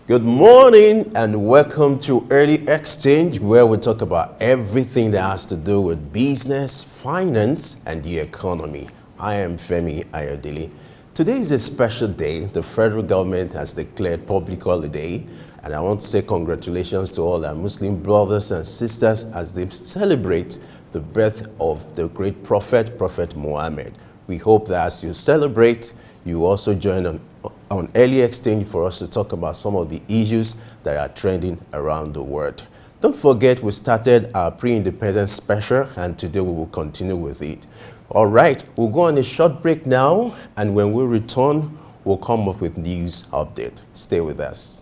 Good morning and welcome to Early Exchange, where we talk about everything that has to do with business, finance, and the economy. I am Femi Ayodele. Today is a special day. The federal government has declared public holiday, and I want to say congratulations to all our Muslim brothers and sisters as they celebrate the birth of the great Prophet Muhammad. We hope that as you celebrate, you also join on Early Exchange for us to talk about some of the issues that are trending around the world. Don't forget, we started our pre-independence special, and today we will continue with it. All right, we'll go on a short break now, and when we return, we'll come up with news update. Stay with us.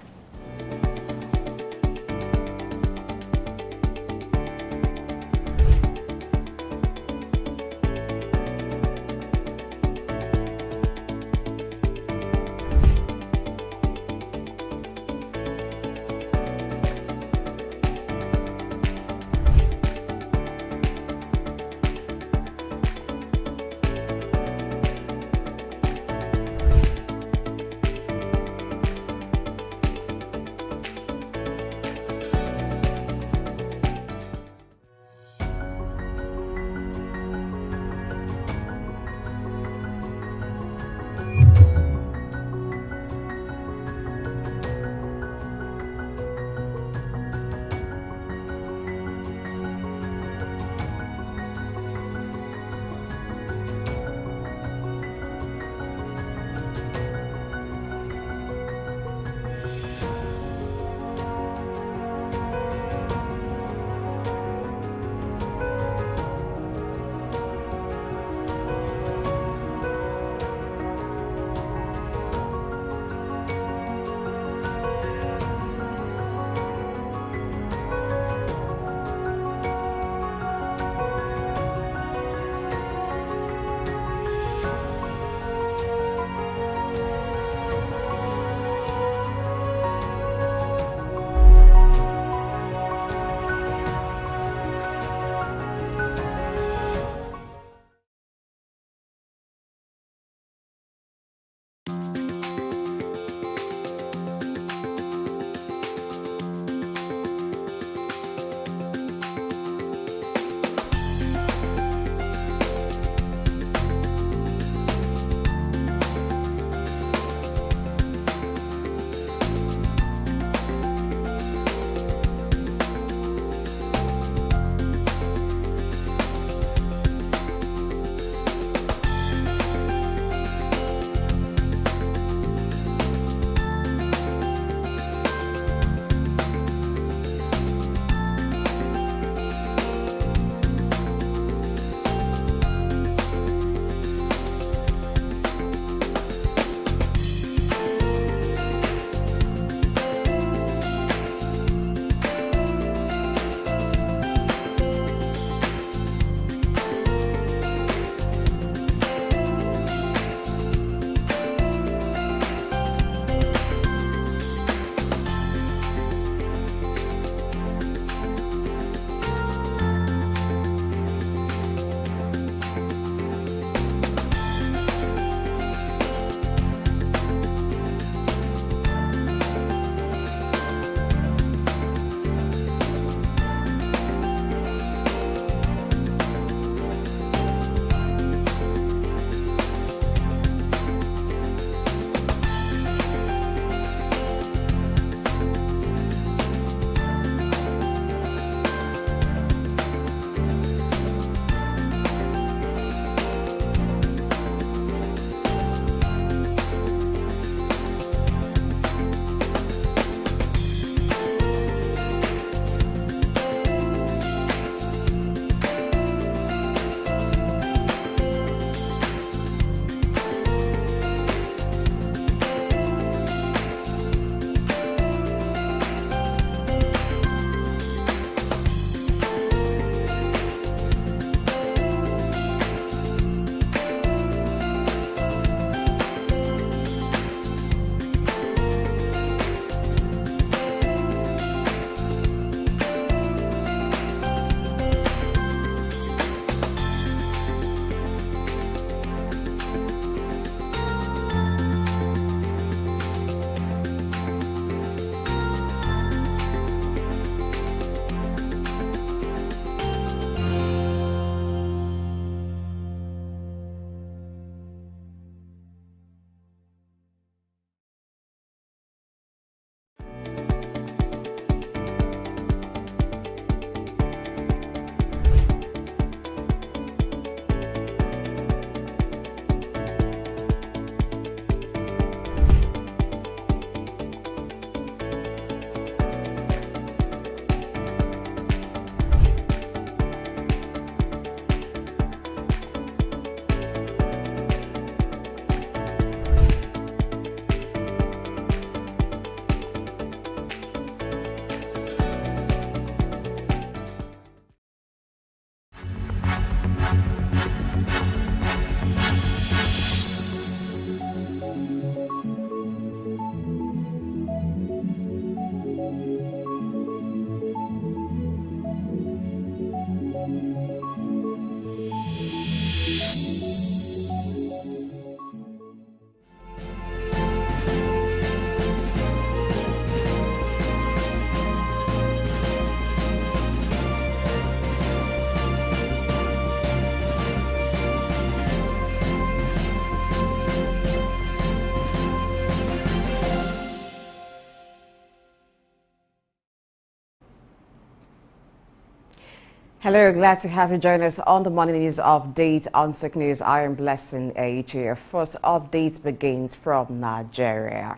Hello, glad to have you join us on the Morning News Update on Sick News. I am Blessing H. First update begins from Nigeria.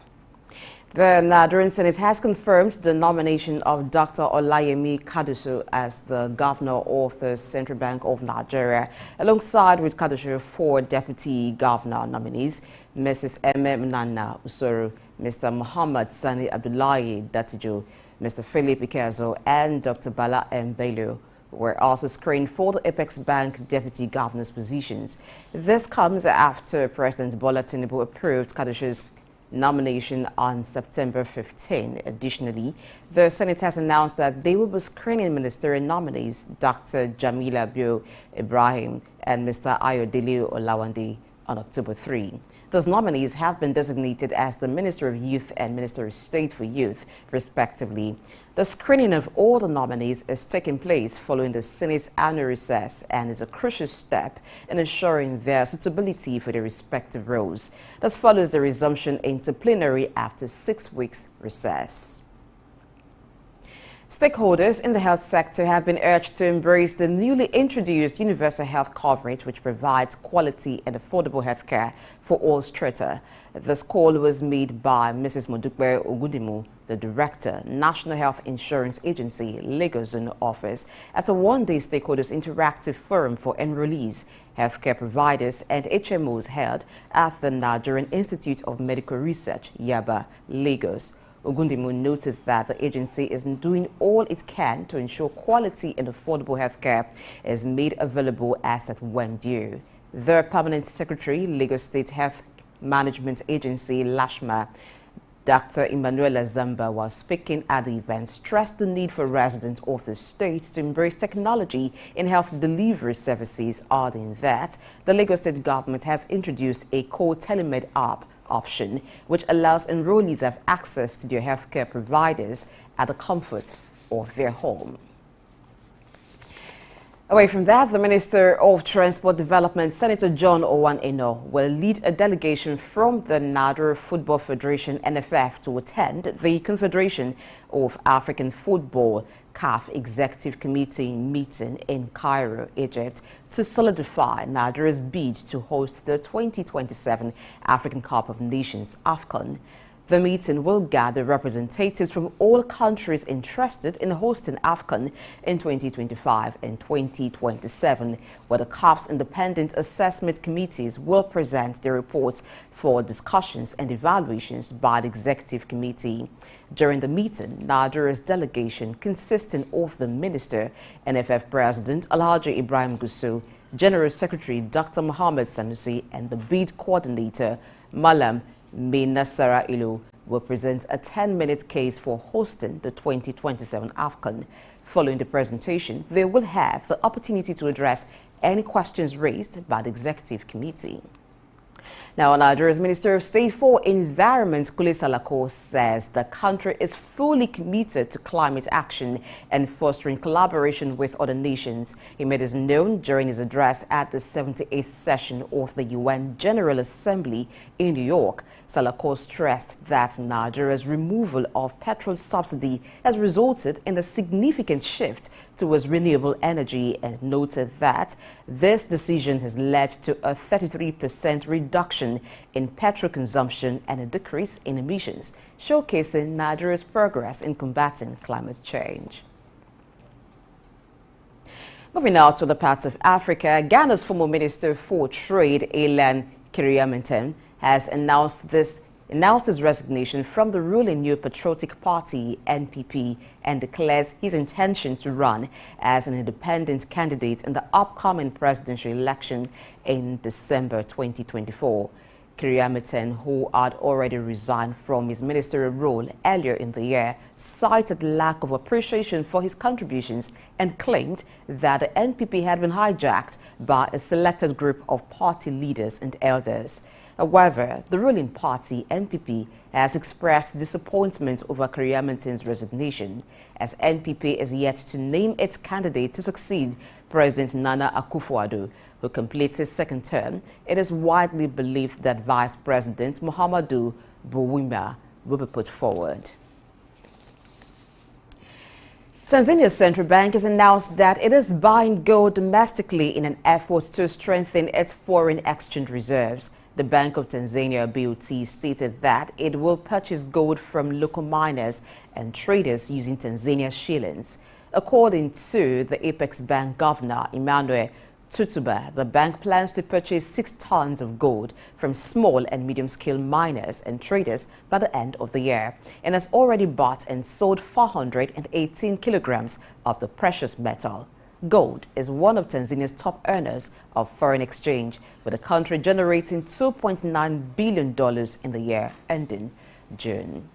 The Nigerian Senate has confirmed the nomination of Dr. Olayemi Kadusu as the governor of the Central Bank of Nigeria, alongside with Kadusu 4 deputy governor nominees, Mrs. M. Nana Usoro, Mr. Muhammad Sani Abdullahi Datijo, Mr. Philip Ikezo, and Dr. Bala M. Bello were also screened for the Apex Bank deputy governor's positions. This comes after President Bola Tinubu approved Kadusu's nomination on September 15. Additionally, the Senate has announced that they will be screening ministerial nominees Dr. Jamila Bio Ibrahim and Mr. Ayodele Olawande on October 3. Those nominees have been designated as the Minister of Youth and Minister of State for Youth, respectively. The screening of all the nominees is taking place following the Senate's annual recess and is a crucial step in ensuring their suitability for their respective roles. This follows the resumption into plenary after 6 weeks recess. Stakeholders in the health sector have been urged to embrace the newly introduced universal health coverage, which provides quality and affordable health care for all strata. This call was made by Mrs. Modukwe Ogundimu, the Director, National Health Insurance Agency, Lagos Zone Office, at a one-day stakeholders interactive forum for enrollees, healthcare providers, and HMOs held at the Nigerian Institute of Medical Research, Yaba, Lagos. Ogundimu noted that the agency is doing all it can to ensure quality and affordable healthcare is made available as at when due. The Permanent Secretary, Lagos State Health Management Agency, LASHMA, Dr. Emmanuela Zamba, while speaking at the event, stressed the need for residents of the state to embrace technology in health delivery services, adding that the Lagos State government has introduced a co-telemed app option, which allows enrollees to have access to their healthcare providers at the comfort of their home. Away from that, the Minister of Transport Development, Senator John Owan Eno, will lead a delegation from the Nigeria Football Federation, NFF, to attend the Confederation of African Football, CAF Executive Committee meeting in Cairo, Egypt, to solidify Nigeria's bid to host the 2027 African Cup of Nations, AFCON. The meeting will gather representatives from all countries interested in hosting AFCON in 2025 and 2027, where the CAF's independent assessment committees will present their reports for discussions and evaluations by the Executive Committee. During the meeting, Nigeria's delegation, consisting of the Minister, NFF President Alhaji Ibrahim Gusau, General Secretary Dr. Mohammed Sanusi, and the bid coordinator, Malam Nasara Ilu, will present a 10-minute case for hosting the 2027 AFCON. Following the presentation, they will have the opportunity to address any questions raised by the Executive Committee. Now, Nigeria's Minister of State for Environment, Kule Salako, says the country is fully committed to climate action and fostering collaboration with other nations. He made this known during his address at the 78th session of the UN General Assembly in New York. Salako stressed that Nigeria's removal of petrol subsidy has resulted in a significant shift towards renewable energy and noted that this decision has led to a 33% reduction in petrol consumption and a decrease in emissions, showcasing Nigeria's progress in combating climate change. Moving now to the parts of Africa, Ghana's former Minister for Trade, Alan Kyerema, has announced his resignation from the ruling New Patriotic Party, NPP, and declares his intention to run as an independent candidate in the upcoming presidential election in December 2024. Kyerema, who had already resigned from his ministerial role earlier in the year, cited lack of appreciation for his contributions and claimed that the NPP had been hijacked by a selected group of party leaders and elders. However, the ruling party, NPP, has expressed disappointment over Kyerema's resignation, as NPP is yet to name its candidate to succeed President Nana Akufo-Addo, who completes his second term. It is widely believed that Vice President Muhammadu Buhari will be put forward. Tanzania's central bank has announced that it is buying gold domestically in an effort to strengthen its foreign exchange reserves. The Bank of Tanzania (BOT) stated that it will purchase gold from local miners and traders using Tanzania shillings. According to the Apex Bank Governor, Emmanuel Tutuba, the bank plans to purchase 6 tons of gold from small and medium-scale miners and traders by the end of the year, and has already bought and sold 418 kilograms of the precious metal. Gold is one of Tanzania's top earners of foreign exchange, with the country generating $2.9 billion in the year ending June.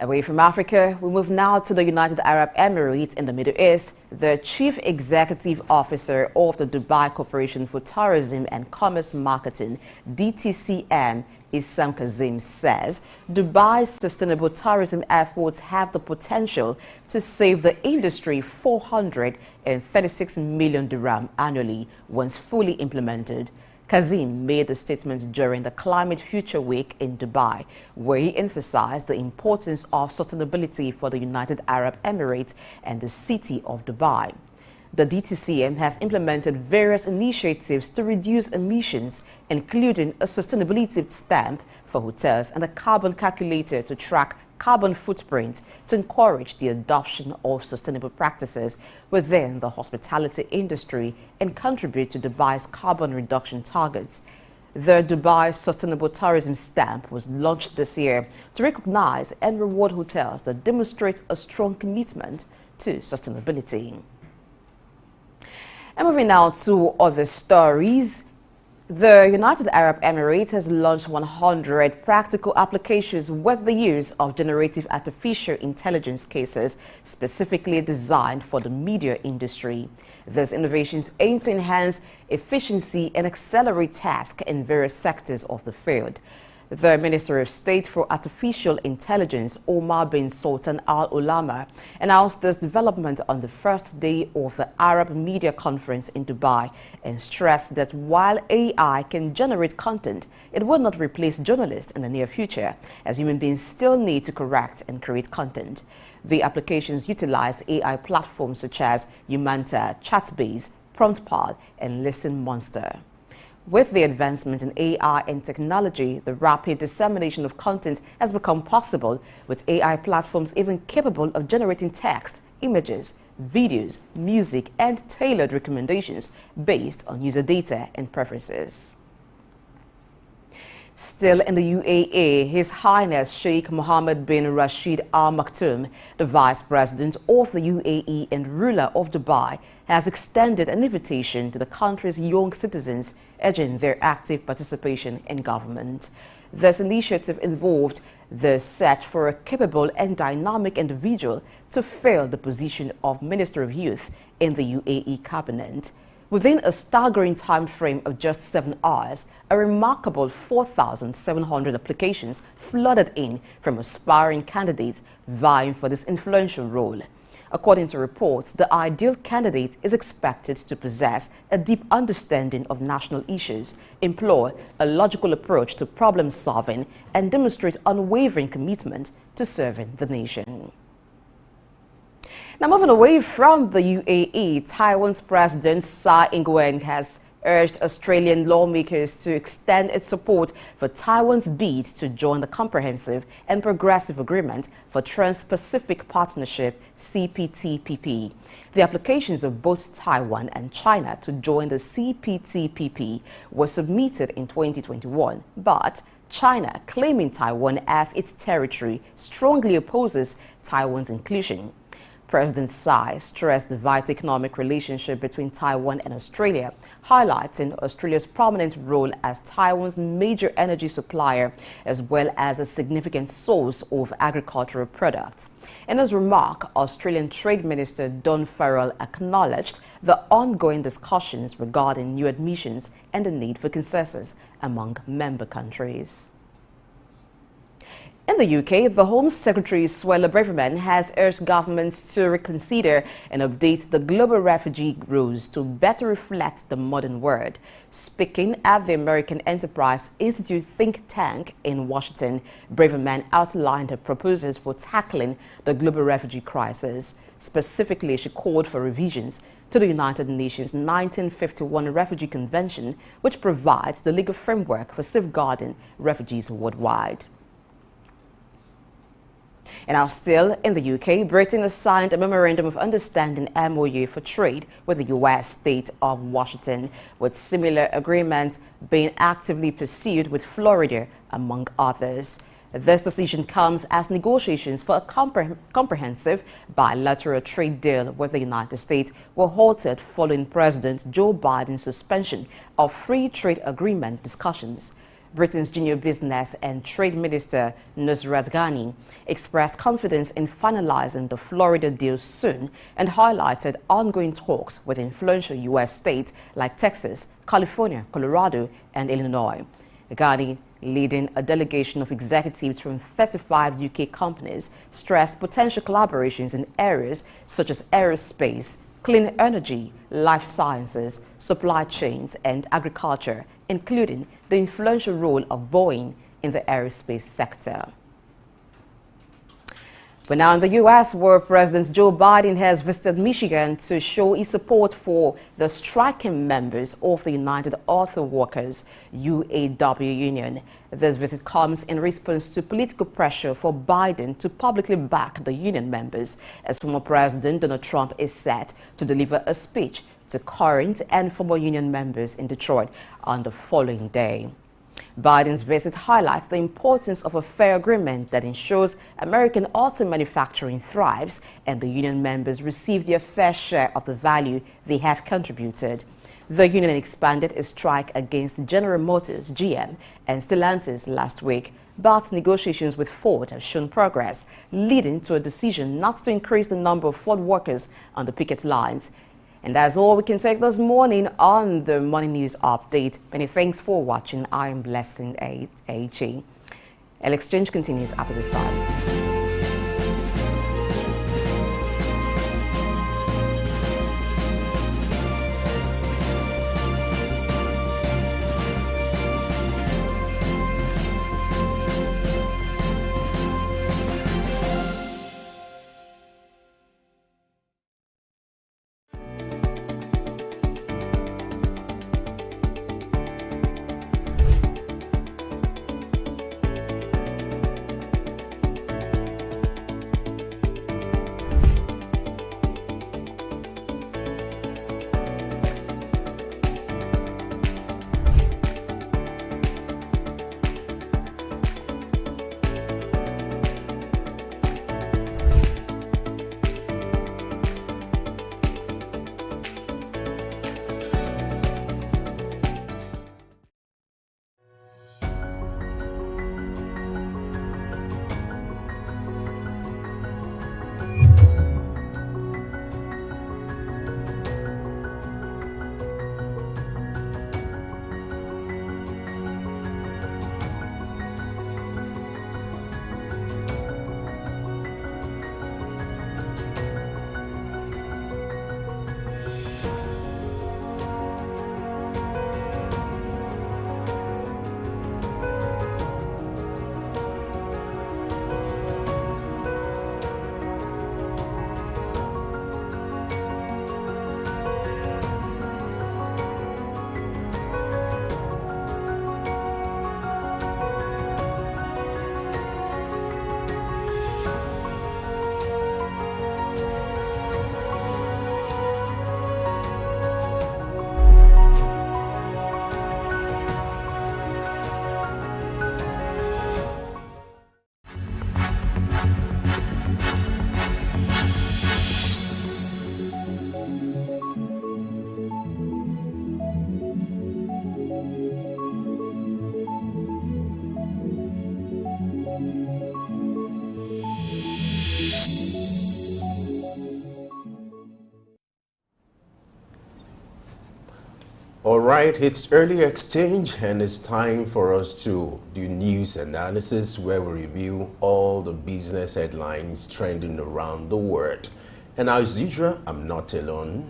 Away from Africa, we move now to the United Arab Emirates in the Middle East. The Chief Executive Officer of the Dubai Corporation for Tourism and Commerce Marketing, DTCM, Issam Kazim, says Dubai's sustainable tourism efforts have the potential to save the industry 436 million dirham annually once fully implemented. Kazim made the statement during the Climate Future Week in Dubai, where he emphasized the importance of sustainability for the United Arab Emirates and the city of Dubai. The DTCM has implemented various initiatives to reduce emissions, including a sustainability stamp for hotels and a carbon calculator to track carbon footprint to encourage the adoption of sustainable practices within the hospitality industry and contribute to Dubai's carbon reduction targets. The Dubai Sustainable Tourism Stamp was launched this year to recognize and reward hotels that demonstrate a strong commitment to sustainability. And moving now to other stories. The United Arab Emirates has launched 100 practical applications with the use of generative artificial intelligence cases specifically designed for the media industry. These innovations aim to enhance efficiency and accelerate tasks in various sectors of the field. The Minister of State for Artificial Intelligence, Omar bin Sultan Al Ulama, announced this development on the first day of the Arab Media Conference in Dubai and stressed that while AI can generate content, it will not replace journalists in the near future, as human beings still need to correct and create content. The applications utilize AI platforms such as Umanta, Chatbase, PromptPal, and Listen Monster. With the advancement in AI and technology, the rapid dissemination of content has become possible, with AI platforms even capable of generating text, images, videos, music, and tailored recommendations based on user data and preferences. Still in the UAE, His Highness Sheikh Mohammed bin Rashid Al Maktoum, the Vice President of the UAE and ruler of Dubai, has extended an invitation to the country's young citizens, urging their active participation in government. This initiative involved the search for a capable and dynamic individual to fill the position of Minister of Youth in the UAE cabinet. Within a staggering time frame of just 7 hours, a remarkable 4,700 applications flooded in from aspiring candidates vying for this influential role. According to reports, the ideal candidate is expected to possess a deep understanding of national issues, employ a logical approach to problem solving, and demonstrate unwavering commitment to serving the nation. Now, moving away from the UAE, Taiwan's President Tsai Ing-wen has urged Australian lawmakers to extend its support for Taiwan's bid to join the Comprehensive and Progressive Agreement for Trans-Pacific Partnership (CPTPP). The applications of both Taiwan and China to join the CPTPP were submitted in 2021, but China, claiming Taiwan as its territory, strongly opposes Taiwan's inclusion. President Tsai stressed the vital economic relationship between Taiwan and Australia, highlighting Australia's prominent role as Taiwan's major energy supplier, as well as a significant source of agricultural products. In his remark, Australian Trade Minister Don Farrell acknowledged the ongoing discussions regarding new admissions and the need for consensus among member countries. In the UK, the Home Secretary Suella Braverman has urged governments to reconsider and update the global refugee rules to better reflect the modern world. Speaking at the American Enterprise Institute think tank in Washington, Braverman outlined her proposals for tackling the global refugee crisis. Specifically, she called for revisions to the United Nations 1951 Refugee Convention, which provides the legal framework for safeguarding refugees worldwide. And now still in the UK, Britain has signed a Memorandum of Understanding MOU for trade with the US state of Washington, with similar agreements being actively pursued with Florida, among others. This decision comes as negotiations for a comprehensive bilateral trade deal with the United States were halted following President Joe Biden's suspension of free trade agreement discussions. Britain's junior business and trade minister Nusrat Ghani expressed confidence in finalizing the Florida deal soon and highlighted ongoing talks with influential U.S. states like Texas, California, Colorado, and Illinois. Ghani, leading a delegation of executives from 35 UK companies, stressed potential collaborations in areas such as aerospace, clean energy, life sciences, supply chains, and agriculture, including the influential role of Boeing in the aerospace sector. But now in the U.S., where President Joe Biden has visited Michigan to show his support for the striking members of the United Auto Workers UAW union. This visit comes in response to political pressure for Biden to publicly back the union members, as former President Donald Trump is set to deliver a speech to current and former union members in Detroit on the following day. Biden's visit highlights the importance of a fair agreement that ensures American auto manufacturing thrives and the union members receive their fair share of the value they have contributed. The union expanded its strike against General Motors, GM, and Stellantis last week, but negotiations with Ford have shown progress, leading to a decision not to increase the number of Ford workers on the picket lines. And that's all we can take this morning on the Morning News Update. Many thanks for watching. I am Blessing A.G. Exchange continues after this time. right, it's early exchange and it's time for us to do news analysis where we review all the business headlines trending around the world. And as usual, I'm not alone.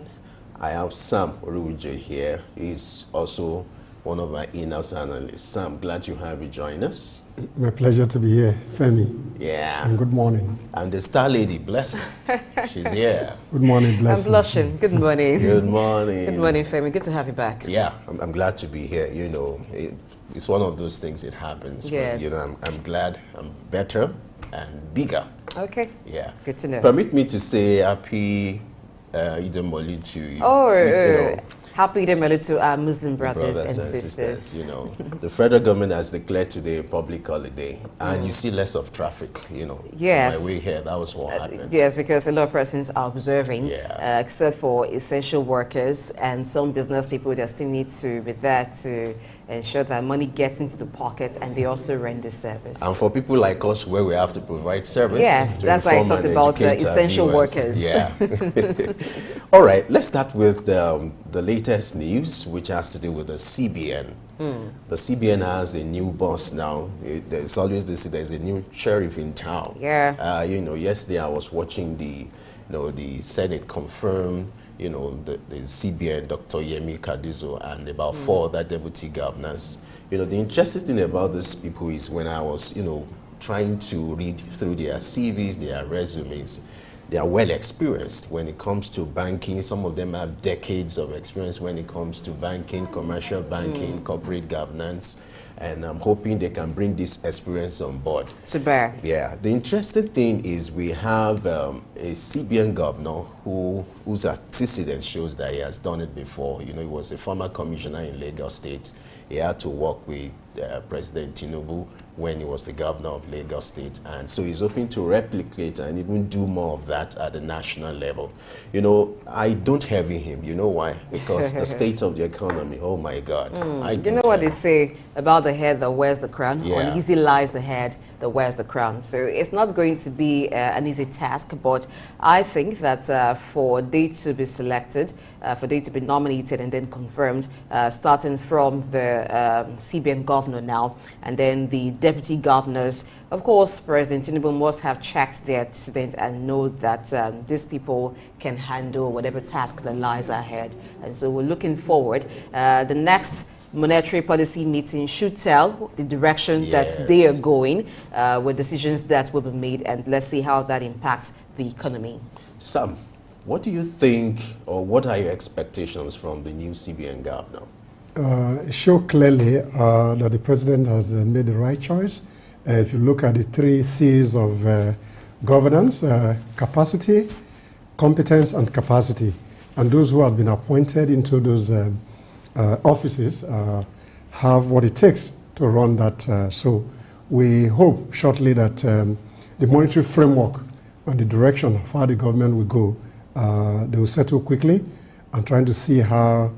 I have Sam Oruwije here. He's also one of my in-house analysts. Sam, glad you have you join us. My pleasure to be here, Femi. Yeah. And good morning. And the star lady, bless her. She's here. Good morning, bless I'm blushing. Good morning. Good morning. Good morning, Femi. Good to have you back. Yeah, I'm glad to be here. You know, it's one of those things, it happens. Yes. But, you know, I'm glad I'm better and bigger. Okay. Yeah. Good to know. Permit me to say happy Eid al-Maulid to you. Oh, you know, happy Eid al-Maulid to our Muslim brothers and sisters. You know, the federal government has declared today a public holiday, and you see less of traffic. You know, Yes. on my way here, that was what happened. Yes, because a lot of persons are observing, Yeah. except for essential workers and some business people that still need to be there to ensure that money gets into the pocket and they also render service. And for people like us, where we have to provide service. Yes, to that's why I inform talked and about educate our essential viewers. workers. Yeah. All right, let's start with the latest news, which has to do with the CBN. The CBN has a new boss now. There's always this, there's a new sheriff in town. Yeah. You know, yesterday I was watching the Senate confirm, you know, the CBN, Dr. Yemi Kadizo, and about 4 other deputy governors. You know, the interesting thing about these people is when I was, you know, trying to read through their CVs, their resumes, they are well experienced when it comes to banking. Some of them have decades of experience when it comes to banking, commercial banking, corporate governance, and I'm hoping they can bring this experience on board. To bear. Yeah, the interesting thing is we have a CBN governor whose antecedent shows that he has done it before. You know, he was a former commissioner in Lagos State. He had to work with President Tinubu when he was the governor of Lagos State. And so he's hoping to replicate and even do more of that at the national level. You know, I don't envy him. You know why? Because the state of the economy, oh my God. You know what they say about the head that wears the crown? Yeah. Uneasy lies the head that wears the crown. So it's not going to be an easy task, but I think that for they to be selected, for they to be nominated and then confirmed, starting from the CBN governor now, and then the deputy governors. Of course, President Tinubu must have checked their antecedent and know that these people can handle whatever task that lies ahead. And so we're looking forward. The next monetary policy meeting should tell the direction that they are going with decisions that will be made, and let's see how that impacts the economy. Sam, what do you think, or what are your expectations from the new CBN governor? Show clearly that the president has made the right choice. If you look at the 3 C's of governance, capacity, competence, and capacity, and those who have been appointed into those offices have what it takes to run that. So we hope shortly that the monetary framework and the direction of how the government will go, they will settle quickly, and trying to see how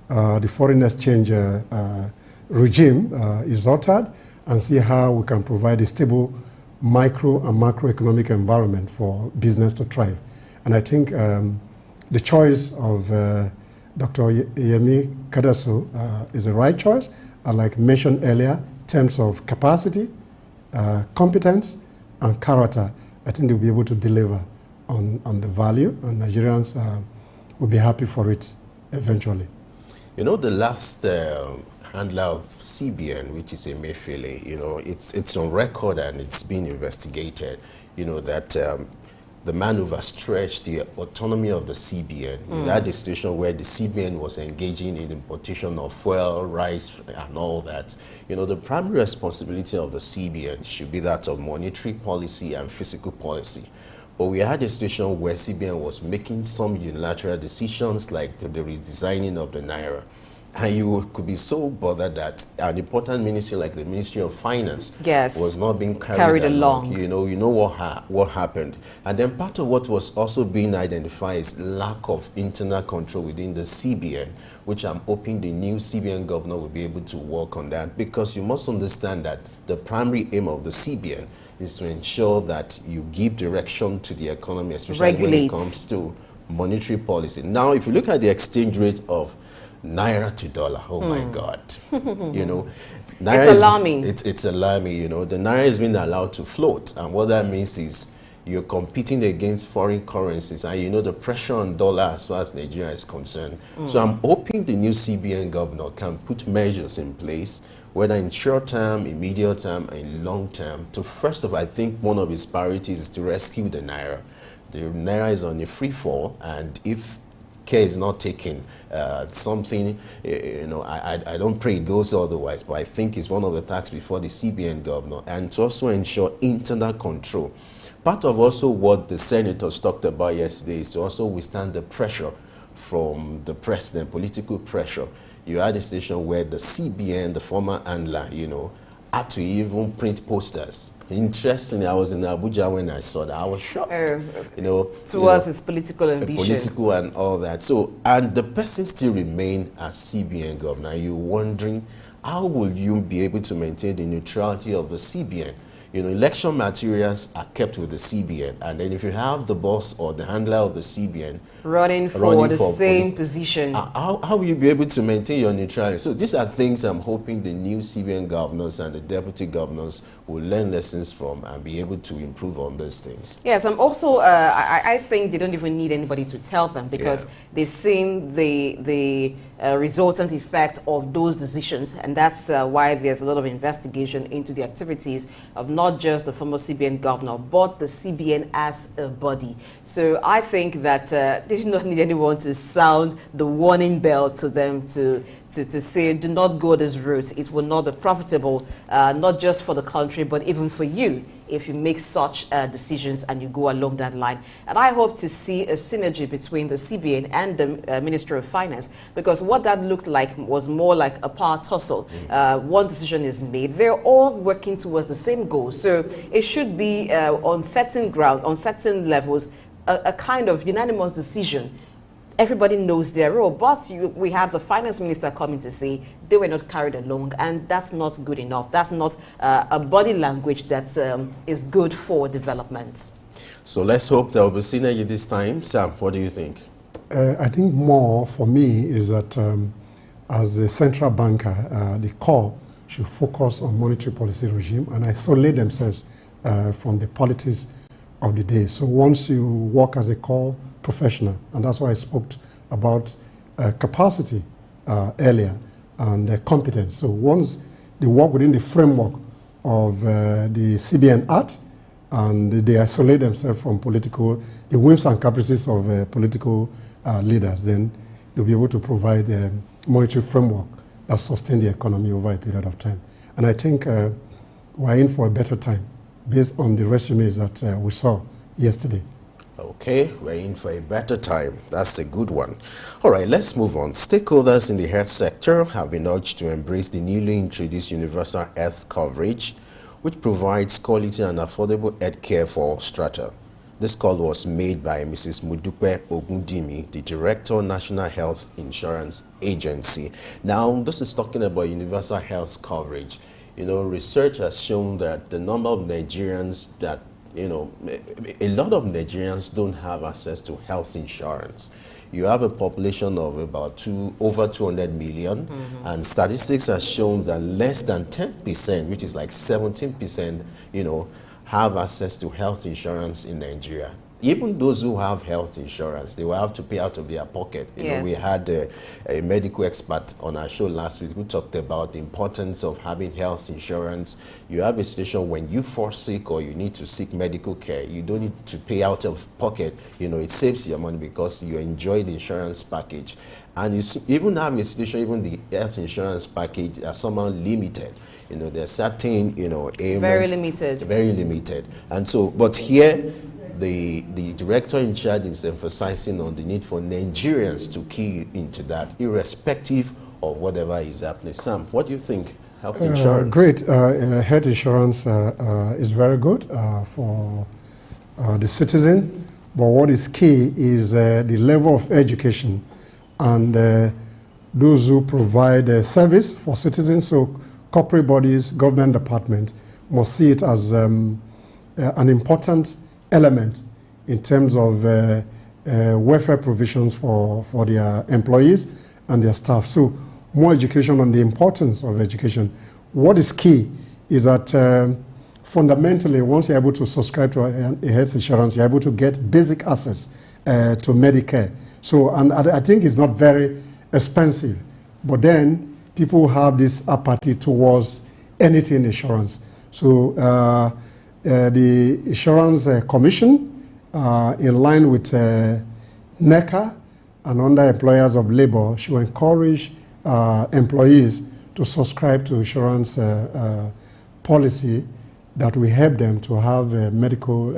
the foreign exchange regime is altered, and see how we can provide a stable micro and macroeconomic environment for business to thrive. And I think the choice of Dr. Yemi Kadaso is the right choice. Like mentioned earlier, in terms of capacity, competence, and character, I think they'll be able to deliver on the value, and Nigerians will be happy for it eventually. You know, the last handler of CBN, which is Emefiele, you know, it's on record and it's been investigated, you know, that the man overstretched the autonomy of the CBN. We had a situation where the CBN was engaging in importation of fuel, rice, and all that. You know, the primary responsibility of the CBN should be that of monetary policy and fiscal policy. But we had a situation where CBN was making some unilateral decisions, like the redesigning of the Naira. And you could be so bothered that an important ministry like the Ministry of Finance was not being carried along. You know what happened. And then part of what was also being identified is lack of internal control within the CBN, which I'm hoping the new CBN governor will be able to work on that, because you must understand that the primary aim of the CBN is to ensure that you give direction to the economy, especially when it comes to monetary policy. Now, if you look at the exchange rate of Naira to dollar. Oh my God. You know, It's alarming. It's alarming. You know, the Naira has been allowed to float. And what that means is you're competing against foreign currencies. And you know, the pressure on dollar as far as Nigeria is concerned. So I'm hoping the new CBN governor can put measures in place, whether in short term, in medium term, and in long term, to first of all, I think one of his priorities is to rescue the Naira. The Naira is on a free fall, and if care is not taken, something, you know, I don't pray it goes otherwise, but I think it's one of the tasks before the CBN governor, and to also ensure internal control. Part of also what the senators talked about yesterday is to also withstand the pressure from the president, political pressure. You had a situation where the CBN, the former handler, you know, had to even print posters. Interestingly, I was in Abuja when I saw that. I was shocked. You know, towards his political ambition. Political and all that. So, and the person still remain as CBN governor. You're wondering, how will you be able to maintain the neutrality of the CBN? You know, election materials are kept with the CBN, and then if you have the boss or the handler of the CBN running for the same position, how will you be able to maintain your neutrality? So these are things I'm hoping the new CBN governors and the deputy governors will learn lessons from and be able to improve on those things. Yes, I'm also, I think they don't even need anybody to tell them, because they've seen the resultant effect of those decisions, and that's why there's a lot of investigation into the activities of not just the former CBN governor, but the CBN as a body. So I think that they do not need anyone to sound the warning bell to them to say, do not go this route. It will not be profitable, not just for the country, but even for you, if you make such decisions and you go along that line. And I hope to see a synergy between the CBN and the Ministry of Finance, because what that looked like was more like a power tussle. One decision is made. They're all working towards the same goal. So it should be on certain ground, on certain levels, a kind of unanimous decision. Everybody knows their role, but we have the finance minister coming to say they were not carried along, and that's not good enough. That's not a body language that is good for development. So let's hope there will be synergy this time. Sam, what do you think? I think more for me is that as a central banker, the core should focus on monetary policy regime and isolate themselves from the politics of the day. So once you work as a core professional, and that's why I spoke about capacity earlier and competence. So once they work within the framework of the CBN Act, and they isolate themselves from the whims and caprices of political leaders, then they'll be able to provide a monetary framework that sustain the economy over a period of time. And I think we're in for a better time based on the resumes that we saw yesterday. Okay, we're in for a better time. That's a good one. All right, let's move on. Stakeholders in the health sector have been urged to embrace the newly introduced universal health coverage, which provides quality and affordable health care for all strata. This call was made by Mrs. Mudupe Ogundimi, the Director, National Health Insurance Agency. Now, this is talking about universal health coverage. You know, research has shown that the number of Nigerians that, you know, a lot of Nigerians don't have access to health insurance. You have a population of about over 200 million, and statistics have shown that less than 10%, which is like 17%, you know, have access to health insurance in Nigeria. Even those who have health insurance, they will have to pay out of their pocket. You know, we had a medical expert on our show last week who talked about the importance of having health insurance. You have a situation when you fall sick or you need to seek medical care, you don't need to pay out of pocket. You know, it saves your money because you enjoy the insurance package. And you even have a situation, even the health insurance package are somehow limited. You know, there are certain, you know, ailments. Very limited. Very limited. And so, but here, the director in charge is emphasizing on the need for Nigerians to key into that, irrespective of whatever is happening. Sam, what do you think? Health insurance? Great. Health insurance is very good for the citizen, but what is key is the level of education and those who provide service for citizens. So corporate bodies, government departments must see it as an important element in terms of welfare provisions for their employees and their staff. So more education on the importance of education. What is key is that fundamentally, once you're able to subscribe to a health insurance, you're able to get basic access to Medicare. So, and I think it's not very expensive, but then people have this apathy towards anything insurance. So the Insurance Commission, in line with NECA and under employers of labor, should encourage employees to subscribe to insurance policy that will help them to have medical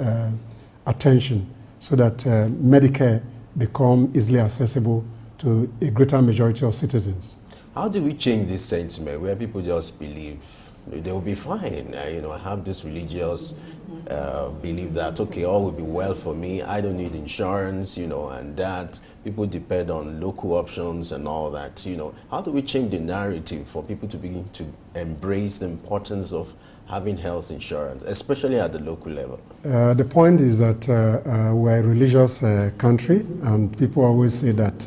attention so that Medicare become easily accessible to a greater majority of citizens. How do we change this sentiment where people just believe they will be fine? I have this religious belief that, okay, all will be well for me. I don't need insurance, and that people depend on local options and all that. How do we change the narrative for people to begin to embrace the importance of having health insurance, especially at the local level? The point is that we're a religious country, and people always say that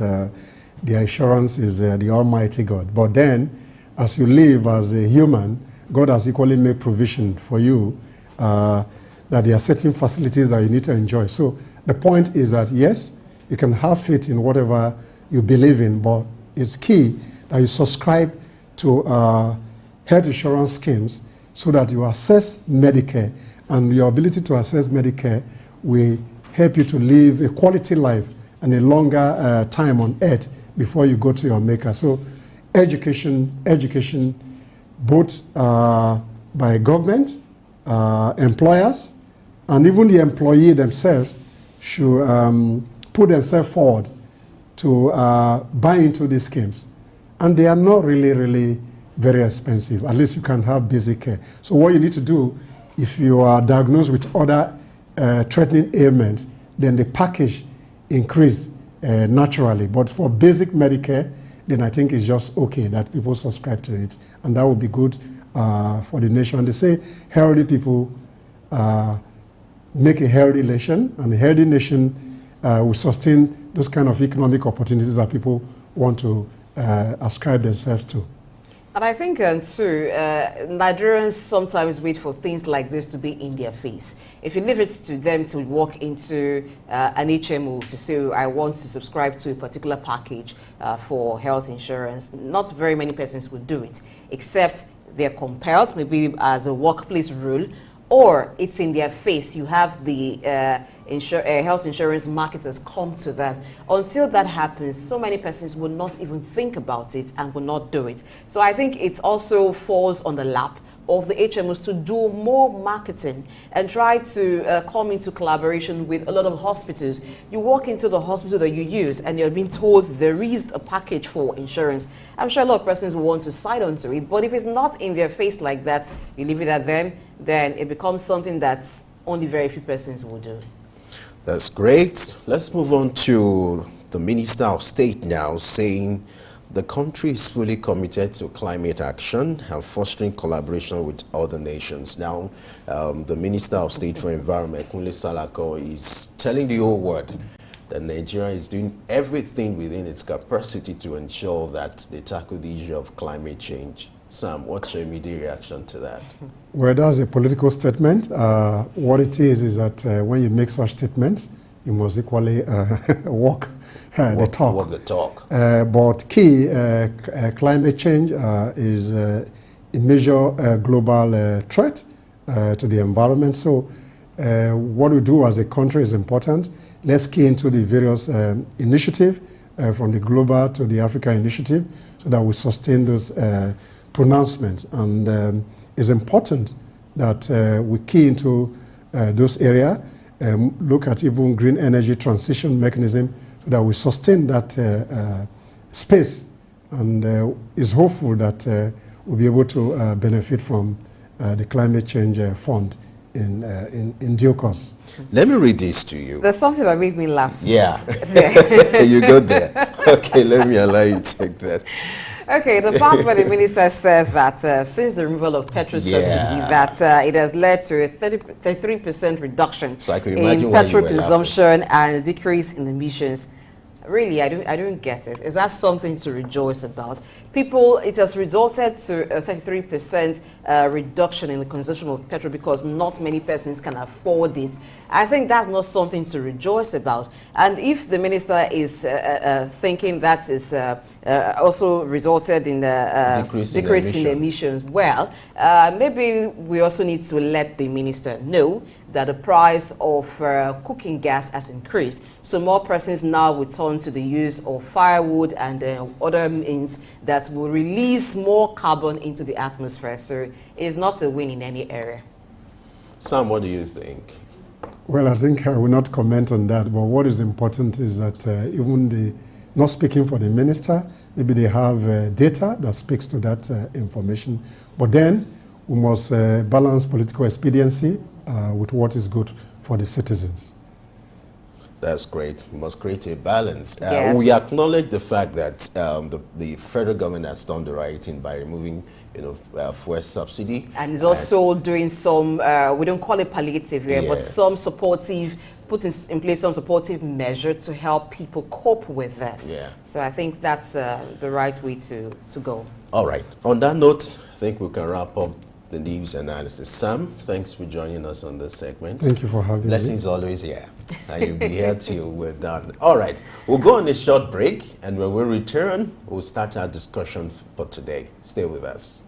the insurance is the Almighty God. But then, as you live as a human, God has equally made provision for you that there are certain facilities that you need to enjoy. So the point is that, yes, you can have faith in whatever you believe in, but it's key that you subscribe to health insurance schemes so that you access Medicare, and your ability to access Medicare will help you to live a quality life and a longer time on earth before you go to your maker. So education, both by government, employers, and even the employee themselves should put themselves forward to buy into these schemes. And they are not really very expensive. At least you can have basic care. So what you need to do, if you are diagnosed with other threatening ailments, then the package increase naturally. But for basic Medicare, then I think it's just okay that people subscribe to it. And that would be good for the nation. They say healthy people make a healthy nation, and a healthy nation will sustain those kind of economic opportunities that people want to ascribe themselves to. And I think, too, Nigerians sometimes wait for things like this to be in their face. If you leave it to them to walk into an HMO to say, I want to subscribe to a particular package for health insurance, not very many persons would do it, except they're compelled, maybe as a workplace rule, or it's in their face. You have the health insurance marketers come to them. Until that happens, so many persons will not even think about it and will not do it. So I think it also falls on the lap of the HMOs to do more marketing and try to come into collaboration with a lot of hospitals. You walk into the hospital that you use and you're being told there is a package for insurance. I'm sure a lot of persons will want to sign on to it, but if it's not in their face like that, you leave it at them, then it becomes something that's only very few persons will do. That's great. Let's move on to the Minister of State now, saying the country is fully committed to climate action and fostering collaboration with other nations. Now, the Minister of State for Environment, Kunle Salako, is telling the whole world that Nigeria is doing everything within its capacity to ensure that they tackle the issue of climate change. Sam, what's your immediate reaction to that? Well, that's a political statement. What it is that when you make such statements, you must equally walk the talk. Walk the talk. But key, climate change is a major global threat to the environment. So what we do as a country is important. Let's key into the various initiatives from the global to the Africa initiative so that we sustain those pronouncements. And it's important that we key into those areas, look at even green energy transition mechanism so that we sustain that space, and is hopeful that we'll be able to benefit from the climate change fund in due course. Let me read this to you. There's something that made me laugh. Yeah. You go there. Okay, let me allow you to take that. Okay, the part where the minister said that since the removal of petrol subsidy, that it has led to a 33% reduction So I can in imagine petrol consumption and a decrease in emissions. really, I don't get it. Is that something to rejoice about? People, it has resulted to a 33% reduction in the consumption of petrol because not many persons can afford it. I think that's not something to rejoice about. And if the minister is thinking that is also resulted in the decrease in the emissions, well, maybe we also need to let the minister know that the price of cooking gas has increased. So more persons now will turn to the use of firewood and other means that will release more carbon into the atmosphere. So it's not a win in any area. Sam, what do you think? Well, I think I will not comment on that, but what is important is that even not speaking for the minister, maybe they have data that speaks to that information. But then we must balance political expediency with what is good for the citizens. That's great. We must create a balance. Yes. We acknowledge the fact that the federal government has done the right thing by removing, fuel subsidy. And it's also doing some, we don't call it palliative here, but some supportive, putting in place some supportive measure to help people cope with that. Yeah. So I think that's the right way to go. All right. On that note, I think we can wrap up the news analysis. Sam, thanks for joining us on this segment. Thank you for having me. Blessings always here. And you'll be here till we're done. All right. We'll go on a short break, and when we return, we'll start our discussion for today. Stay with us.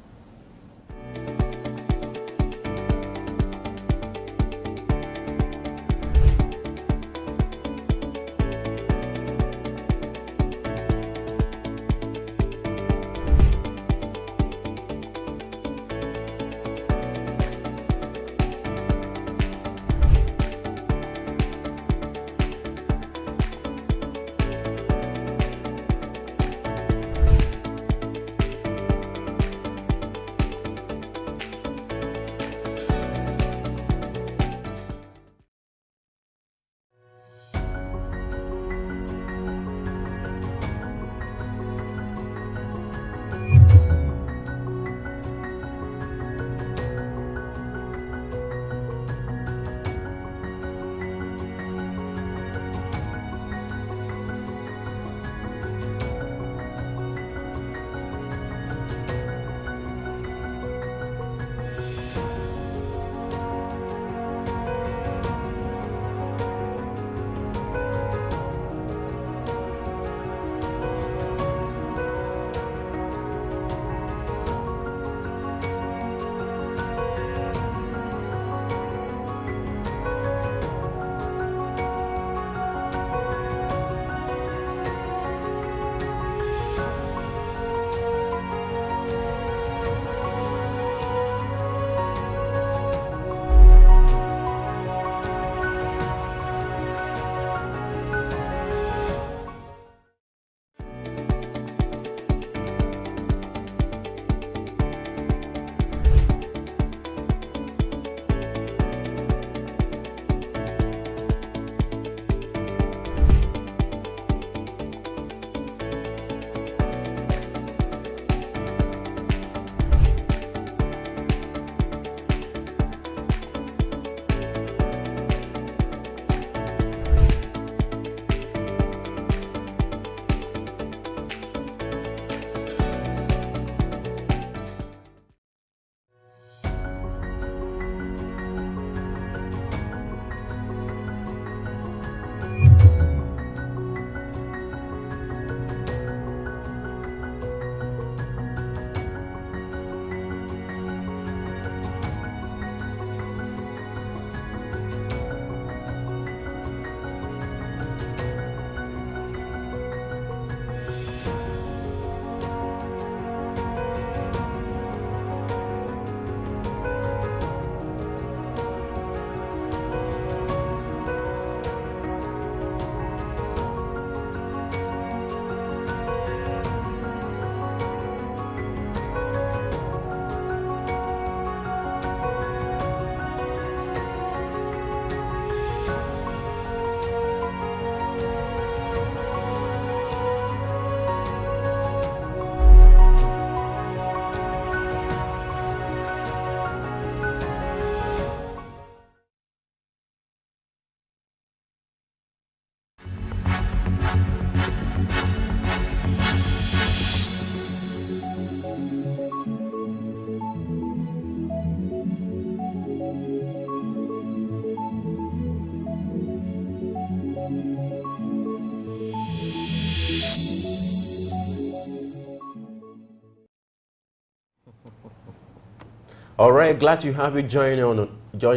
All right, glad to have you join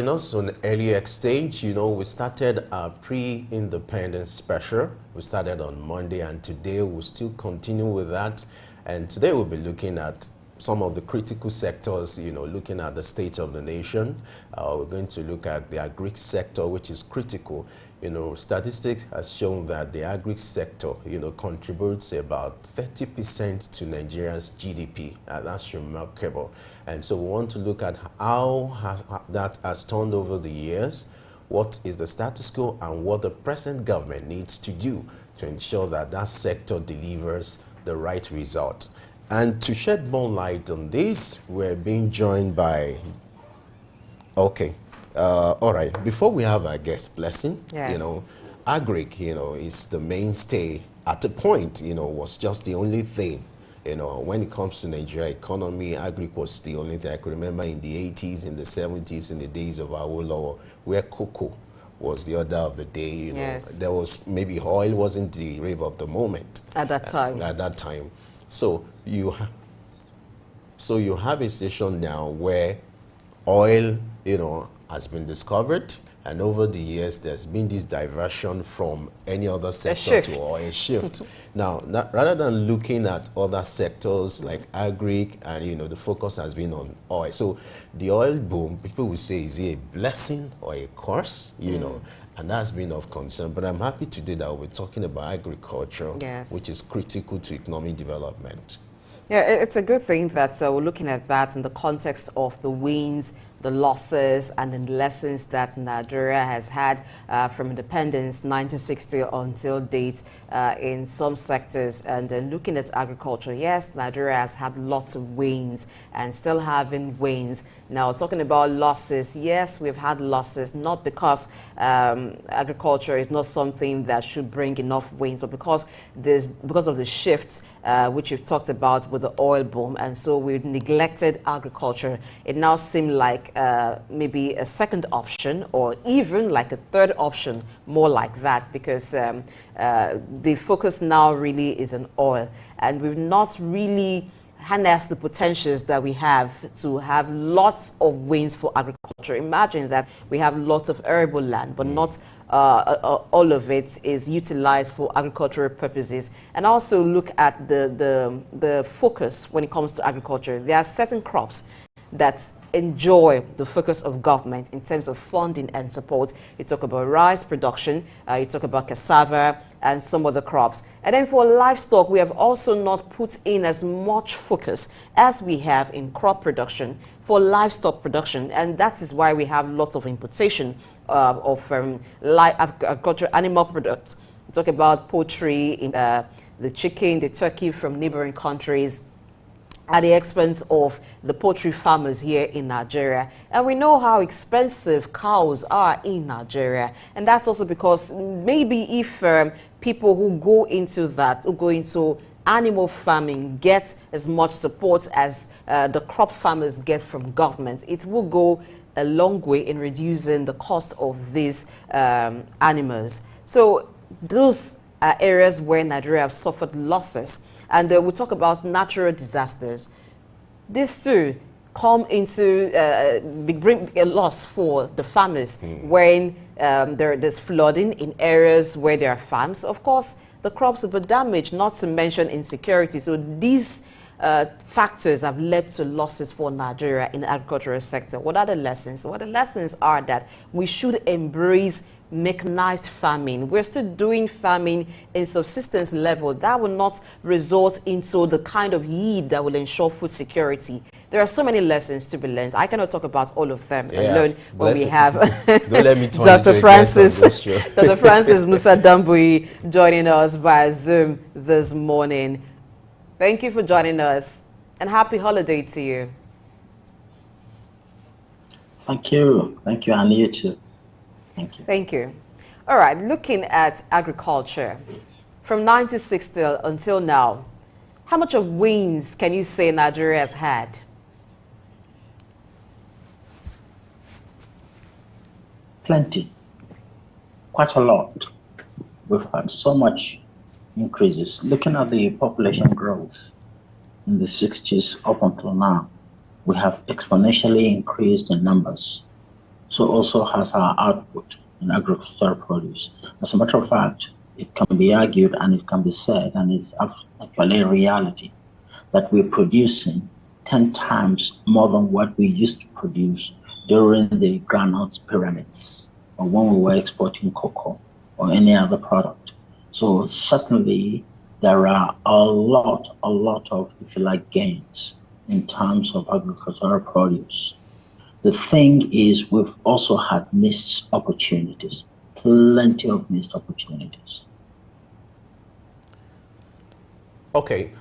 us on Early Exchange. You know, we started our pre-independence special. We started on Monday, and today we'll still continue with that. And today we'll be looking at some of the critical sectors, you know, looking at the state of the nation. We're going to look at the agri sector, which is critical. You know, statistics has shown that the agri sector, you know, contributes about 30% to Nigeria's GDP. That's remarkable. And so we want to look at how that has turned over the years, what is the status quo, and what the present government needs to do to ensure that that sector delivers the right result. And to shed more light on this, we're being joined by, all right, before we have our guest, Blessing, Yes. you know, agric, you know, is the mainstay. At a point, you know, was just the only thing. You know, when it comes to Nigeria economy, agric was the only thing. I could remember in the 80s, in the 70s, in the days of Awolowo, where cocoa was the order of the day. You know, Yes. there was maybe oil wasn't the rave of the moment At that time. At that time, so you have a situation now where oil, you know, has been discovered. And over the years, there's been this diversion from any other sector to oil shift. Now, rather than looking at other sectors like agric, and you know, the focus has been on oil. So the oil boom, people will say, is it a blessing or a curse? You know, and that's been of concern. But I'm happy today that we're talking about agriculture, Yes. which is critical to economic development. Yeah, it's a good thing that we're looking at that in the context of the wins, the losses, and the lessons that Nigeria has had from independence 1960 until date in some sectors. And looking at agriculture, yes, Nigeria has had lots of wins and still having wins. Now, talking about losses, yes, we've had losses, not because agriculture is not something that should bring enough wins, but because of the shifts which you've talked about with the oil boom, and so we've neglected agriculture. It now seems like maybe a second option, or even like a third option, more like that, because the focus now really is on oil, and we've not really harness the potentials that we have to have lots of wins for agriculture. Imagine that we have lots of arable land, but not all of it is utilized for agricultural purposes. And also look at the focus when it comes to agriculture. There are certain crops that enjoy the focus of government in terms of funding and support. You talk about rice production, you talk about cassava and some other crops. And then for livestock, we have also not put in as much focus as we have in crop production for livestock production. And that is why we have lots of importation of agricultural animal products. You talk about poultry, the chicken, the turkey from neighboring countries, at the expense of the poultry farmers here in Nigeria. And we know how expensive cows are in Nigeria. And that's also because maybe if people who go into animal farming get as much support as the crop farmers get from government, it will go a long way in reducing the cost of these animals. So those are areas where Nigeria have suffered losses. And we talk about natural disasters. These too come into bring a loss for the farmers when there's flooding in areas where there are farms. Of course, the crops will be damaged, not to mention insecurity. So these factors have led to losses for Nigeria in the agricultural sector. What are the lessons? Well, the lessons are that we should embrace mechanized farming. We're still doing farming in subsistence level. That will not result into the kind of yield that will ensure food security. There are so many lessons to be learned. I cannot talk about all of them alone when we have Dr. Francis, Dr. Francis Musa Dambui joining us via Zoom this morning. Thank you for joining us, and happy holiday to you. Thank you, and you too. Thank you. Thank you. All right, looking at agriculture, from 1960 until now, how much of wins can you say Nigeria has had? Plenty. Quite a lot. We've had so much increases. Looking at the population growth in the 60s up until now, we have exponentially increased in numbers. So also has our output in agricultural produce. As a matter of fact, it can be argued and it can be said, and it's actually a reality, that we're producing 10 times more than what we used to produce during the groundnut pyramids, or when we were exporting cocoa or any other product. So certainly there are a lot of, if you like, gains in terms of agricultural produce. The thing is, we've also had missed opportunities, plenty of missed opportunities. Okay,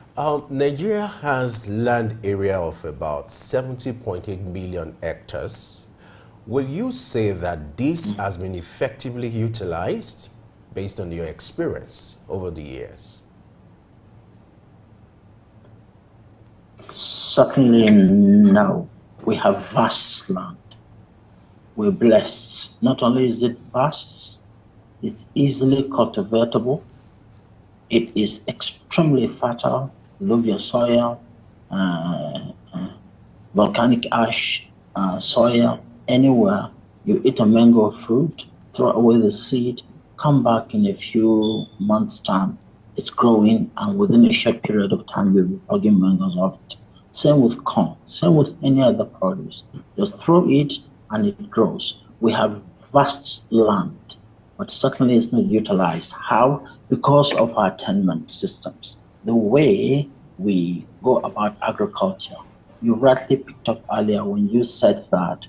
Nigeria has land area of about 70.8 million hectares. Will you say that this has been effectively utilized based on your experience over the years? Certainly no. We have vast land. We're blessed. Not only is it vast, it's easily cultivatable. It is extremely fertile, alluvial soil, volcanic ash soil. Anywhere you eat a mango fruit, throw away the seed, come back in a few months' time, it's growing, and within a short period of time, you'll be plugging mangoes off it. Same with corn, same with any other produce. Just throw it and it grows. We have vast land, but certainly it's not utilized. How? Because of our tenement systems. The way we go about agriculture. You rightly picked up earlier when you said that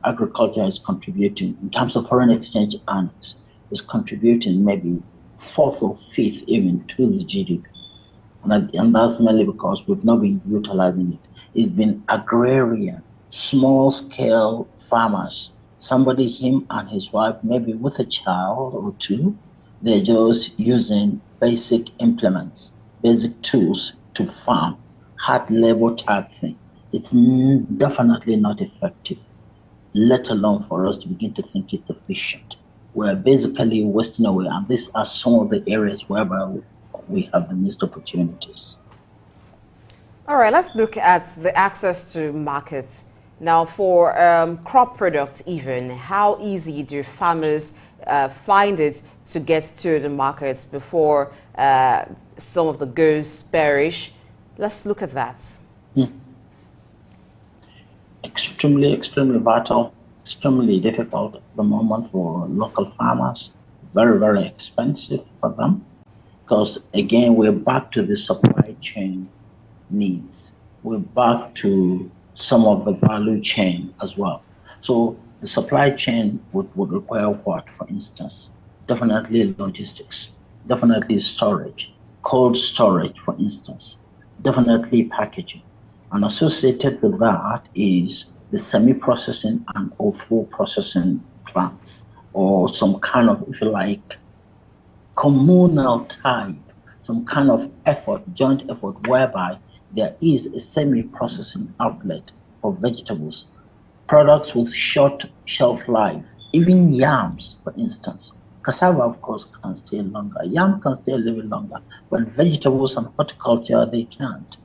agriculture is contributing, in terms of foreign exchange earnings, is contributing maybe fourth or fifth even to the GDP. And that's mainly because we've not been utilizing it. It's been agrarian, small-scale farmers. Somebody, him and his wife, maybe with a child or two, they're just using basic implements, basic tools to farm, hard labor type thing. It's definitely not effective, let alone for us to begin to think it's efficient. We're basically wasting away, and these are some of the areas whereby we have the missed opportunities. All right, let's look at the access to markets. Now, for crop products even, how easy do farmers find it to get to the markets before some of the goods perish? Let's look at that. Extremely vital, extremely difficult at the moment for local farmers, very expensive for them, because again, we're back to the supply chain needs. We're back to some of the value chain as well. So the supply chain would require what, for instance? Definitely logistics, definitely storage, cold storage, for instance, definitely packaging. And associated with that is the semi-processing and or full processing plants, or some kind of, if you like, communal type, some kind of effort, joint effort, whereby there is a semi-processing outlet for vegetables, products with short shelf life, even yams, for instance. Cassava, of course, can stay longer. Yam can stay a little longer, but vegetables and horticulture, they can't.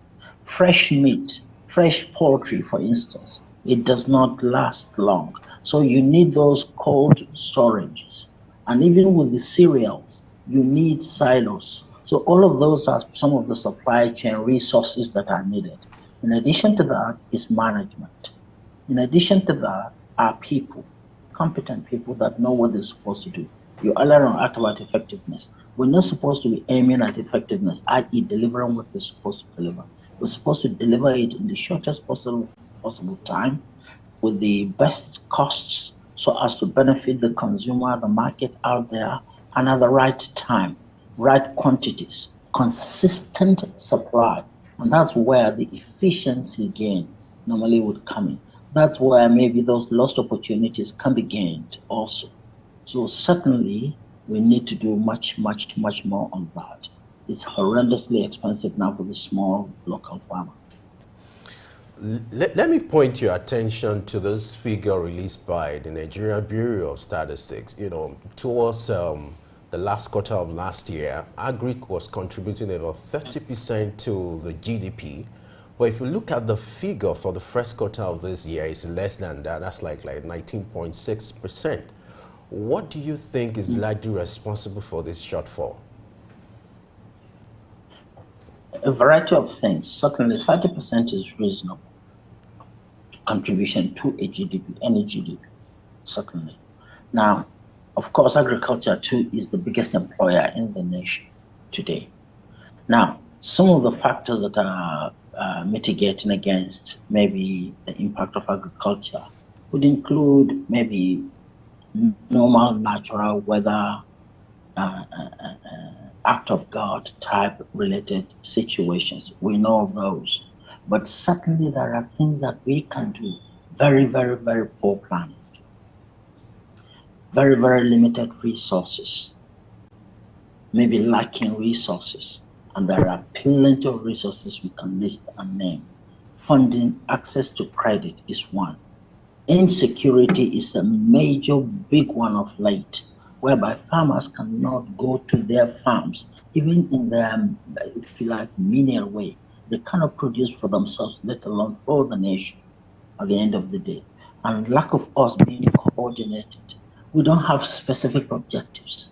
Fresh meat, fresh poultry, for instance, it does not last long. So you need those cold storages. And even with the cereals, you need silos. So all of those are some of the supply chain resources that are needed. In addition to that is management. In addition to that are people, competent people that know what they're supposed to do. You earlier on asked about effectiveness. We're not supposed to be aiming at effectiveness, i.e. delivering what we're supposed to deliver. We're supposed to deliver it in the shortest possible time with the best costs so as to benefit the consumer, the market out there, and at the right time, right quantities, consistent supply. And that's where the efficiency gain normally would come in. That's where maybe those lost opportunities can be gained also. So certainly we need to do much more on that. It's horrendously expensive now for the small local farmer. Let me point your attention to this figure released by the Nigeria Bureau of Statistics. You know, towards the last quarter of last year, agric was contributing about 30% to the GDP, But if you look at the figure for the first quarter of this year, it's less than that. That's like 19.6%. What do you think is largely responsible for this shortfall? A variety of things. Certainly 30% is reasonable contribution to a GDP, any GDP, certainly. Now, of course, agriculture too is the biggest employer in the nation today. Now, some of the factors that are mitigating against maybe the impact of agriculture would include maybe normal natural weather, act of God type related situations. We know of those. But certainly there are things that we can do. Very, very, very poor planning. Very, very limited resources. Maybe lacking resources. And there are plenty of resources we can list and name. Funding, access to credit is one. Insecurity is a major big one of late, whereby farmers cannot go to their farms, even in their, if you like, menial way. They cannot produce for themselves, let alone for the nation at the end of the day. And lack of us being coordinated. We don't have specific objectives.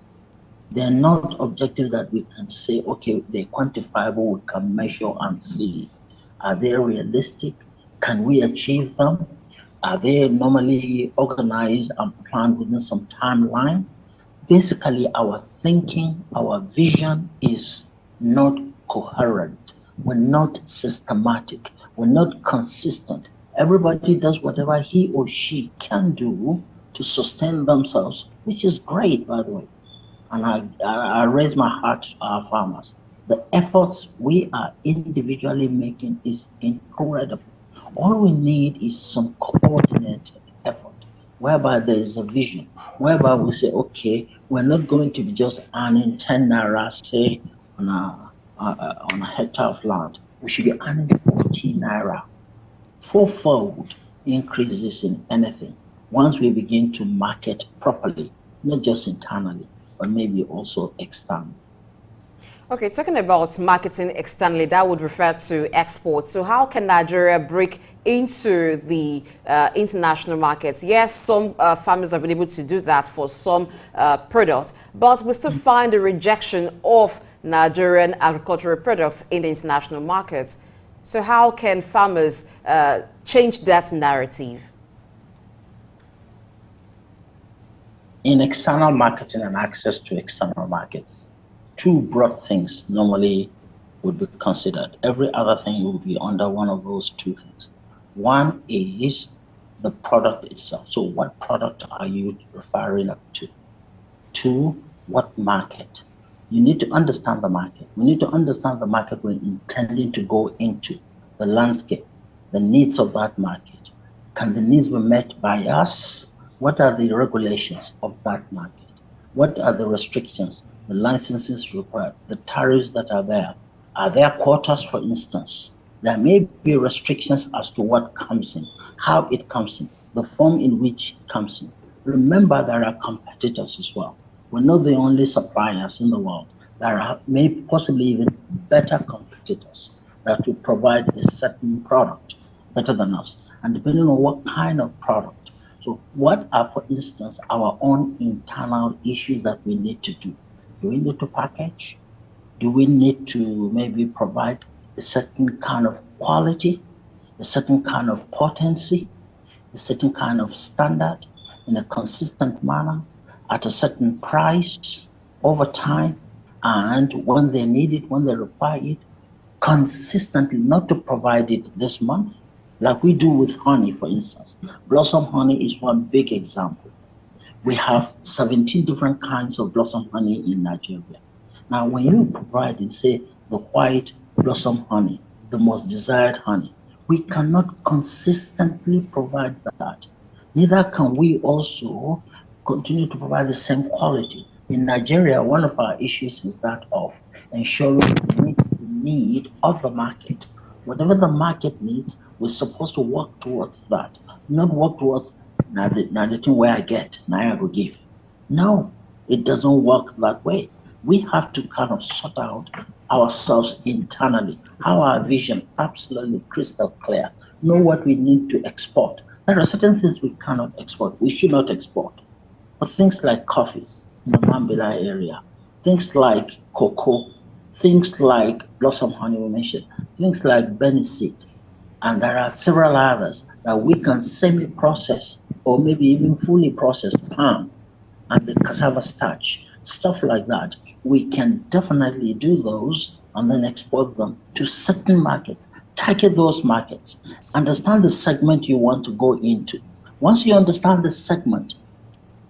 They're not objectives that we can say, okay, they're quantifiable, we can measure and see. Are they realistic? Can we achieve them? Are they normally organized and planned within some timeline? Basically, our thinking, our vision is not coherent. We're not systematic. We're not consistent. Everybody does whatever he or she can do to sustain themselves, which is great, by the way. And I raise my heart to our farmers. The efforts we are individually making is incredible. All we need is some coordinated effort, whereby there is a vision, whereby we say, okay, we're not going to be just earning 10 naira, say, on a hectare of land. We should be earning 40 naira. Fourfold increases in anything once we begin to market properly, not just internally, but maybe also externally. Okay, talking about marketing externally, that would refer to export. So how can Nigeria break into the international markets? Yes, some farmers have been able to do that for some products, but we still find a rejection of Nigerian agricultural products in the international markets. So how can farmers change that narrative? In external marketing and access to external markets, two broad things normally would be considered. Every other thing will be under one of those two things. One is the product itself. So what product are you referring to? Two, what market? You need to understand the market. We need to understand the market we're intending to go into, the landscape, the needs of that market. Can the needs be met by us? What are the regulations of that market? What are the restrictions, the licenses required, the tariffs that are there? Are there quotas, for instance? There may be restrictions as to what comes in, how it comes in, the form in which it comes in. Remember, there are competitors as well. We're not the only suppliers in the world. There are maybe possibly even better competitors that will provide a certain product better than us. And depending on what kind of product. So what are, for instance, our own internal issues that we need to do? Do we need to package? Do we need to maybe provide a certain kind of quality, a certain kind of potency, a certain kind of standard in a consistent manner at a certain price over time, and when they need it, when they require it, consistently, not to provide it this month, like we do with honey, for instance. Blossom honey is one big example. We have 17 different kinds of blossom honey in Nigeria. Now, when you provide and say the white blossom honey, the most desired honey, we cannot consistently provide that. Neither can we also continue to provide the same quality. In Nigeria, one of our issues is that of ensuring we meet the need of the market. Whatever the market needs, we're supposed to work towards that, not work towards now the thing where I get, now I go give. No, it doesn't work that way. we have to kind of sort out ourselves internally, have our vision absolutely crystal clear, know what we need to export. There are certain things we cannot export, we should not export. But things like coffee in the Mambila area, things like cocoa, things like blossom honey we mentioned, things like Beniseed, and there are several others that we can semi-process or maybe even fully process palm and the cassava starch, stuff like that. We can definitely do those and then export them to certain markets. Target those markets. Understand the segment you want to go into. Once you understand the segment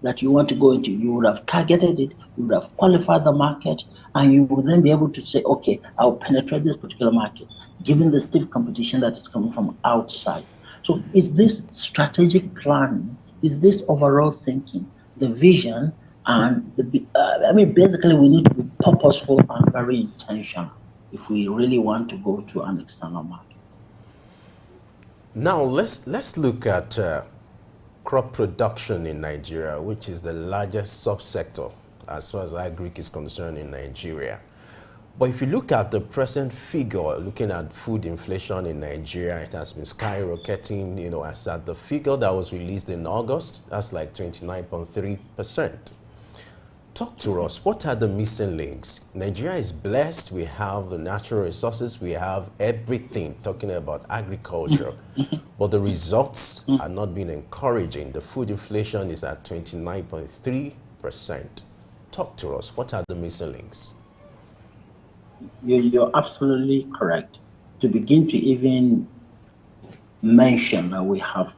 that you want to go into, you would have targeted it, you would have qualified the market, and you would then be able to say, okay, I'll penetrate this particular market, given the stiff competition that is coming from outside. So is this strategic planning, is this overall thinking, the vision, and basically we need to be purposeful and very intentional if we really want to go to an external market. Now let's look at crop production in Nigeria, which is the largest subsector as far as agric is concerned in Nigeria. But if you look at the present figure, looking at food inflation in Nigeria, it has been skyrocketing, as at the figure that was released in August, that's like 29.3%. Talk to us, what are the missing links? Nigeria is blessed, we have the natural resources, we have everything, talking about agriculture, but the results are not being encouraging. The food inflation is at 29.3%. Talk to us, what are the missing links? You're absolutely correct. To begin to even mention that we have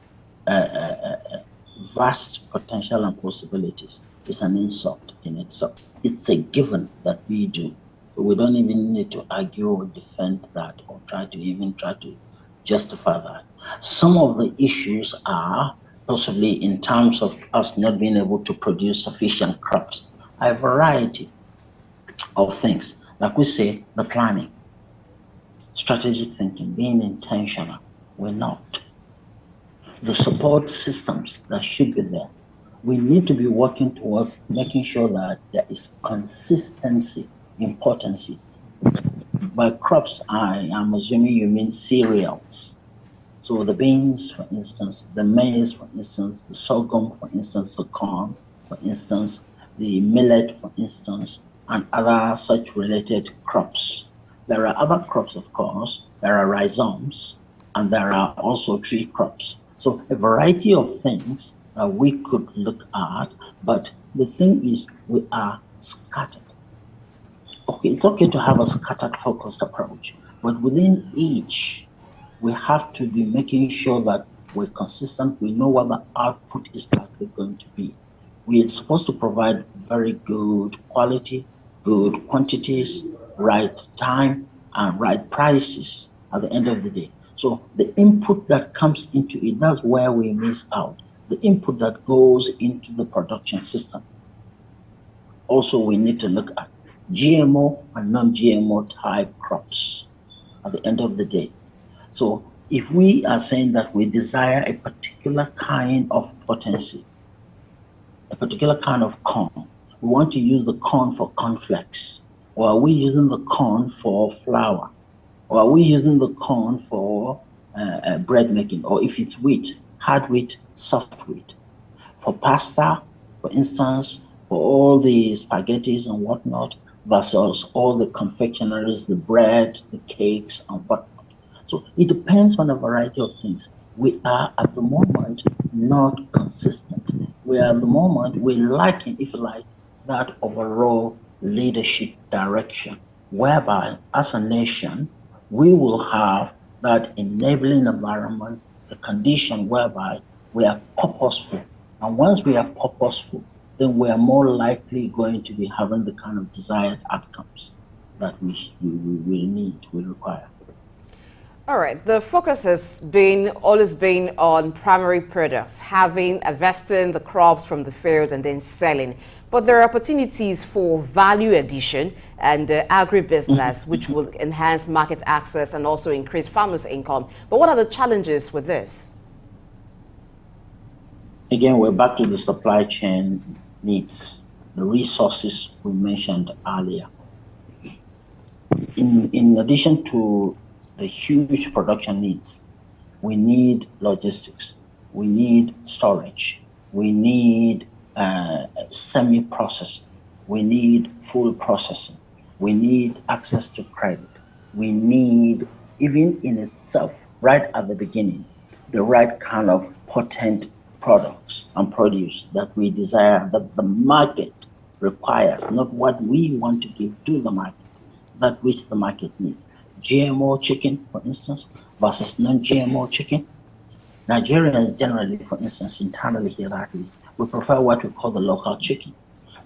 vast potential and possibilities is an insult in itself. It's a given that we do. We don't even need to argue or defend that or try to justify that. Some of the issues are possibly in terms of us not being able to produce sufficient crops. A variety of things. Like we say, the planning, strategic thinking, being intentional. We're not. The support systems that should be there. We need to be working towards making sure that there is consistency in potency. By crops, I am assuming you mean cereals. So the beans, for instance, the maize, for instance, the sorghum, for instance, the corn, for instance, the millet, for instance, and other such related crops. There are other crops, of course. There are rhizomes, and there are also tree crops. So a variety of things that we could look at, but the thing is we are scattered. Okay, it's okay to have a scattered focused approach, but within each, we have to be making sure that we're consistent, we know what the output is likely going to be. We are supposed to provide very good quality, good quantities, right time, and right prices at the end of the day. So the input that comes into it, that's where we miss out. The input that goes into the production system. Also, we need to look at GMO and non-GMO type crops at the end of the day. So if we are saying that we desire a particular kind of potency, a particular kind of corn, we want to use the corn for cornflakes, or are we using the corn for flour, or are we using the corn for bread making, or if it's wheat, hard wheat, soft wheat, for pasta, for instance, for all the spaghettis and whatnot, versus all the confectionaries, the bread, the cakes, and whatnot. So it depends on a variety of things. We are at the moment not consistent. We are at the moment, we're lacking, if you like, that overall leadership direction, whereby as a nation, we will have that enabling environment, the condition whereby we are purposeful. And once we are purposeful, then we are more likely going to be having the kind of desired outcomes that we need, we require. All right, the focus has always been on primary products, harvesting the crops from the field and then selling. But there are opportunities for value addition and agribusiness, which will enhance market access and also increase farmers' income. But what are the challenges with this? Again, we're back to the supply chain needs. the resources we mentioned earlier. In addition to the huge production needs, we need logistics, we need storage, we need semi-processing, we need full processing, we need access to credit, we need, even in itself, right at the beginning, the right kind of potent products and produce that we desire, that the market requires, not what we want to give to the market, that which the market needs. GMO chicken, for instance, versus non-GMO chicken. Nigerians generally, for instance, internally here, that is, we prefer what we call the local chicken.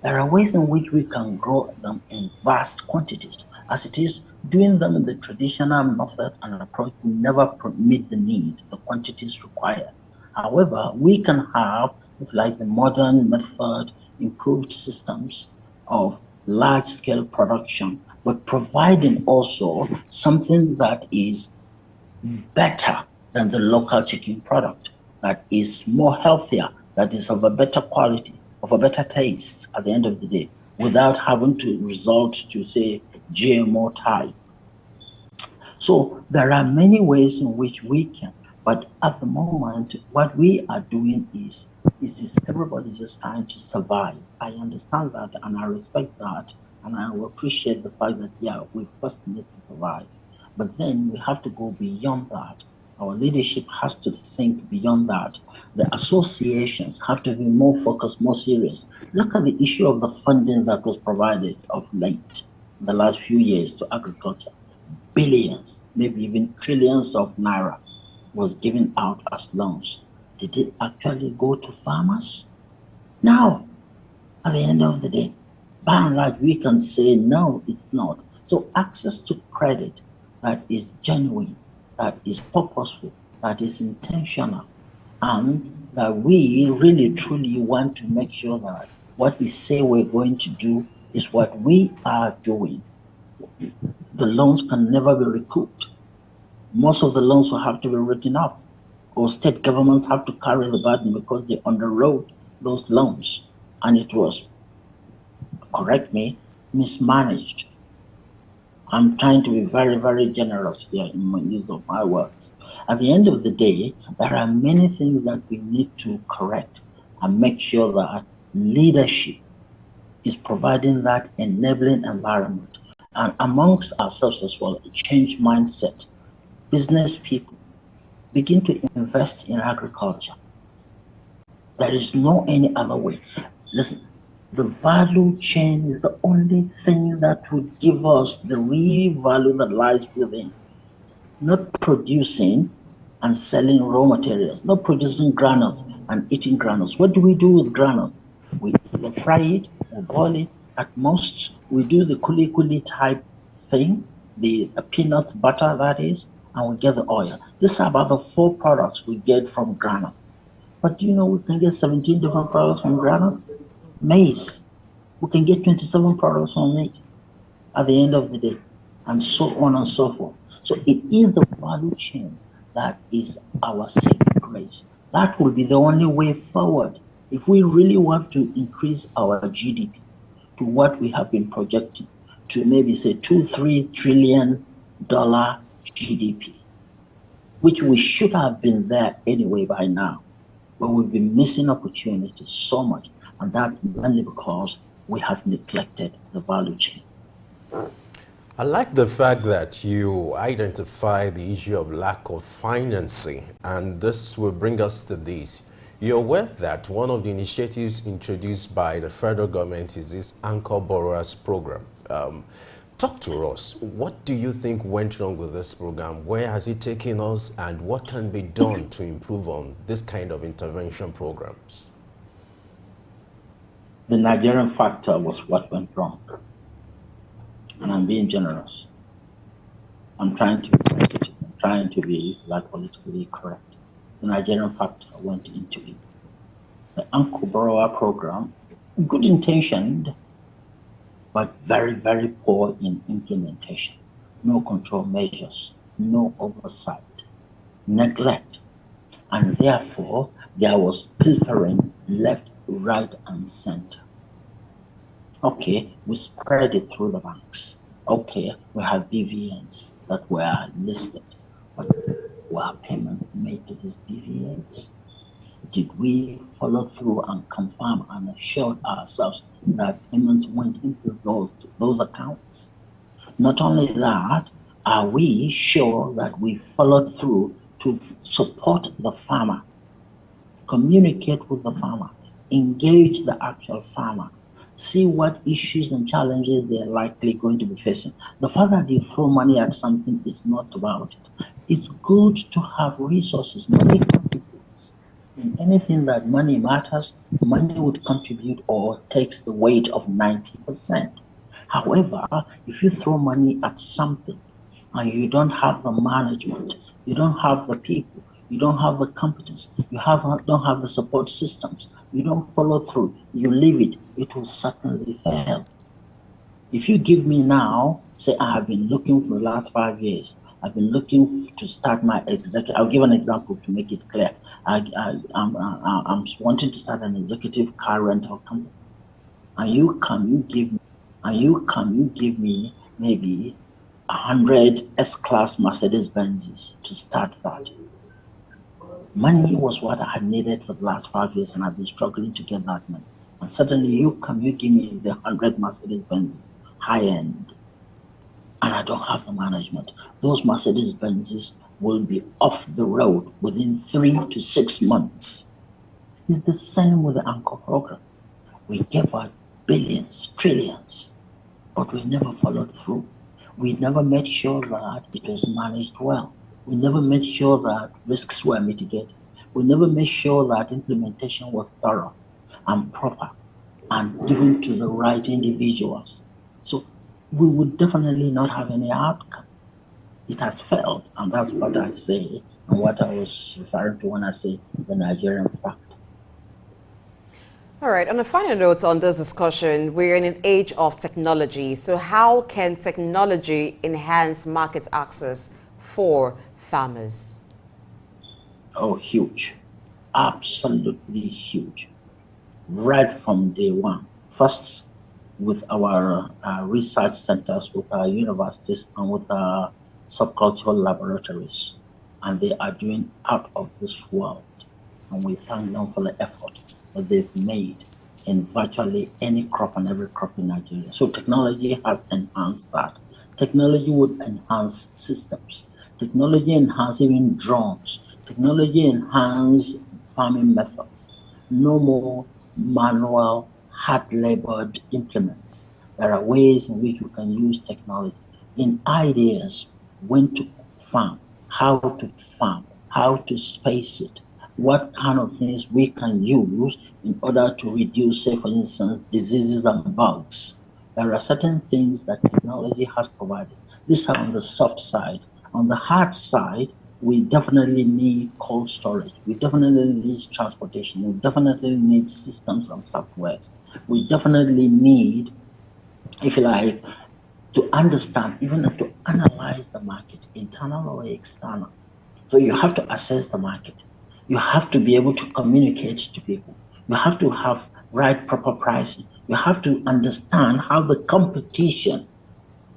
There are ways in which we can grow them in vast quantities. As it is, doing them in the traditional method and approach will never meet the need, the quantities required. However, we can have, if like the modern method, improved systems of large-scale production, but providing also something that is better than the local chicken product, that is more healthier, that is of a better quality, of a better taste at the end of the day, without having to resort to, say, GMO type. So there are many ways in which we can, but at the moment, what we are doing is everybody just trying to survive. I understand that and I respect that, and I will appreciate the fact that, yeah, we first need to survive. But then we have to go beyond that. Our leadership has to think beyond that. The associations have to be more focused, more serious. Look at the issue of the funding that was provided of late, in the last few years, to agriculture. Billions, maybe even trillions of naira was given out as loans. Did it actually go to farmers? No. At the end of the day, by and large, we can say no, it's not. So access to credit that is genuine, that is purposeful, that is intentional, and that we really truly want to make sure that what we say we're going to do is what we are doing. The loans can never be recouped. Most of the loans will have to be written off, or state governments have to carry the burden because they underwrote those loans, and it was, correct me, mismanaged. I'm trying to be very, very generous here in my use of my words. At the end of the day, there are many things that we need to correct and make sure that leadership is providing that enabling environment. And amongst ourselves as well, a change mindset. Business people begin to invest in agriculture. There is no any other way. Listen, the value chain is the only thing that will give us the real value that lies within. Not producing and selling raw materials, not producing granules and eating granules. What do we do with granules? We fry it, we boil it. At most, we do the kuli type thing, the peanut butter that is, and we get the oil. These are about the 4 products we get from granules. But do you know we can get 17 different products from granules? Maize, we can get 27 products from it at the end of the day, and so on and so forth. So it is the value chain that is our saving grace. That will be the only way forward. If we really want to increase our GDP to what we have been projecting, to maybe say $2-3 trillion GDP, which we should have been there anyway by now, but we've been missing opportunities so much, and that's mainly because we have neglected the value chain. I like the fact that you identify the issue of lack of financing, and this will bring us to this. You're aware that one of the initiatives introduced by the federal government is this Anchor Borrowers Program. Talk to us. What do you think went wrong with this program? Where has it taken us, and what can be done to improve on this kind of intervention programs? The Nigerian factor was what went wrong. And I'm being generous. I'm trying to be sensitive. I'm trying to be like politically correct. The Nigerian factor went into it. The Anchor Borrower Program, good intentioned, but very, very poor in implementation. No control measures, no oversight, neglect. And therefore, there was pilfering left, right, and center. Okay, we spread it through the banks. Okay, we have BVNs that were listed, but were payments made to these BVNs? Did we follow through and confirm and assure ourselves that payments went into those accounts? Not only that, are we sure that we followed through to support the farmer, communicate with the farmer, engage the actual farmer, see what issues and challenges they're likely going to be facing? The fact that you throw money at something is not about it. It's good to have resources. Money contributes. In anything that money matters, money would contribute or takes the weight of 90%. However, if you throw money at something and you don't have the management, you don't have the people, you don't have the competence, don't have the support systems, you don't follow through, you leave it, it will certainly fail. If you give me now, say I have been looking for the last 5 years, I've been looking to start my executive. I'll give an example to make it clear. I'm wanting to start an executive car rental company, and you give me maybe 100 S-Class Mercedes-Benzes to start that. Money was what I had needed for the last 5 years, and I've been struggling to get that money. And suddenly you give me the 100 Mercedes-Benzes, high-end, and I don't have the management. Those Mercedes-Benzes will be off the road within 3 to 6 months. It's the same with the Anchor program. We gave out billions, trillions, but we never followed through. We never made sure that it was managed well. We never made sure that risks were mitigated. We never made sure that implementation was thorough and proper and given to the right individuals. So we would definitely not have any outcome. It has failed, and that's what I say and what I was referring to when I say the Nigerian fact. All right, on a final note on this discussion, we're in an age of technology. So how can technology enhance market access for farmers? Oh, huge. Absolutely huge. Right from day one. First, with our research centers, with our universities, and with our subcultural laboratories. And they are doing out of this world. And we thank them for the effort that they've made in virtually any crop and every crop in Nigeria. So technology has enhanced that. Technology would enhance systems. Technology enhance even drones. Technology enhance farming methods. No more manual, hard-labored implements. There are ways in which we can use technology in ideas, when to farm, how to space it, what kind of things we can use in order to reduce, say, for instance, diseases and bugs. There are certain things that technology has provided. These are on the soft side. On the hard side, we definitely need cold storage. We definitely need transportation. We definitely need systems and software. We definitely need, if you like, to understand, even to analyze the market, internal or external. So you have to assess the market. You have to be able to communicate to people. You have to have right proper pricing. You have to understand how the competition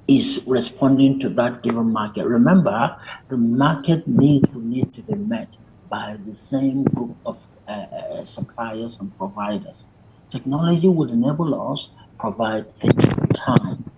is responding to that given market. Remember, the market needs will need to be met by the same group of suppliers and providers. Technology would enable us to provide things in time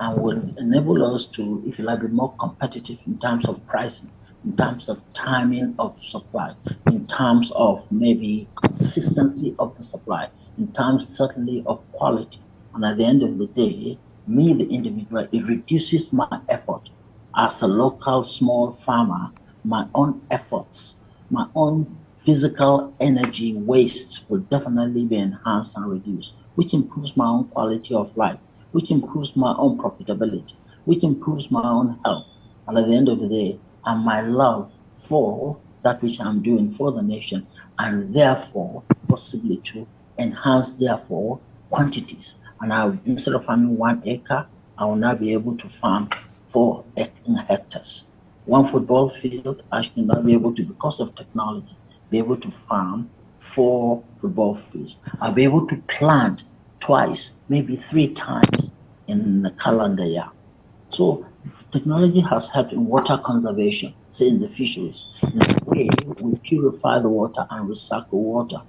and will enable us to, if you like, be more competitive in terms of pricing, in terms of timing of supply, in terms of maybe consistency of the supply, in terms certainly of quality. And at the end of the day, me, the individual, it reduces my effort as a local small farmer, my own efforts, my own physical energy wastes will definitely be enhanced and reduced, which improves my own quality of life, which improves my own profitability, which improves my own health. And at the end of the day, and my love for that which I'm doing for the nation, and therefore possibly to enhance therefore quantities. And I, instead of farming 1 acre, I will now be able to farm 4 hectares. One football field, I should now be able to, because of technology, be able to farm 4 football fields. I'll be able to plant twice, maybe 3 times in the calendar year. So technology has helped in water conservation, say in the fisheries, in the way we purify the water and recycle water.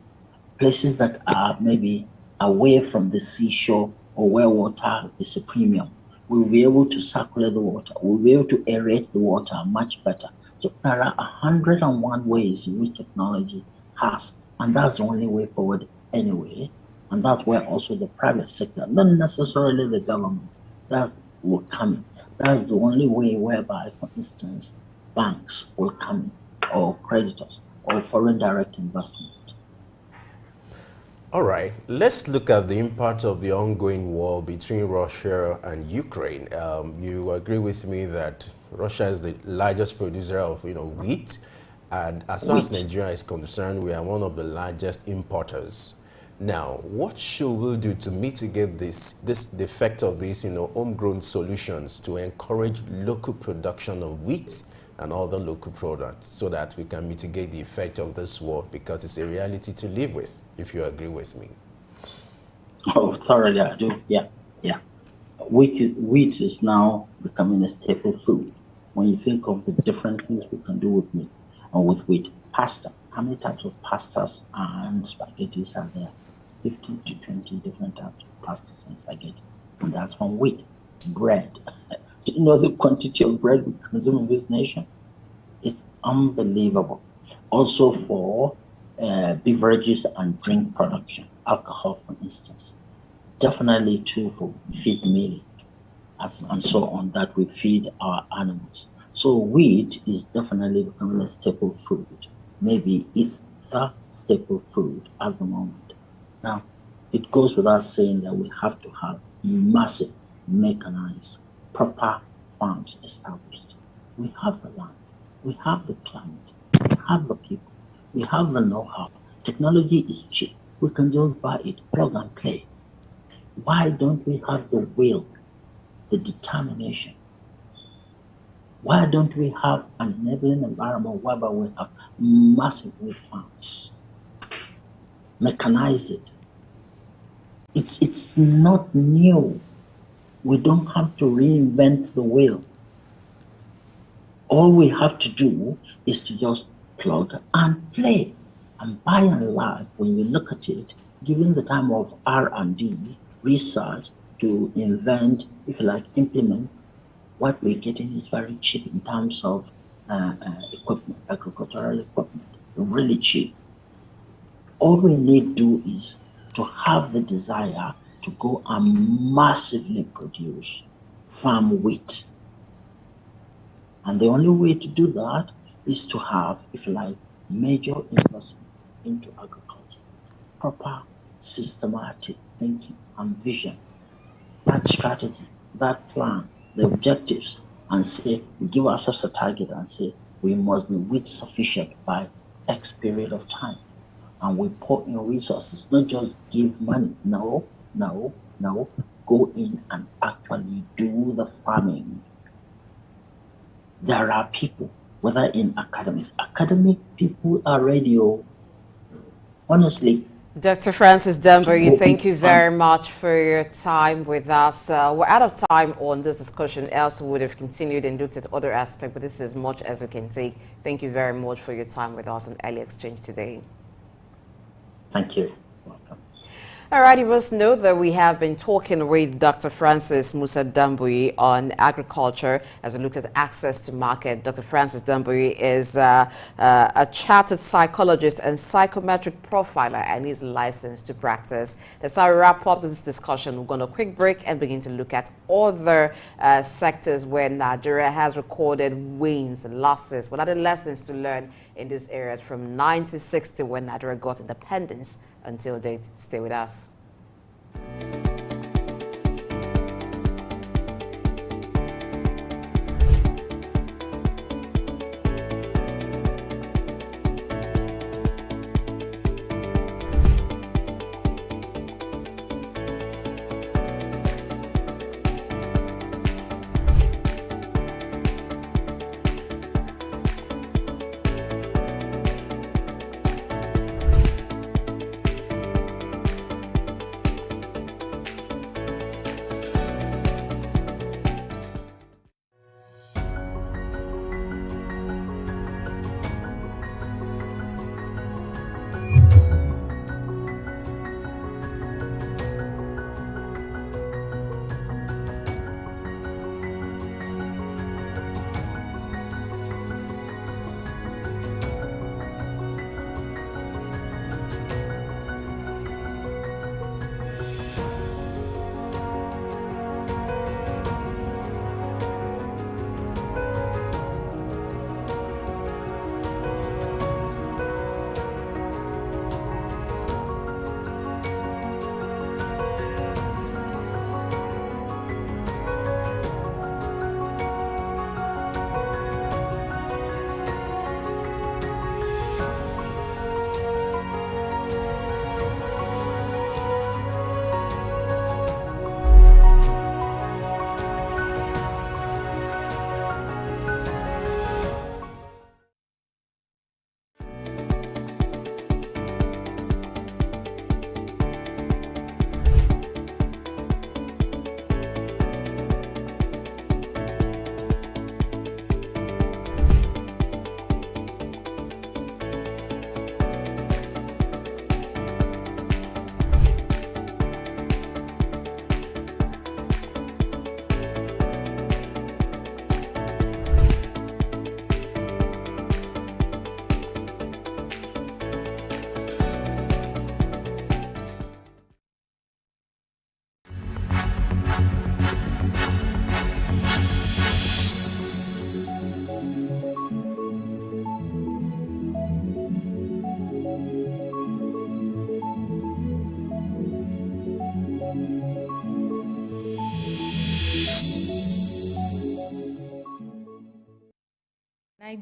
Places that are maybe away from the seashore or where water is a premium, we'll be able to circulate the water, we'll be able to aerate the water much better. So there are 101 ways in which technology has, and that's the only way forward anyway. And that's where also the private sector, not necessarily the government, that's will come in. That's the only way whereby, for instance, banks will come in, or creditors, or foreign direct investment. All right, let's look at the impact of the ongoing war between Russia and Ukraine. You agree with me that Russia is the largest producer of wheat, and as far as Nigeria is concerned, we are one of the largest importers. Now, what should we do to mitigate the effect of these homegrown solutions to encourage local production of wheat and other local products so that we can mitigate the effect of this war, because it's a reality to live with, if you agree with me? Oh, thoroughly I do. Yeah. Wheat is now becoming a staple food. When you think of the different things we can do with meat and with wheat, pasta. How many types of pastas and spaghettis are there? 15 to 20 different types of pastas and spaghetti. And that's from wheat. Bread. Do you know the quantity of bread we consume in this nation? It's unbelievable. Also for beverages and drink production, alcohol, for instance. Definitely too for feed milling, and so on, that we feed our animals. So wheat is definitely becoming a staple food. Maybe it's the staple food at the moment. Now, it goes without saying that we have to have massive, mechanized, proper farms established. We have the land, we have the climate, we have the people, we have the know-how. Technology is cheap. We can just buy it, plug and play. Why don't we have the will, the determination? Why don't we have an enabling environment whereby we have massive wheat farms? Mechanize it. It's not new. We don't have to reinvent the wheel. All we have to do is to just plug and play. And by and large, when you look at it, given the time of R&D, research, to invent, if you like, implement, what we're getting is very cheap in terms of equipment, agricultural equipment, really cheap. All we need to do is to have the desire to go and massively produce farm wheat. And the only way to do that is to have, if you like, major investments into agriculture, proper systematic thinking and vision, that strategy, that plan, the objectives, and say, we give ourselves a target and say, we must be wheat sufficient by X period of time. And we pour in resources, not just give money. No. Go in and actually do the farming. There are people, whether in academic people are radio. Honestly, Dr. Francis Danbury, thank you very much for your time with us. We're out of time on this discussion, else we would have continued and looked at other aspects, but this is as much as we can take. Thank you very much for your time with us on Early Exchange today. Thank you. Welcome. All right, you must know that we have been talking with Dr. Francis Musa Danbury on agriculture as we looked at access to market. Dr. Francis Danbury is a chartered psychologist and psychometric profiler and is licensed to practice. That's how we wrap up this discussion. We're going to quick break and begin to look at other sectors where Nigeria has recorded wins and losses. What are the lessons to learn in these areas from 1960 when Nigeria got independence until date? Stay with us.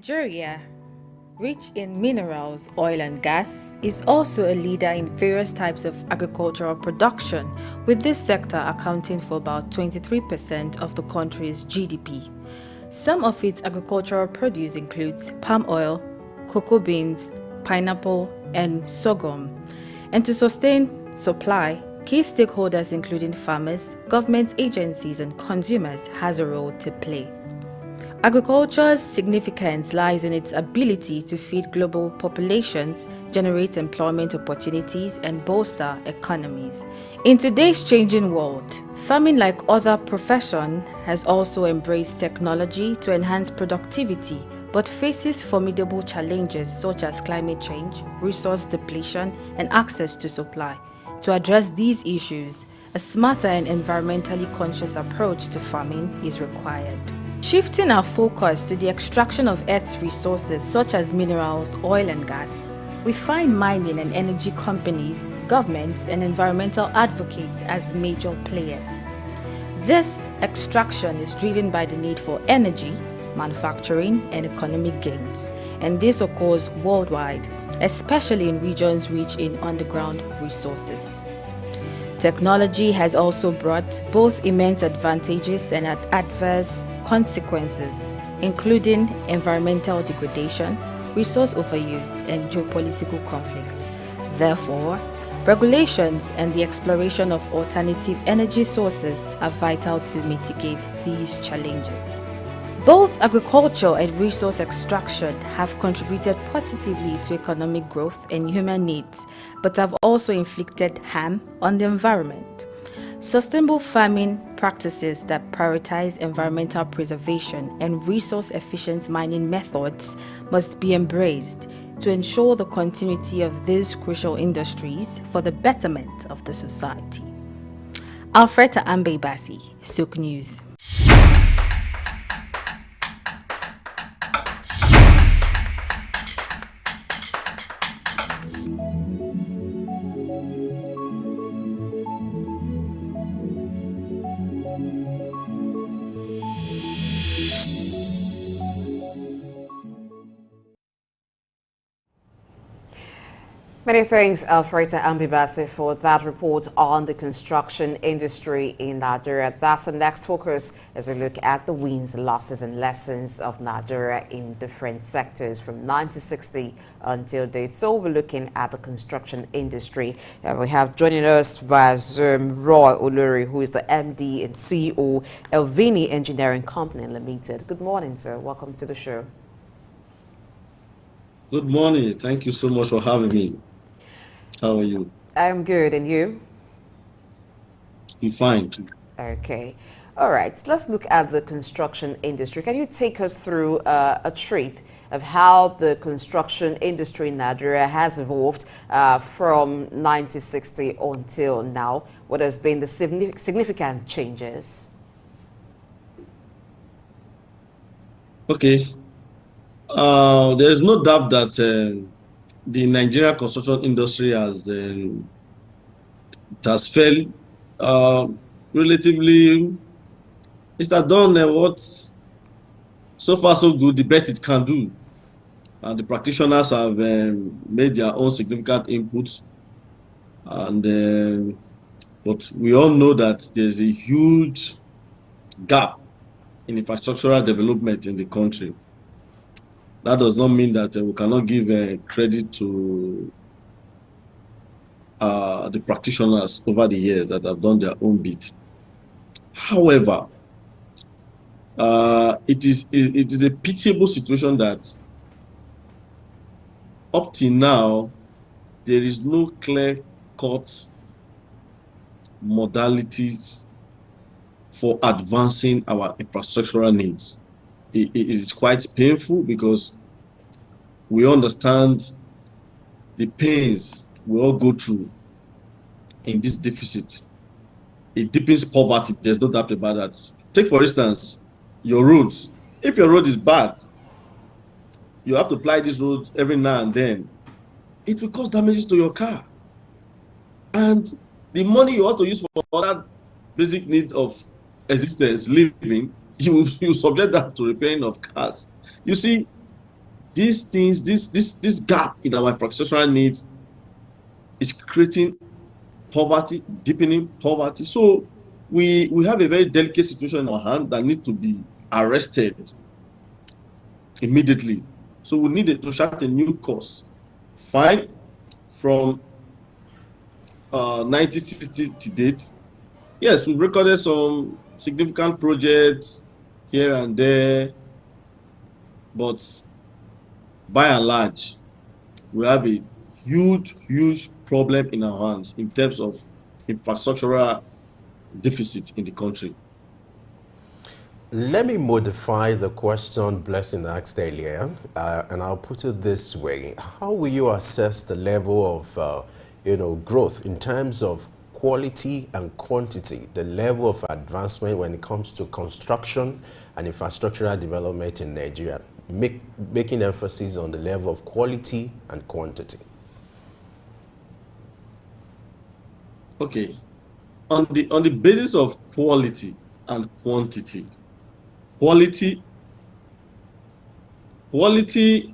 Nigeria, rich in minerals, oil and gas, is also a leader in various types of agricultural production, with this sector accounting for about 23% of the country's GDP. Some of its agricultural produce includes palm oil, cocoa beans, pineapple, and sorghum. And to sustain supply, key stakeholders including farmers, government agencies, and consumers has a role to play. Agriculture's significance lies in its ability to feed global populations, generate employment opportunities, and bolster economies. In today's changing world, farming, like other professions, has also embraced technology to enhance productivity, but faces formidable challenges such as climate change, resource depletion, and access to supply. To address these issues, a smarter and environmentally conscious approach to farming is required. Shifting our focus to the extraction of Earth's resources such as minerals, oil and gas, we find mining and energy companies, governments, and environmental advocates as major players. This extraction is driven by the need for energy, manufacturing, and economic gains, and this occurs worldwide, especially in regions rich in underground resources. Technology has also brought both immense advantages and adverse consequences, including environmental degradation, resource overuse, and geopolitical conflicts. Therefore, regulations and the exploration of alternative energy sources are vital to mitigate these challenges. Both agriculture and resource extraction have contributed positively to economic growth and human needs, but have also inflicted harm on the environment. Sustainable farming practices that prioritize environmental preservation and resource-efficient mining methods must be embraced to ensure the continuity of these crucial industries for the betterment of the society. Alfreda Ambebasi, Souk News. Many thanks, Alfreda Ambebasi, for that report on the construction industry in Nigeria. That's the next focus as we look at the wins, losses, and lessons of Nigeria in different sectors from 1960 until date. So we're looking at the construction industry. We have joining us via Zoom Roy Oluri, who is the MD and CEO Elvini Engineering Company Limited. Good morning, sir. Welcome to the show. Good morning. Thank you so much for having me. How are you? I'm good. And you? I'm fine too. Okay. All right. Let's look at the construction industry. Can you take us through a trip of how the construction industry in Nigeria has evolved from 1960 until now? What has been the significant changes? Okay. There's no doubt that the Nigerian construction industry has failed relatively. It has done what so far so good, the best it can do, and the practitioners have made their own significant inputs. And but we all know that there's a huge gap in infrastructural development in the country. That does not mean that we cannot give credit to the practitioners over the years that have done their own bit. However, it is a pitiable situation that up till now, there is no clear-cut modalities for advancing our infrastructural needs. It is quite painful because we understand the pains we all go through in this deficit. It deepens poverty. There's no doubt about that. Take, for instance, your roads. If your road is bad, you have to apply this road every now and then. It will cause damages to your car. And the money you ought to use for that basic need of existence, living, you subject that to repairing of cars. You see, these things, this gap in our infrastructural needs is creating poverty, deepening poverty. So we have a very delicate situation in our hand that need to be arrested immediately. So we need to chart a new course. Fine, from 1960 to date, yes, we've recorded some significant projects here and there, but by and large, we have a huge problem in our hands in terms of infrastructural deficit in the country. Let me modify the question Blessing asked earlier, and I'll put it this way. How will you assess the level of growth in terms of quality and quantity, the level of advancement when it comes to construction and infrastructural development in Nigeria, making emphasis on the level of quality and quantity? Okay, on the basis of quality and quantity, quality,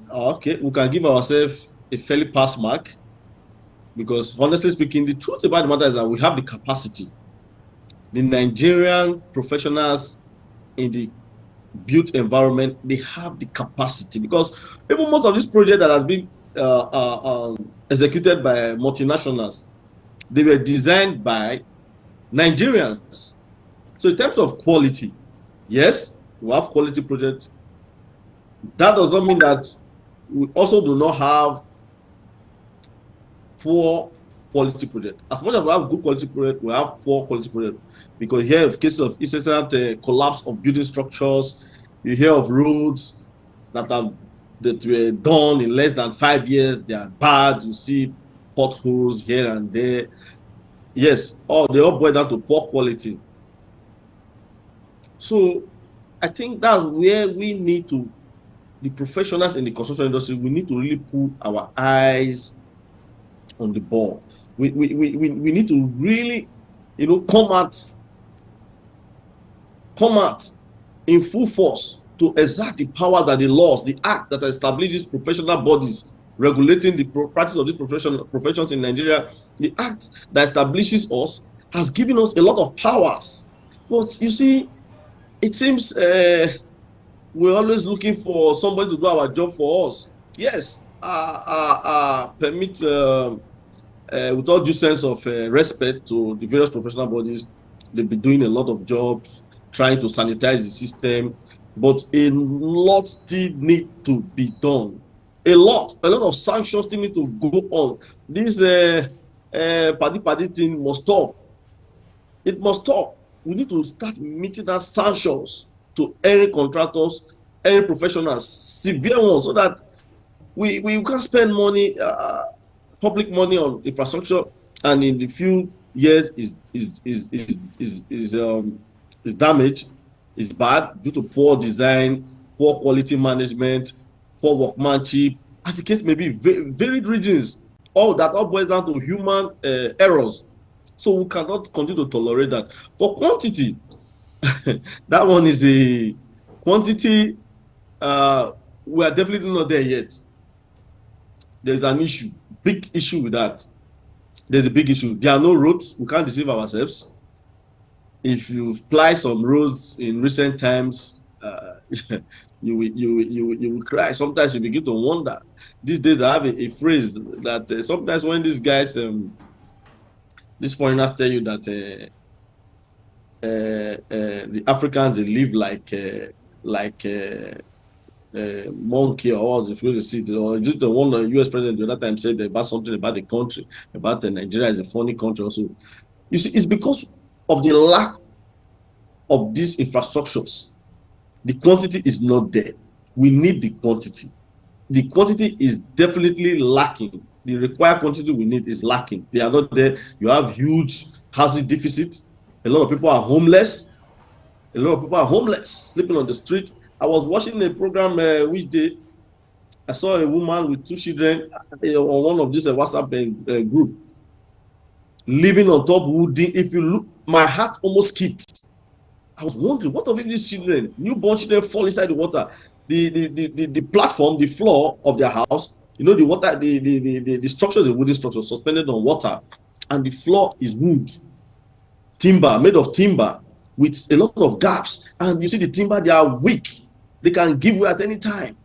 okay, we can give ourselves a fairly pass mark, because honestly speaking, the truth about the matter is that we have the capacity. The Nigerian professionals in the built environment, they have the capacity, because even most of this project that has been executed by multinationals, they were designed by Nigerians. So in terms of quality, yes, we have quality projects. That does not mean that we also do not have poor quality project. As much as we have good quality project, we have poor quality project, because you hear of cases of incessant collapse of building structures. You hear of roads that were done in less than 5 years. They are bad. You see potholes here and there. Yes, they all boil down to poor quality. So I think that's where we need to, the professionals in the construction industry, we need to really put our eyes on the ball. We need to really, come out in full force to exert the power that the laws, the act that establishes professional bodies regulating the practice of these professions in Nigeria, the act that establishes us has given us a lot of powers. But you see, it seems we're always looking for somebody to do our job for us. Yes, permit, with all due sense of respect to the various professional bodies, they've been doing a lot of jobs, trying to sanitize the system, but a lot still need to be done. A lot of sanctions still need to go on. This paddy thing must stop. It must stop. We need to start meeting out sanctions to any contractors, any professionals, severe ones, so that we can spend money, public money on infrastructure, and in the few years is damaged, is bad due to poor design, poor quality management, poor workmanship, as the case may be, varied regions. All boils down to human errors. So we cannot continue to tolerate that. For quantity, that one is a quantity. We are definitely not there yet. There's an issue, big issue with that. There's a big issue. There are no roads. We can't deceive ourselves. If you fly some roads in recent times, you will cry. Sometimes you begin to wonder. These days, I have a phrase that sometimes when these guys, these foreigners tell you that the Africans, they live like monkey, or all the way see it, or just the one US president the other time said about something about the country, about Nigeria is a funny country also. You see, it's because of the lack of these infrastructures. The quantity is not there. We need the quantity. The quantity is definitely lacking. The required quantity we need is lacking. They are not there. You have huge housing deficit. A lot of people are homeless. Sleeping on the street. I was watching a program which day. I saw a woman with 2 children on one of these WhatsApp group, living on top wooden. If you look, my heart almost skipped. I was wondering, what of if these children, newborn children, fall inside the water? the platform, the floor of their house, the water, the structure is a wooden structure suspended on water, and the floor is wood, timber, made of timber with a lot of gaps. And you see the timber, they are weak. They can give way at any time.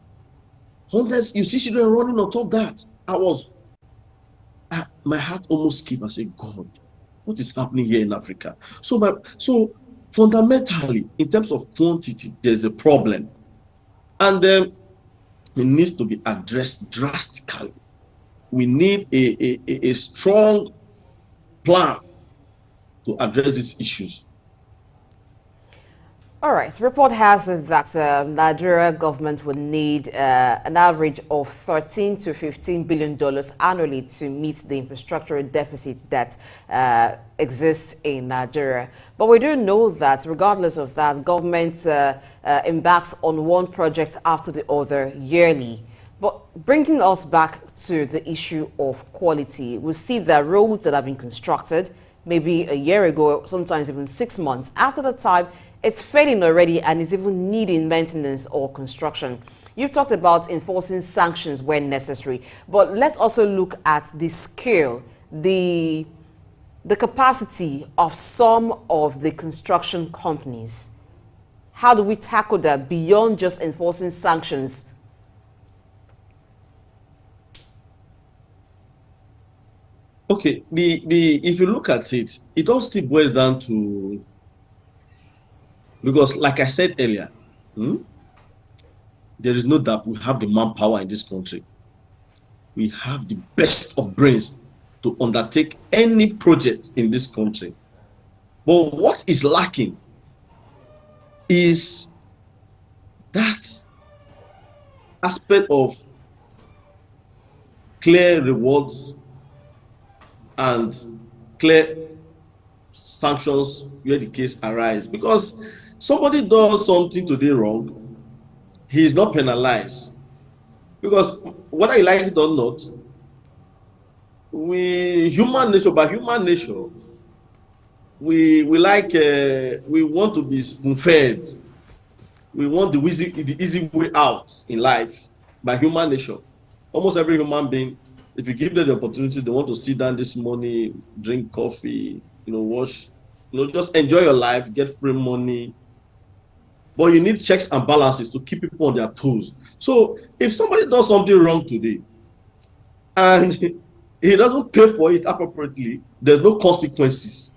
Hundreds, you see children running on top of that. My heart almost skipped. I said, God, what is happening here in Africa? So fundamentally, in terms of quantity, there's a problem. And it needs to be addressed drastically. We need a strong plan to address these issues. All right. Report has that Nigeria government would need an average of $13 to $15 billion annually to meet the infrastructural deficit that exists in Nigeria. But we do know that regardless of that, government embarks on one project after the other yearly. But bringing us back to the issue of quality, we see that roads that have been constructed maybe a year ago, sometimes even 6 months after the time, it's failing already and is even needing maintenance or construction. You've talked about enforcing sanctions when necessary, but let's also look at the scale, the capacity of some of the construction companies. How do we tackle that beyond just enforcing sanctions? Okay, if you look at it, it all still boils down to, because like I said earlier, there is no doubt we have the manpower in this country. We have the best of brains to undertake any project in this country. But what is lacking is that aspect of clear rewards and clear sanctions where the case arises. Because somebody does something today wrong, he is not penalized. Because whether you like it or not, by human nature, we want to be spoon-fed. We want the easy way out in life by human nature. Almost every human being, if you give them the opportunity, they want to sit down this morning, drink coffee, wash, just enjoy your life, get free money. But you need checks and balances to keep people on their toes. So if somebody does something wrong today and he doesn't pay for it appropriately, there's no consequences.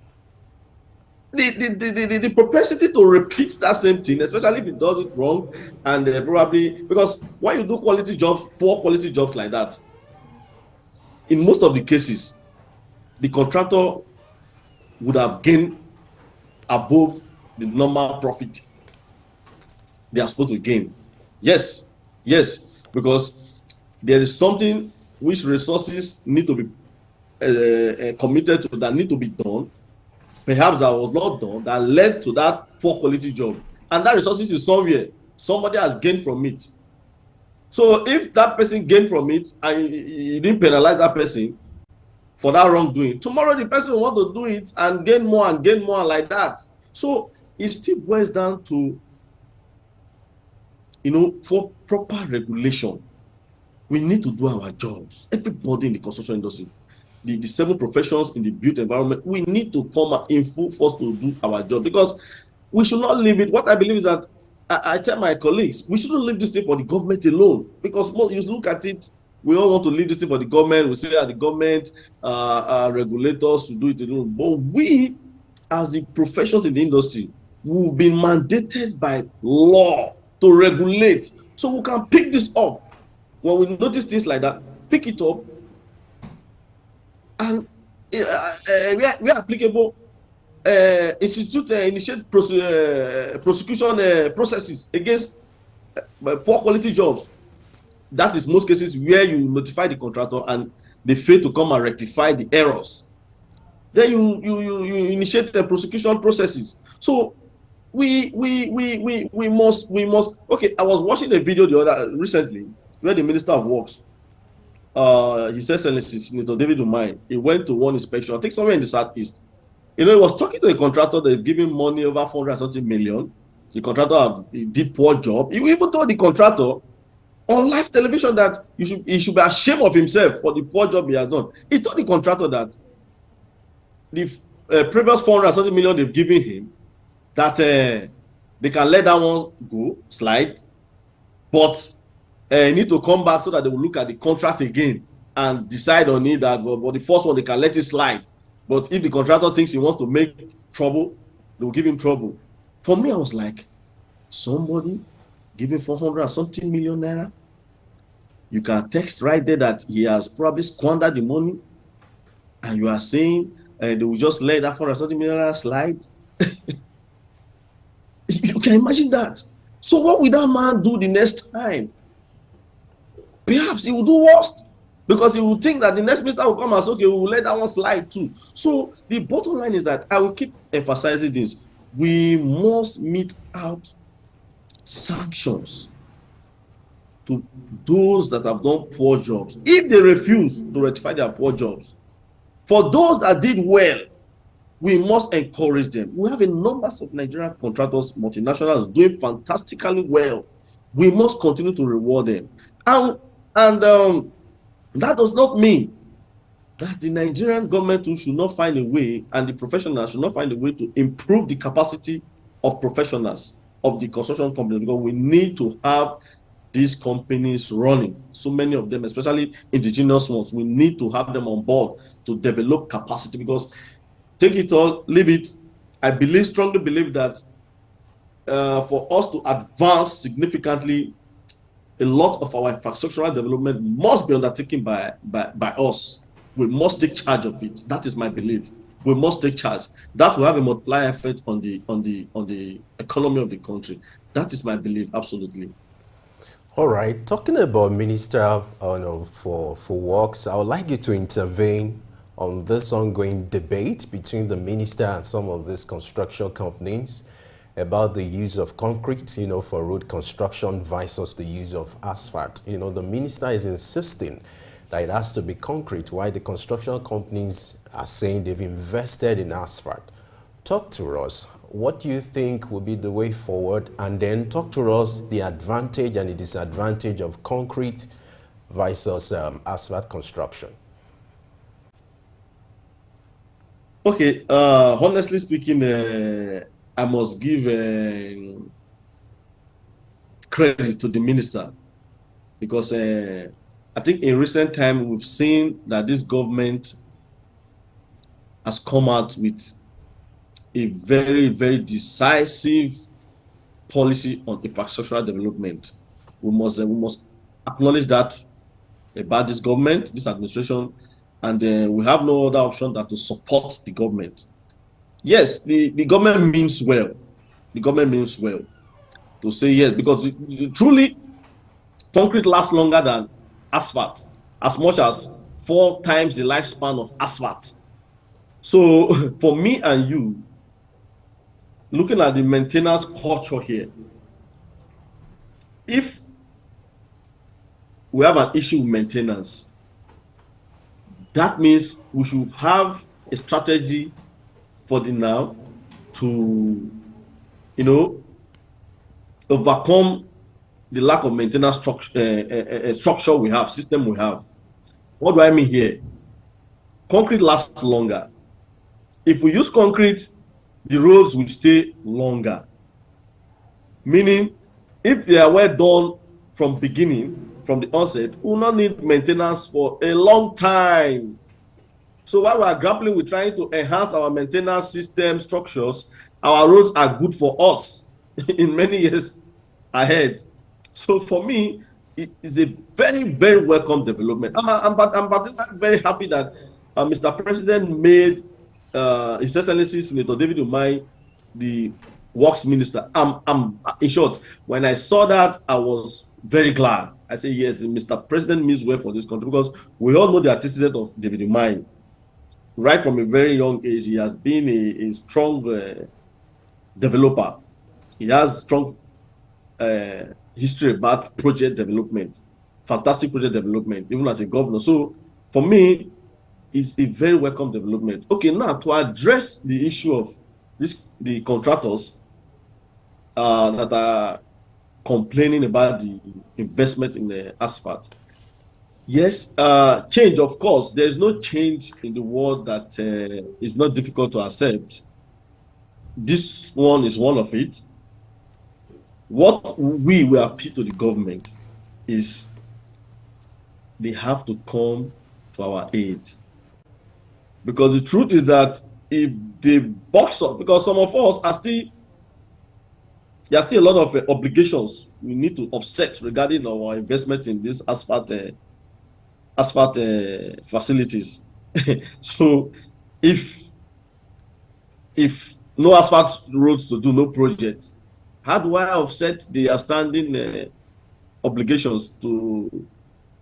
The propensity to repeat that same thing, especially if he does it wrong, and probably because when you do quality jobs, poor quality jobs like that, in most of the cases, the contractor would have gained above the normal profit they are supposed to gain. Yes, because there is something which resources need to be committed to, that need to be done. Perhaps that was not done, that led to that poor quality job. And that resources is somewhere. Somebody has gained from it. So if that person gained from it and you didn't penalize that person for that wrongdoing, tomorrow the person will want to do it and gain more like that. So it still boils down to proper regulation. We need to do our jobs. Everybody in the construction industry, the 7 professions in the built environment, we need to come out in full force to do our job, because we should not leave it. What I believe is that I tell my colleagues, we shouldn't leave this thing for the government alone, because you look at it, we all want to leave this thing for the government. We say that the government regulators should do it alone. But we, as the professions in the industry, we've been mandated by law to regulate. So we can pick this up. When we notice things like that, pick it up, and where applicable, initiate prosecution processes against poor quality jobs. That is most cases where you notify the contractor and they fail to come and rectify the errors. Then you initiate the prosecution processes. So we must. Okay, I was watching a video recently where the Minister of Works, His Excellency Senator David Umahi, he went to one inspection, I think somewhere in the southeast. He was talking to a contractor. They've given money over 400 something million, the contractor did poor job. He even told the contractor on live television that he should be ashamed of himself for the poor job he has done. He told the contractor that the previous 430 million they've given him, that they can let that one go, slide, but need to come back so that they will look at the contract again and decide on it. That but the first one they can let it slide, but if the contractor thinks he wants to make trouble, they will give him trouble. For me, I was like, somebody giving 400 and something million naira, you can text right there that he has probably squandered the money, and you are saying they will just let that 430 million naira slide. You can imagine that. So what will that man do the next time? Perhaps he will do worse, because he will think that the next minister will come and say, okay, we will let that one slide too. So the bottom line is that I will keep emphasizing this. We must mete out sanctions to those that have done poor jobs. If they refuse to rectify their poor jobs, for those that did well, we must encourage them. We have a number of Nigerian contractors, multinationals doing fantastically well. We must continue to reward them. And that does not mean that the Nigerian government should not find a way, and the professionals should not find a way to improve the capacity of professionals of the construction companies, because we need to have these companies running. So many of them, especially indigenous ones, we need to have them on board to develop capacity, because take it or leave it, I strongly believe that for us to advance significantly, a lot of our infrastructural development must be undertaken by us. We must take charge of it. That is my belief. We must take charge. That will have a multiplier effect on the economy of the country. That is my belief, absolutely. All right. Talking about Minister for Works, I would like you to intervene on this ongoing debate between the minister and some of these construction companies about the use of concrete, for road construction versus the use of asphalt. The minister is insisting that it has to be concrete, while the construction companies are saying they've invested in asphalt. Talk to us. What do you think will be the way forward? And then talk to us the advantage and the disadvantage of concrete versus asphalt construction. Okay, honestly speaking, I must give credit to the minister, because I think in recent time we've seen that this government has come out with a very, very decisive policy on infrastructural development. We must acknowledge that about this government, this administration, and we have no other option than to support the government. Yes, the government means well. The government means well to say yes, because truly concrete lasts longer than asphalt, as much as 4 times the lifespan of asphalt. So for me and you, looking at the maintenance culture here, if we have an issue with maintenance, that means we should have a strategy for the now to, overcome the lack of maintenance structure we have, system we have. What do I mean here? Concrete lasts longer. If we use concrete, the roads will stay longer. Meaning, if they are well done from beginning, from the onset, we will not need maintenance for a long time. So while we are grappling with trying to enhance our maintenance system structures, our roads are good for us in many years ahead. So for me, it is a very, very welcome development. I'm very happy that Mr. President made His Excellency Senator David Umahi the Works Minister. In short, when I saw that, I was very glad. I say yes, Mr. President means well for this country, because we all know the antecedent of David Umahi. Right from a very young age, he has been a strong developer. He has strong history about project development, fantastic project development, even as a governor. So for me, it's a very welcome development. Okay, now to address the issue of the contractors, that are complaining about the investment in the asphalt. Yes, change, of course. There's no change in the world that is not difficult to accept. This one is one of it. What we will appeal to the government is they have to come to our aid. Because the truth is that if they box up, because some of us are still, there are still a lot of obligations we need to offset regarding our investment in this asphalt facilities. So if no asphalt roads to do, no project, how do I offset the outstanding obligations to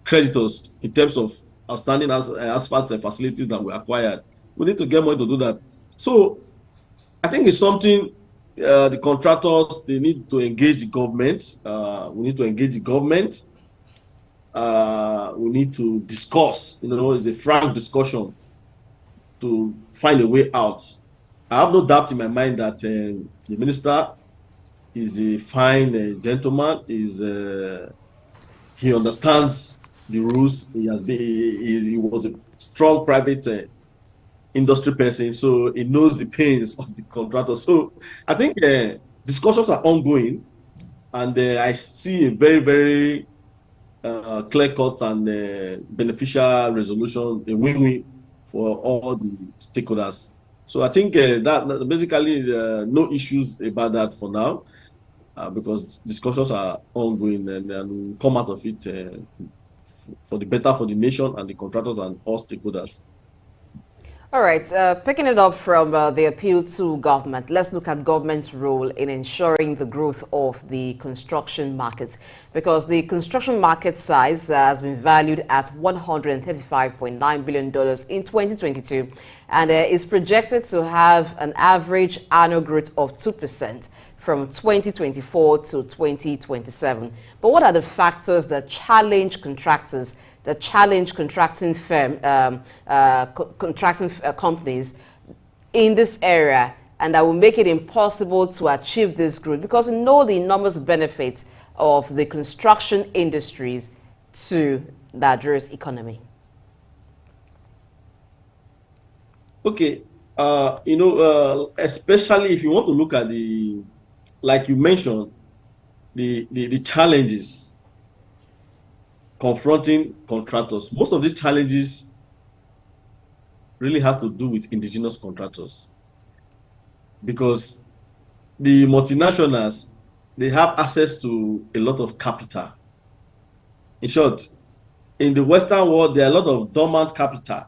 creditors in terms of outstanding asphalt facilities that we acquired? We need to get money to do that. So I think it's something the contractors, they need to engage the government. We need to engage the government. We need to discuss, it's a frank discussion to find a way out. I have no doubt in my mind that the minister is a fine gentleman. He understands the rules. He was a strong private industry person, so he knows the pains of the contractor. So I think discussions are ongoing, and I see a very, very clear-cut and beneficial resolution, a win-win for all the stakeholders. So I think that basically no issues about that for now, because discussions are ongoing, and we'll come out of it for the better for the nation and the contractors and all stakeholders. All right, picking it up from the appeal to government, let's look at government's role in ensuring the growth of the construction market, because the construction market size has been valued at $135.9 billion in 2022 and is projected to have an average annual growth of 2% from 2024 to 2027. But what are the factors that challenge contractors, that challenge contracting companies in this area, and that will make it impossible to achieve this growth? Because we know the enormous benefits of the construction industries to Nigeria's economy. Okay, especially if you want to look at like you mentioned, the challenges confronting contractors. Most of these challenges really has to do with indigenous contractors, because the multinationals, they have access to a lot of capital. In short, in the Western world, there are a lot of dormant capital.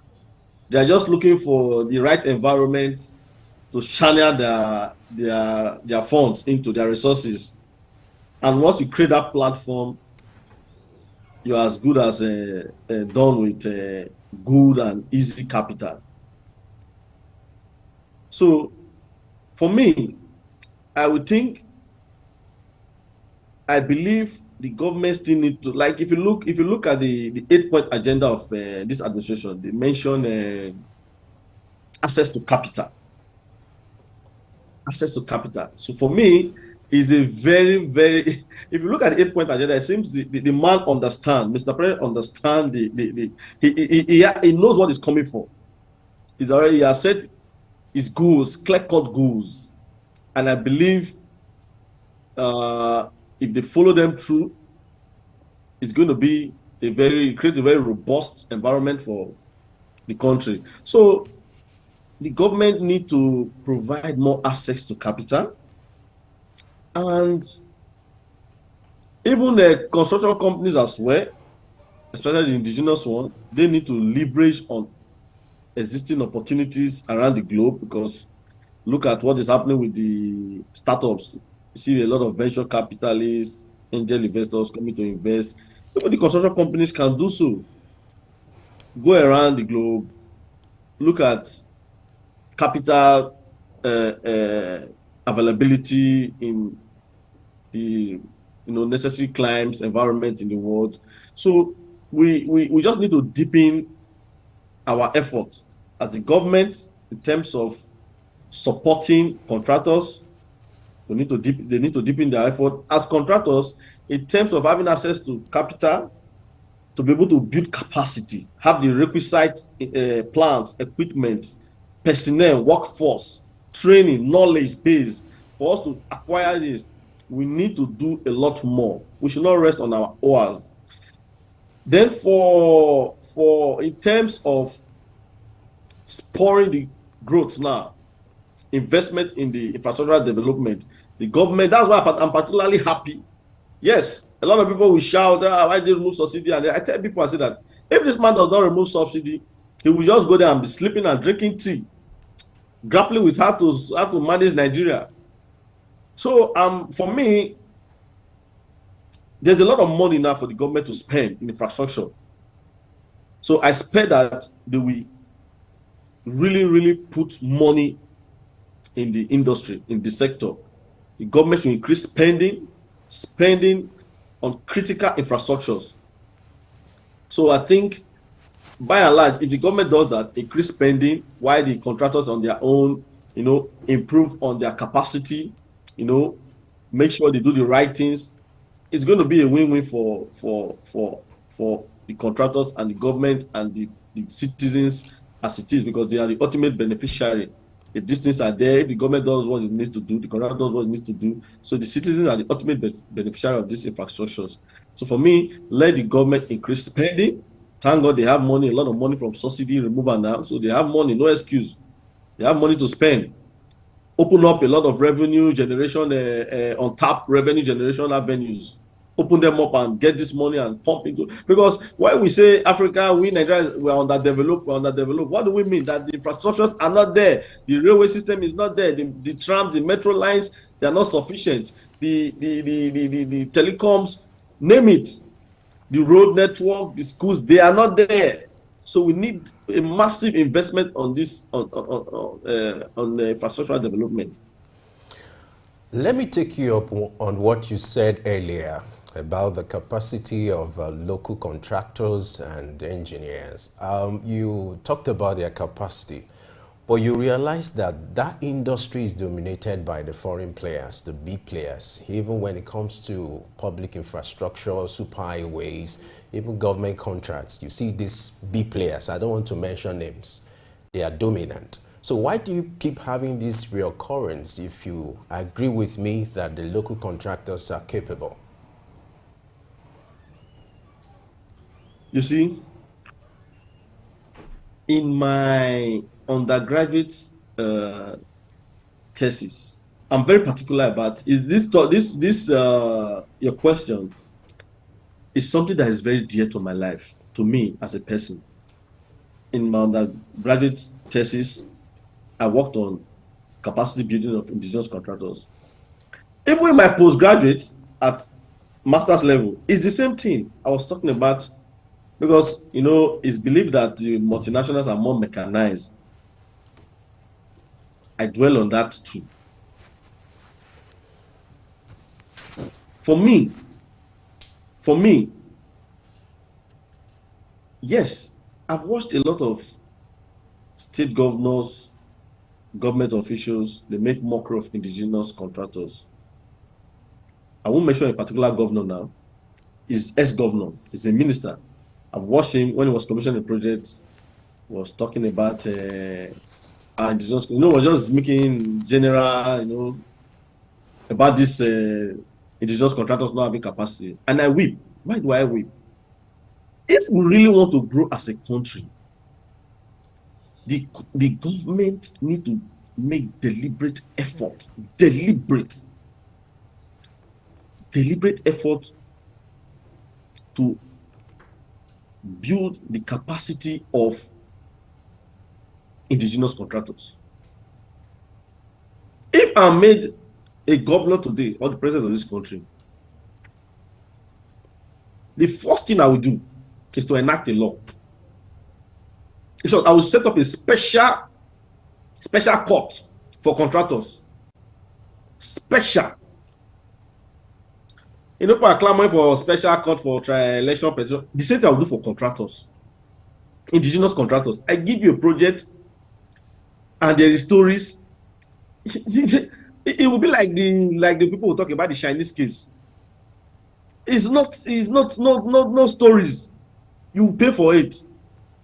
They are just looking for the right environment to channel their funds into their resources. And once you create that platform, you're as good as done with good and easy capital. So for me, I believe the government still need to, like, if you look at the 8-point agenda of this administration, they mention access to capital. Access to capital. So for me, is a very, very, if you look at the 8-point agenda, it seems the man understands, Mr. President understands he knows what is coming for. He has set his goals, clear-cut goals. And I believe if they follow them through, it's going to be create a very robust environment for the country. So the government need to provide more access to capital. And even the construction companies as well, especially the indigenous one, they need to leverage on existing opportunities around the globe, because look at what is happening with the startups. You see a lot of venture capitalists, angel investors coming to invest. Even the construction companies can do so. Go around the globe, look at capital availability in the necessary climes environment in the world. So we just need to deepen our efforts as the government in terms of supporting contractors, They need to deepen their effort as contractors in terms of having access to capital to be able to build capacity, have the requisite plants, equipment, personnel, workforce, training, knowledge base. For us to acquire this, we need to do a lot more. We should not rest on our oars. Then for in terms of spurring the growth now, investment in the infrastructural development, the government, that's why I'm particularly happy. Yes, a lot of people will shout, why did they remove subsidy? And I tell people, I say that if this man does not remove subsidy, he will just go there and be sleeping and drinking tea, grappling with how to manage Nigeria. So for me, there's a lot of money now for the government to spend in infrastructure. So I expect that they will really put money in the industry, in the sector. The government should increase spending on critical infrastructures. So I think, by and large, if the government does that, increase spending, while the contractors on their own, improve on their capacity, make sure they do the right things, it's going to be a win-win for the contractors and the government and the citizens as it is, because they are the ultimate beneficiary. If these things are there, if the government does what it needs to do, the contractor does what it needs to do. So the citizens are the ultimate beneficiary of these infrastructures. So for me, let the government increase spending. Thank God they have money, a lot of money from subsidy removal now. So they have money, no excuse. They have money to spend. Open up a lot of revenue generation, on tap revenue generation avenues. Open them up and get this money and pump into, because when we say Africa, we Nigeria, we're underdeveloped. What do we mean? That the infrastructures are not there, the railway system is not there, the trams, the metro lines, they are not sufficient, the telecoms, name it, the road network, the schools, they are not there. So we need a massive investment on this, on infrastructural development. Let me take you up on what you said earlier about the capacity of local contractors and engineers. You talked about their capacity, but you realize that that industry is dominated by the foreign players, the big players, even when it comes to public infrastructure, superhighways, even government contracts. You see these big players, I don't want to mention names, they are dominant. So why do you keep having this reoccurrence if you agree with me that the local contractors are capable? You see, in my undergraduate thesis, I'm very particular about your question is something that is very dear to my life, to me as a person. In my undergraduate thesis, I worked on capacity building of indigenous contractors. Even in my postgraduate at master's level, it's the same thing I was talking about, because it's believed that the multinationals are more mechanized. I dwell on that too. For me, yes, I've watched a lot of state governors, government officials, they make mockery of indigenous contractors. I won't mention a particular governor now. He's ex-governor, he's a minister. I've watched him when he was commissioning a project, was talking about our indigenous, was just making general, about this indigenous contractors not having capacity. And I weep. Why do I weep? If we really want to grow as a country, the government need to make deliberate effort, deliberate effort to build the capacity of indigenous contractors. If I'm made a governor today or the president of this country, the first thing I will do is to enact a law. So I will set up a special court for contractors. Special. People are clamoring for special court for election petition. The same thing I will do for contractors, indigenous contractors. I give you a project, and there is stories. It will be like the people who talk about the Chinese case. It's no stories. You pay for it.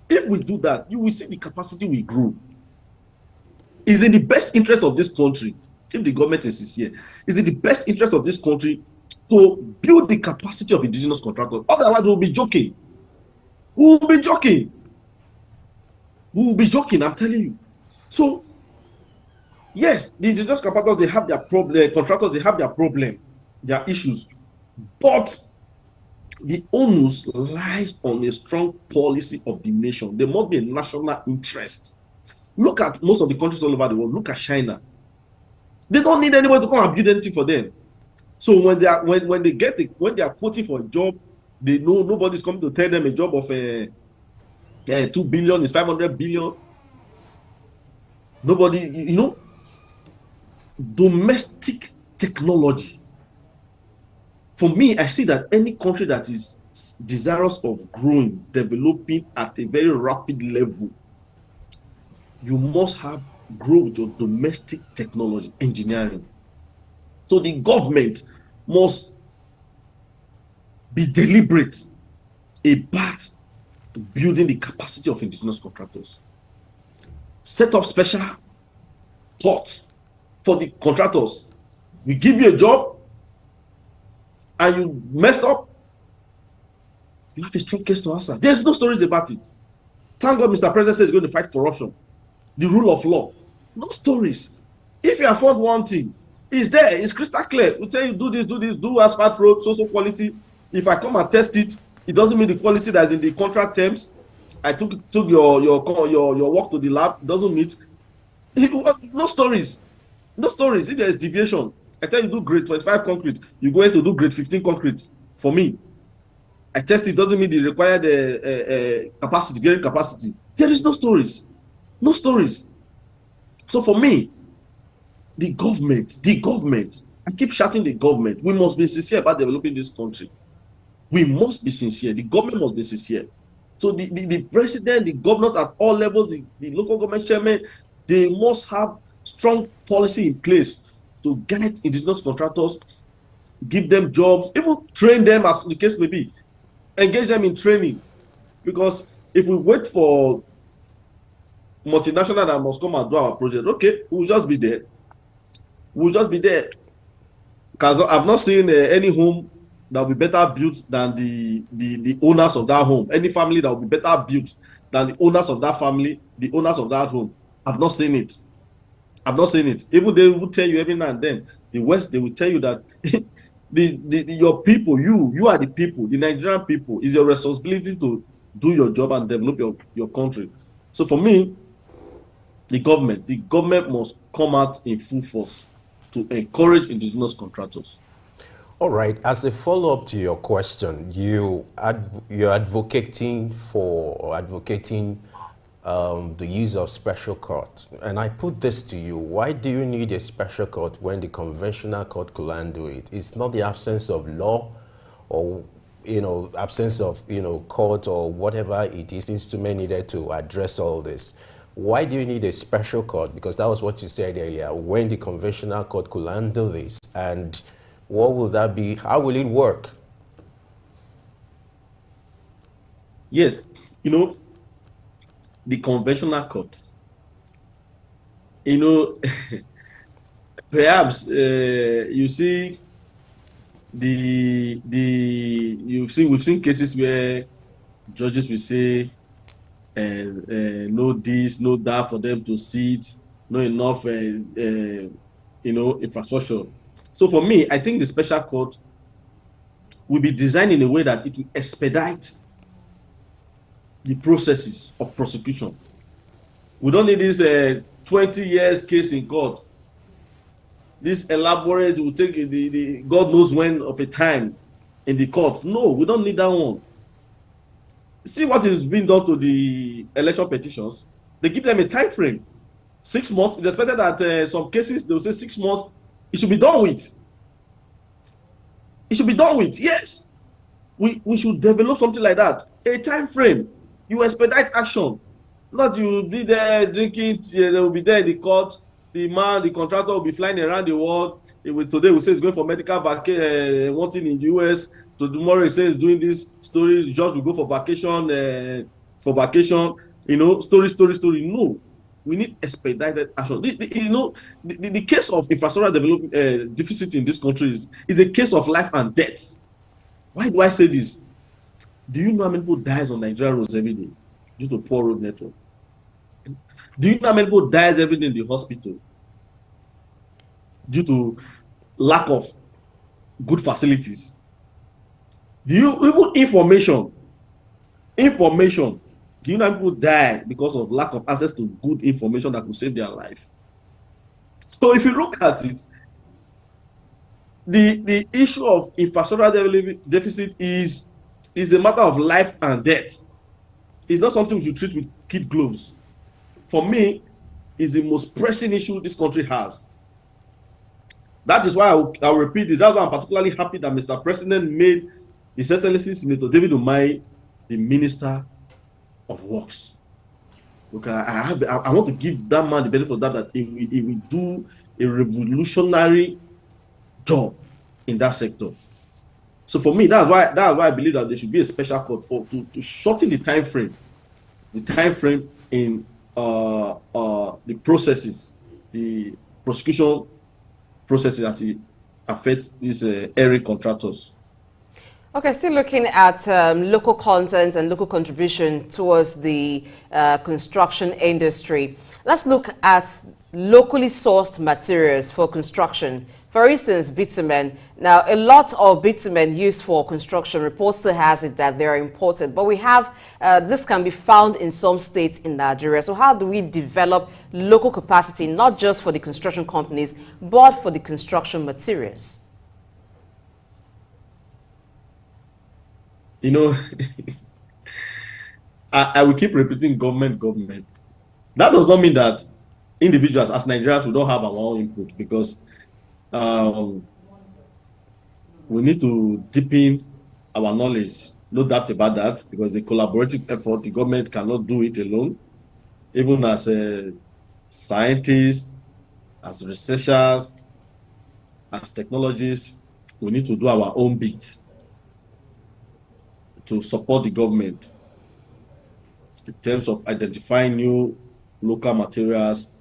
If we do that, you will see the capacity we grow. Is in the best interest of this country, if the government is sincere, is in the best interest of this country to build the capacity of indigenous contractors. Otherwise, we'll be joking. We'll be joking. We'll be joking, I'm telling you. So, yes, the indigenous contractors, they have their problem, contractors, they have their problem, their issues. But the onus lies on a strong policy of the nation. There must be a national interest. Look at most of the countries all over the world. Look at China. They don't need anybody to come and build anything for them. So when they are when they are quoting for a job, they know nobody's coming to tell them a job of 2 billion is 500 billion. Nobody, domestic technology. For me, I see that any country that is desirous of growing, developing at a very rapid level, you must grow with your domestic technology, engineering. So the government must be deliberate about building the capacity of indigenous contractors. Set up special courts for the contractors. We give you a job and you messed up, you have a strong case to answer. There's no stories about it. Thank God Mr. President says he's going to fight corruption, the rule of law. No stories. If you afford one thing, it's there, it's crystal clear. We tell you do this, do asphalt road, so quality. If I come and test it, it doesn't mean the quality that's in the contract terms. I took your work to the lab, doesn't meet. No stories. No stories. If there's deviation, I tell you do grade 25 concrete, you go in to do grade 15 concrete. For me, I test it, doesn't mean the required capacity, getting capacity. There is no stories. No stories. So for me, the government, I keep shouting the government, we must be sincere about developing this country. We must be sincere. The government must be sincere. So the president, the governors at all levels, the local government chairman, they must have strong policy in place to guide indigenous contractors, give them jobs, even train them as the case may be, engage them in training. Because if we wait for multinational that must come and do our project, okay, we'll just be there. We'll just be there. Because I've not seen any home that will be better built than the owners of that home. Any family that will be better built than the owners of that family, the owners of that home. I've not seen it. I've not seen it. Even they will tell you every now and then, the West, they will tell you that your people, you are the people, the Nigerian people, is your responsibility to do your job and develop your country. So for me, the government must come out in full force to encourage indigenous contractors. All right. As a follow-up to your question, you're advocating the use of special court. And I put this to you. Why do you need a special court when the conventional court could handle it? It's not the absence of law or, absence of, court or whatever it is, instrument needed to address all this. Why do you need a special court? Because that was what you said earlier, when the conventional court could handle this. And what will that be? How will it work? Yes, the conventional court, perhaps you see we've seen cases where judges will say no this, no that for them to sit, no enough infrastructure. So for me, I think the special court will be designed in a way that it will expedite the processes of prosecution. We don't need this 20 years case in court. This elaborate will take the God knows when of a time in the court. No, we don't need that one. See what is being done to the election petitions. They give them a time frame, 6 months. It's expected that some cases they will say 6 months. It should be done with. It should be done with. Yes, we should develop something like that. A time frame. You expedite action. Not you be there drinking. They will be there in the court. the contractor will be flying around the world. Today we say he's going for medical vacation, one thing in the US. So tomorrow he says he's doing this story. Just will go for vacation, story. No, we need expedited action. The case of infrastructural development deficit in this country is a case of life and death. Why do I say this? Do you know how many people dies on Nigerian roads every day due to poor road network? Do you know how many people dies every day in the hospital due to lack of good facilities? Do you even information? Do you know how many people die because of lack of access to good information that could save their life? So if you look at it, the issue of infrastructural deficit is a matter of life and death. It's not something we should treat with kid gloves. For me, it's the most pressing issue this country has. That is why I'll repeat this. That's why I'm particularly happy that Mr. President made His Excellency Senator David Umahi the Minister of Works. Look, I want to give that man the benefit of that he will do a revolutionary job in that sector. So for me, that's why I believe that there should be a special court to shorten the time frame in the processes, the prosecution processes that it affects these erring contractors. Okay, still looking at local content and local contribution towards the construction industry. Let's look at locally sourced materials for construction. For instance, bitumen. Now, a lot of bitumen used for construction, reports still has it that they are imported, but we have, this can be found in some states in Nigeria. So how do we develop local capacity, not just for the construction companies, but for the construction materials? You know, I will keep repeating government. That does not mean that individuals, as Nigerians, we don't have our own input, because we need to deepen our knowledge. No doubt about that, because a collaborative effort, the government cannot do it alone. Even as scientists, as researchers, as technologists, we need to do our own bit to support the government in terms of identifying new local materials,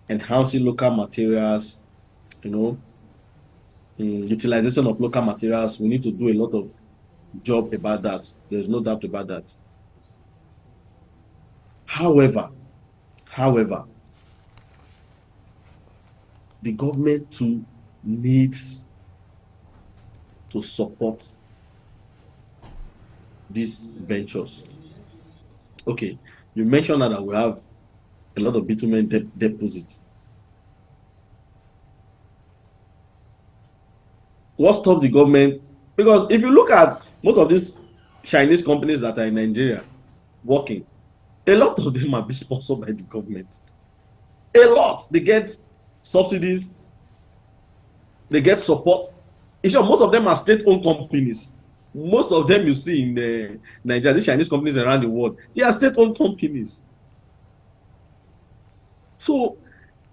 enhancing local materials, utilization of local materials. We need to do a lot of job about that. There's no doubt about that. However, the government too needs to support these ventures. Okay, you mentioned that we have a lot of bitumen deposits. What stops the government? Because if you look at most of these Chinese companies that are in Nigeria working, a lot of them are being sponsored by the government. A lot. They get subsidies, they get support. Most of them are state-owned companies. Most of them you see in Nigeria, these Chinese companies around the world, they are state-owned companies. So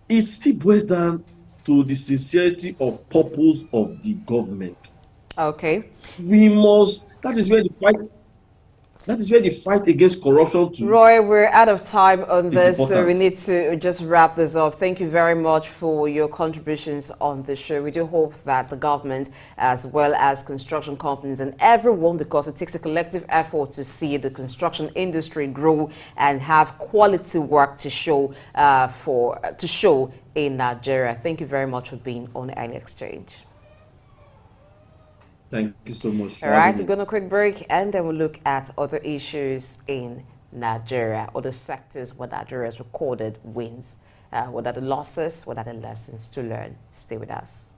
it still boils down to the sincerity of purpose of the government. Okay. We must, that is where the fight against corruption too. Roy, we're out of time on this, so we need to just wrap this up. Thank you very much for your contributions on the show. We do hope that the government, as well as construction companies and everyone, because it takes a collective effort to see the construction industry grow and have quality work to show in Nigeria. Thank you very much for being on Early Exchange. Thank you so much. All right, we're going to quick break, and then we'll look at other issues in Nigeria, other sectors where Nigeria has recorded wins. What are the losses? What are the lessons to learn? Stay with us.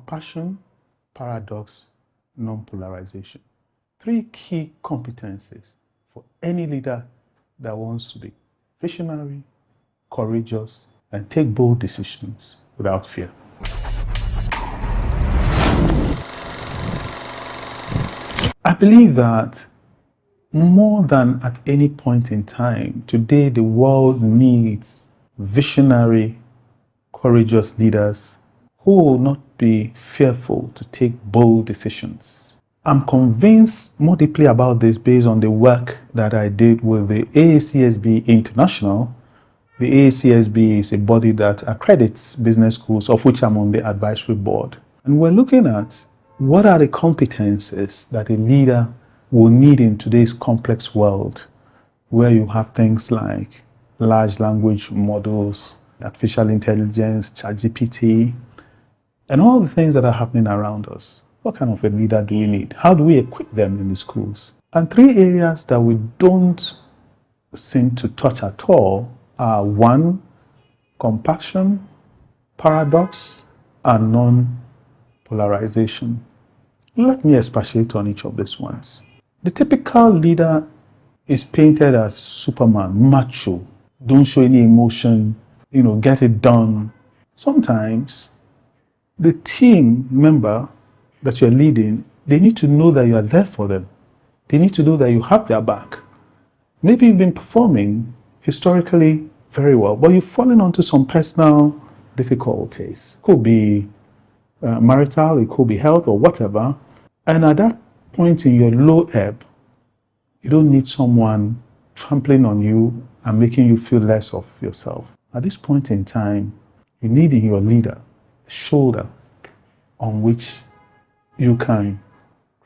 compassion, paradox, non-polarization. 3 key competencies for any leader that wants to be visionary, courageous, and take bold decisions without fear. I believe that more than at any point in time, today the world needs visionary, courageous leaders who will not be fearful to take bold decisions. I'm convinced more deeply about this based on the work that I did with the AACSB International. The AACSB is a body that accredits business schools, of which I'm on the advisory board. And we're looking at what are the competences that a leader will need in today's complex world, where you have things like large language models, artificial intelligence, ChatGPT, and all the things that are happening around us. What kind of a leader do we need? How do we equip them in the schools? And 3 areas that we don't seem to touch at all are 1, compassion, paradox, and non-polarization. Let me expatiate on each of these ones. The typical leader is painted as Superman, macho, don't show any emotion, get it done. Sometimes the team member that you're leading, they need to know that you are there for them. They need to know that you have their back. Maybe you've been performing historically very well, but you've fallen onto some personal difficulties. It could be marital, it could be health or whatever. And at that point in your low ebb, you don't need someone trampling on you and making you feel less of yourself. At this point in time, you need in your leader a shoulder on which you can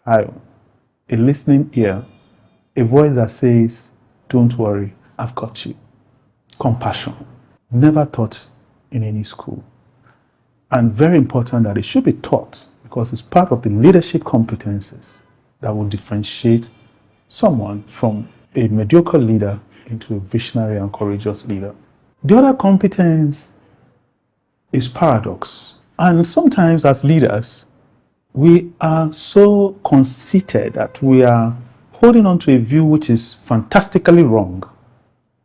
cry on, a listening ear, a voice that says, don't worry, I've got you. Compassion, never taught in any school. And very important that it should be taught because it's part of the leadership competences that will differentiate someone from a mediocre leader into a visionary and courageous leader. The other competence is paradox. And sometimes as leaders, we are so conceited that we are holding on to a view which is fantastically wrong.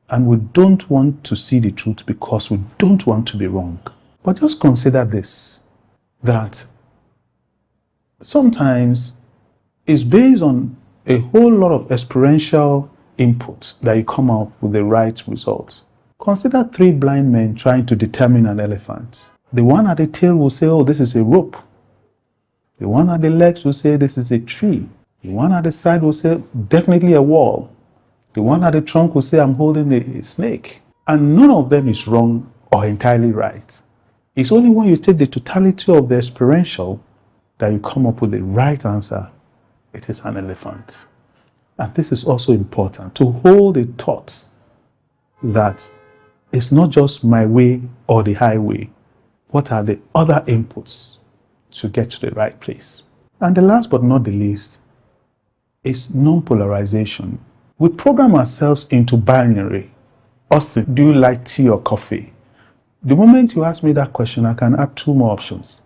And we don't want to see the truth because we don't want to be wrong. But just consider this, that sometimes it's based on a whole lot of experiential input that you come up with the right result. Consider 3 blind men trying to determine an elephant. The one at the tail will say, oh, this is a rope. The one at the legs will say, this is a tree. The one at the side will say, definitely a wall. The one at the trunk will say, I'm holding a snake. And none of them is wrong or entirely right. It's only when you take the totality of the experiential that you come up with the right answer. It is an elephant. And this is also important, to hold a thought that it's not just my way or the highway. What are the other inputs to get to the right place? And the last but not the least is non-polarization. We program ourselves into binary. Austin, do you like tea or coffee? The moment you ask me that question, I can add 2 more options.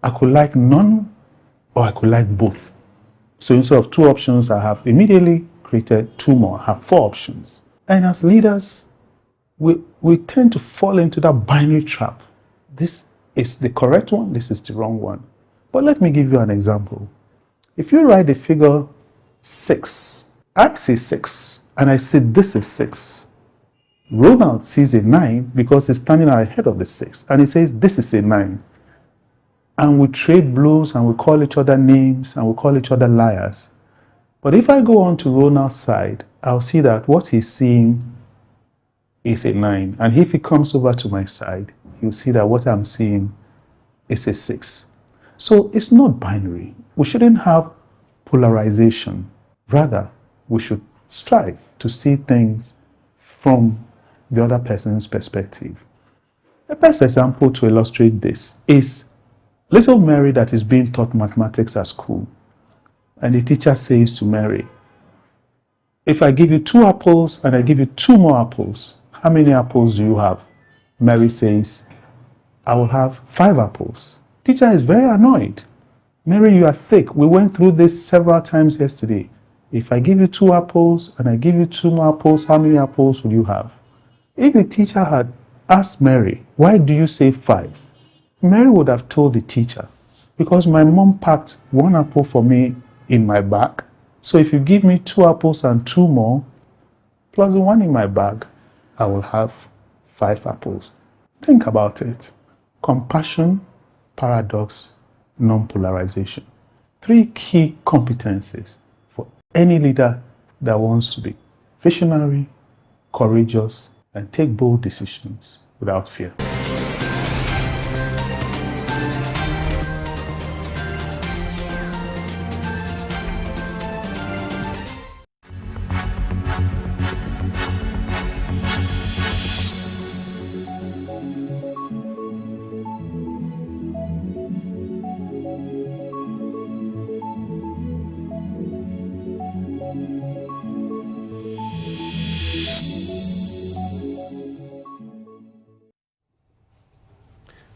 I could like none or I could like both. So instead of 2 options, I have immediately created 2 more. I have 4 options. And as leaders, we tend to fall into that binary trap. This is the correct one, this is the wrong one. But let me give you an example. If you write the figure 6, I see 6, and I say this is 6. Ronald sees a 9 because he's standing ahead of the 6, and he says this is a 9. And we trade blows and we call each other names and we call each other liars. But if I go on to Ronald's side, I'll see that what he's seeing is a 9. And if he comes over to my side, he'll see that what I'm seeing is a 6. So it's not binary. We shouldn't have polarization. Rather, we should strive to see things from the other person's perspective. The best example to illustrate this is little Mary that is being taught mathematics at school. And the teacher says to Mary, if I give you 2 apples and I give you 2 more apples, how many apples do you have? Mary says, I will have 5 apples. Teacher is very annoyed. Mary, you are thick. We went through this several times yesterday. If I give you 2 apples and I give you 2 more apples, how many apples will you have? If the teacher had asked Mary, why do you say 5? Mary would have told the teacher, because my mom packed 1 apple for me in my bag. So if you give me 2 apples and 2 more, plus the 1 in my bag, I will have 5 apples. Think about it. Compassion, paradox, non-polarization. 3 key competencies for any leader that wants to be visionary, courageous, and take bold decisions without fear.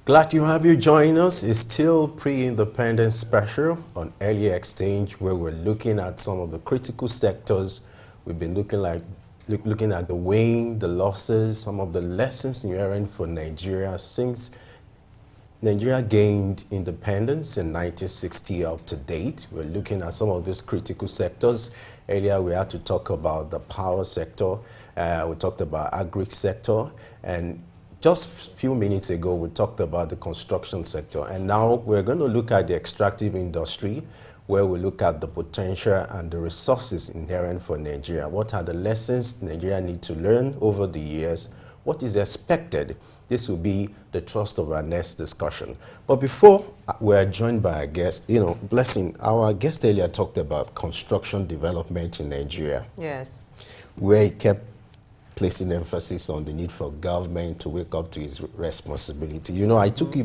Glad to have you join us. It's still pre-independence special on Early Exchange, where we're looking at some of the critical sectors. We've been looking at the weighing, the losses, some of the lessons inherent for Nigeria since Nigeria gained independence in 1960 up to date. We're looking at some of these critical sectors. Earlier, we had to talk about the power sector. We talked about agri sector, and just a few minutes ago, we talked about the construction sector, and now we're going to look at the extractive industry, where we look at the potential and the resources inherent for Nigeria. What are the lessons Nigeria need to learn over the years? What is expected? This will be the thrust of our next discussion. But before we're joined by our guest, Blessing, our guest earlier talked about construction development in Nigeria. Yes. Where he kept placing emphasis on the need for government to wake up to its responsibility. I took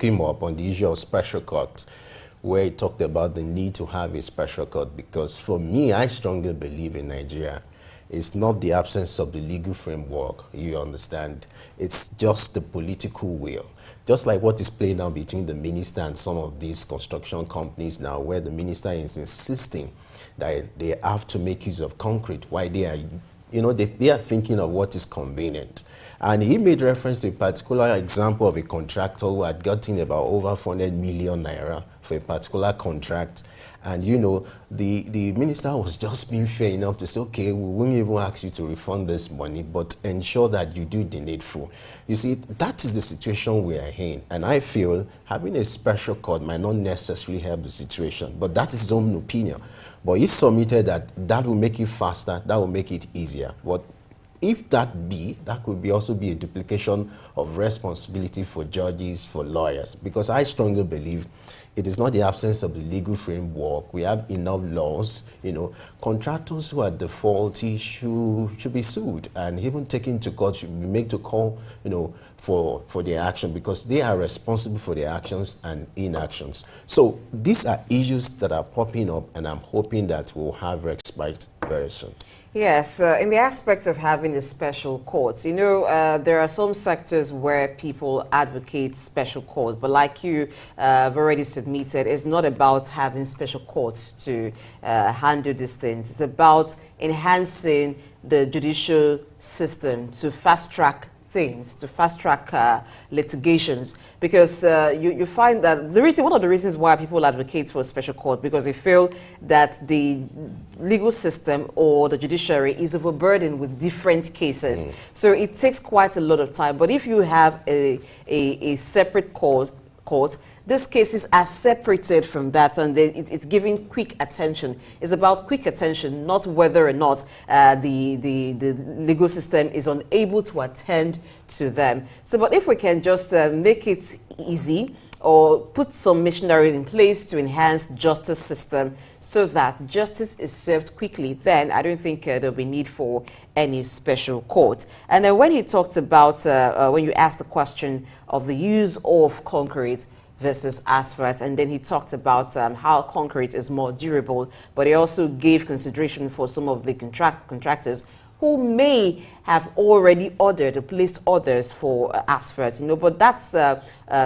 him up on the issue of special courts, where he talked about the need to have a special court, because for me, I strongly believe in Nigeria, it's not the absence of the legal framework, you understand. It's just the political will. Just like what is playing out between the minister and some of these construction companies now, where the minister is insisting that they have to make use of concrete, while they are they are thinking of what is convenient. And he made reference to a particular example of a contractor who had gotten about over 400 million naira for a particular contract. And the minister was just being fair enough to say, okay, we won't even ask you to refund this money, but ensure that you do the needful. You see, that is the situation we are in. And I feel having a special court might not necessarily help the situation, but that is his own opinion. But he submitted that will make it faster, that will make it easier. But if that could also be a duplication of responsibility for judges, for lawyers, because I strongly believe it is not the absence of the legal framework. We have enough laws. Contractors who are defaulty should be sued and even taken to court, should be made to call, for their action, because they are responsible for their actions and inactions. So these are issues that are popping up, and I'm hoping that we'll have respite very soon. Yes, in the aspect of having the special courts, there are some sectors where people advocate special courts, but like you have already submitted, it's not about having special courts to handle these things. It's about enhancing the judicial system to fast-track things, to fast-track litigations, because you find that one of the reasons why people advocate for a special court, because they feel that the legal system or the judiciary is overburdened with different cases. So it takes quite a lot of time. But if you have a separate court, these cases are separated from that, and it's giving quick attention. It's about quick attention, not whether or not the legal system is unable to attend to them. So, but if we can just make it easy, or put some machinery in place to enhance justice system so that justice is served quickly, then I don't think there'll be need for any special court. And then when he talked about, when you asked the question of the use of concrete versus asphalt, and then he talked about how concrete is more durable, but he also gave consideration for some of the contractors who may have already ordered or placed orders for asphalt, but that's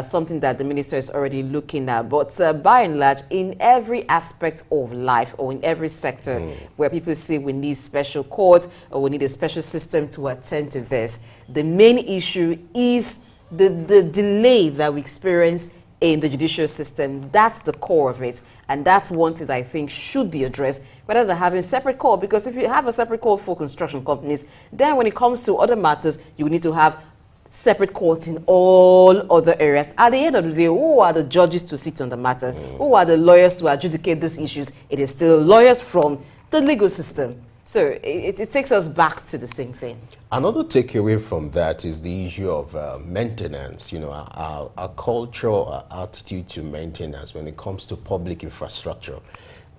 something that the minister is already looking at. But by and large, in every aspect of life or in every sector where people say we need special courts or we need a special system to attend to this, the main issue is the delay that we experience in the judicial system. That's the core of it. And that's one thing that I think should be addressed, rather than having separate call. Because if you have a separate call for construction companies, then when it comes to other matters, you need to have separate courts in all other areas. At the end of the day, who are the judges to sit on the matter? Who are the lawyers to adjudicate these issues? It is still lawyers from the legal system. So it takes us back to the same thing. Another takeaway from that is the issue of maintenance. Our culture, our attitude to maintenance when it comes to public infrastructure.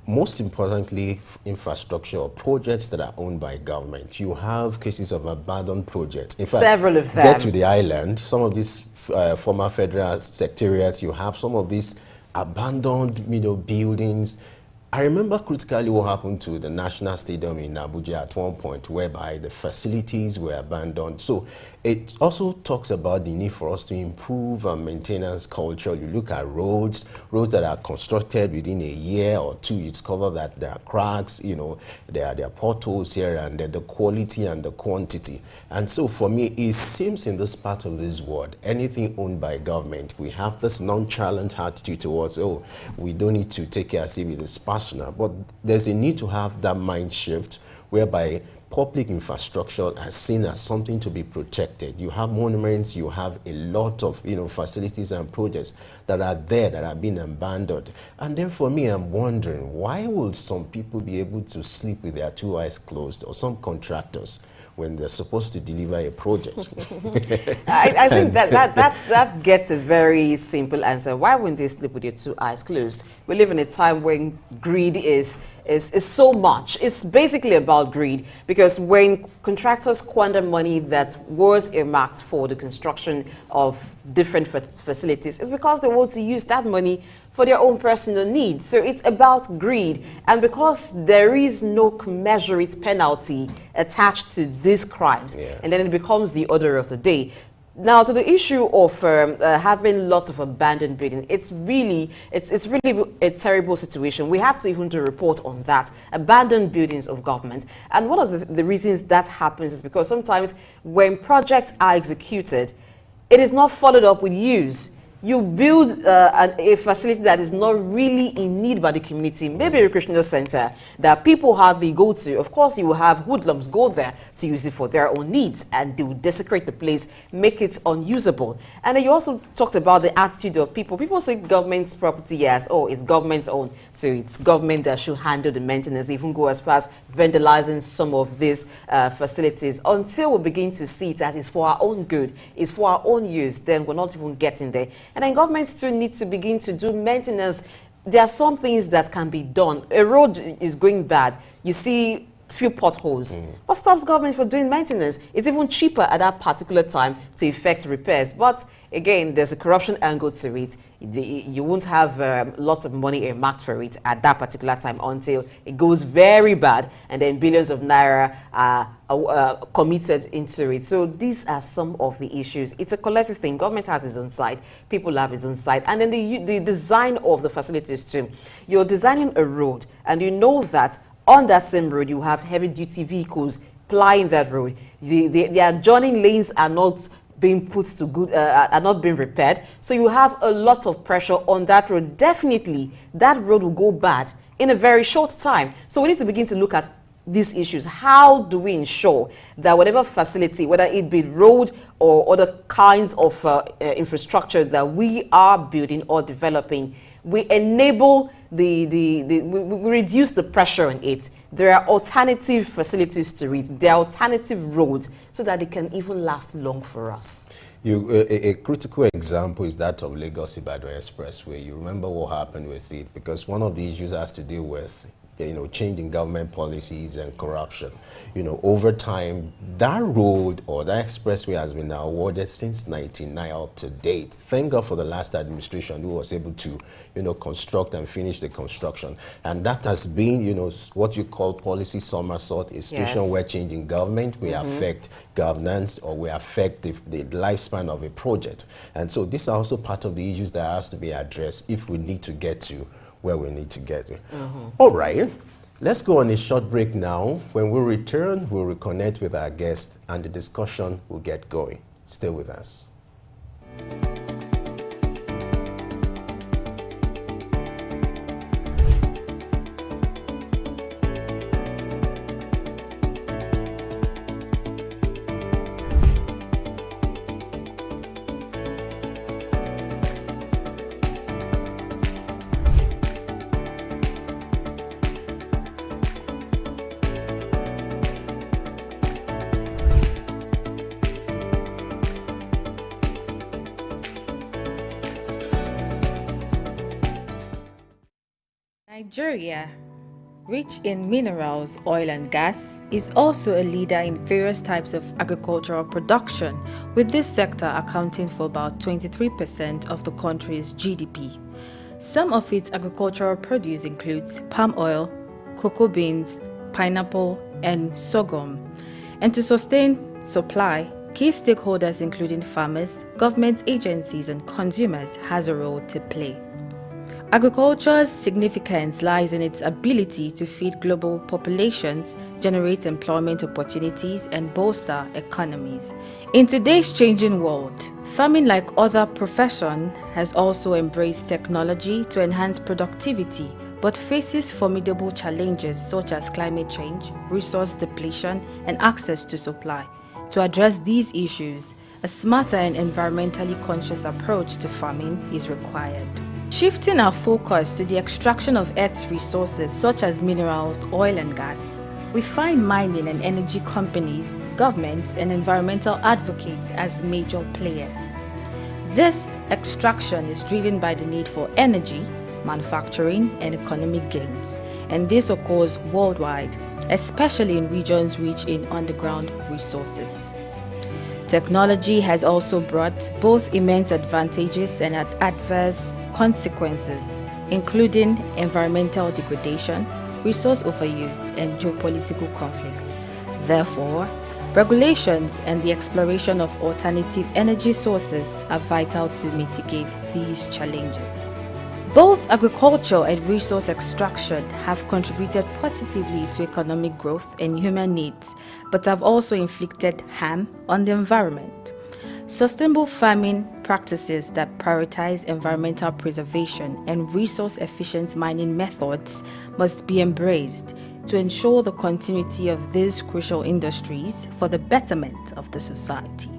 Most importantly, infrastructure or projects that are owned by government. You have cases of abandoned projects. In fact, several of them. Get to the island, some of these former federal secretariats, you have some of these abandoned buildings. I remember critically what happened to the National Stadium in Abuja at one point, whereby the facilities were abandoned. So it also talks about the need for us to improve our maintenance culture. You look at roads that are constructed within a year or two, you discover that there are cracks, there are potholes here and there, the quality and the quantity. And so for me, it seems in this part of this world, anything owned by government, we have this nonchalant attitude towards, we don't need to take care as if it is personal. But there's a need to have that mind shift whereby public infrastructure is seen as something to be protected. You have monuments, you have a lot of facilities and projects that are there that are being abandoned. And then for me, I'm wondering, why will some people be able to sleep with their two eyes closed, or some contractors, when they're supposed to deliver a project? I think that gets a very simple answer. Why wouldn't they sleep with your two eyes closed? We live in a time when greed is so much. It's basically about greed, because when contractors squander money that was earmarked for the construction of different facilities, it's because they want to use that money for their own personal needs. So it's about greed. And because there is no commensurate penalty attached to these crimes, and then it becomes the order of the day. Now, to the issue of having lots of abandoned buildings, it's really a terrible situation. We have to even do a report on that, abandoned buildings of government. And one of the reasons that happens is because sometimes when projects are executed, it is not followed up with use. You build a facility that is not really in need by the community, maybe a recreational center that people hardly go to. Of course, you will have hoodlums go there to use it for their own needs, and they will desecrate the place, make it unusable. And then you also talked about the attitude of people. People say government's property, yes, it's government owned, so it's government that should handle the maintenance, even go as far as vandalizing some of these facilities. Until we begin to see that it's for our own good, it's for our own use, then we're not even getting there. And then governments too need to begin to do maintenance. There are some things that can be done. A road is going bad. You see few potholes. What stops government from doing maintenance? It's even cheaper at that particular time to effect repairs. But again, there's a corruption angle to it. You won't have lots of money earmarked for it at that particular time until it goes very bad, and then billions of naira are committed into it. So these are some of the issues. It's a collective thing. Government has its own side, people have its own side, and then the design of the facilities too. You're designing a road, and you know that on that same road you have heavy-duty vehicles plying that road. The adjoining lanes are not being put to good, are not being repaired. So you have a lot of pressure on that road. Definitely, that road will go bad in a very short time. So we need to begin to look at these issues. How do we ensure that whatever facility, whether it be road or other kinds of infrastructure that we are building or developing, we enable we reduce the pressure on it. There are alternative facilities to it. There are alternative roads so that it can even last long for us. A critical example is that of Lagos-Ibadan Expressway. You remember what happened with it, because one of the issues has to do with change in government policies and corruption. Over time, that road or that expressway has been awarded since 1999 up to date. Thank God for the last administration who was able to, construct and finish the construction. And that has been, what you call policy somersault, a situation Yes. where changing government will affect governance or will affect the lifespan of a project. And so these are also part of the issues that has to be addressed if we need to get to where we need to get to. All right, let's go on a short break now. When we return, we'll reconnect with our guest and the discussion will get going. Stay with us. Nigeria, rich in minerals, oil and gas, is also a leader in various types of agricultural production, with this sector accounting for about 23% of the country's GDP. Some of its agricultural produce includes palm oil, cocoa beans, pineapple, and sorghum. And to sustain supply, key stakeholders including farmers, government agencies, and consumers has a role to play. Agriculture's significance lies in its ability to feed global populations, generate employment opportunities, and bolster economies. In today's changing world, farming, like other professions, has also embraced technology to enhance productivity, but faces formidable challenges such as climate change, resource depletion, and access to supply. To address these issues, a smarter and environmentally conscious approach to farming is required. Shifting our focus to the extraction of Earth's resources such as minerals, oil and gas, we find mining and energy companies, governments, and environmental advocates as major players. This extraction is driven by the need for energy, manufacturing, and economic gains, and this occurs worldwide, especially in regions rich in underground resources. Technology has also brought both immense advantages and adverse consequences, including environmental degradation, resource overuse, and geopolitical conflicts. Therefore, regulations and the exploration of alternative energy sources are vital to mitigate these challenges. Both agriculture and resource extraction have contributed positively to economic growth and human needs, but have also inflicted harm on the environment. Sustainable farming practices that prioritize environmental preservation and resource-efficient mining methods must be embraced to ensure the continuity of these crucial industries for the betterment of the society.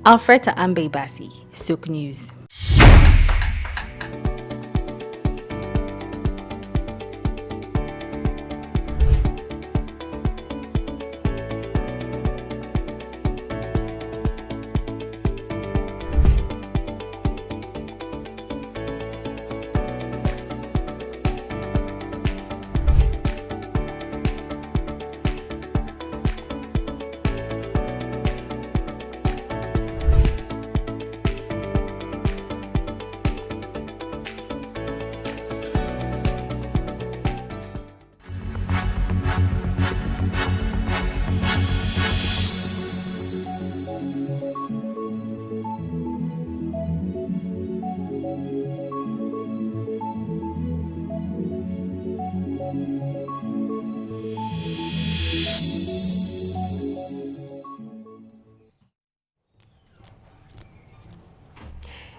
Alfreda Ambe-Bassi, Souk News.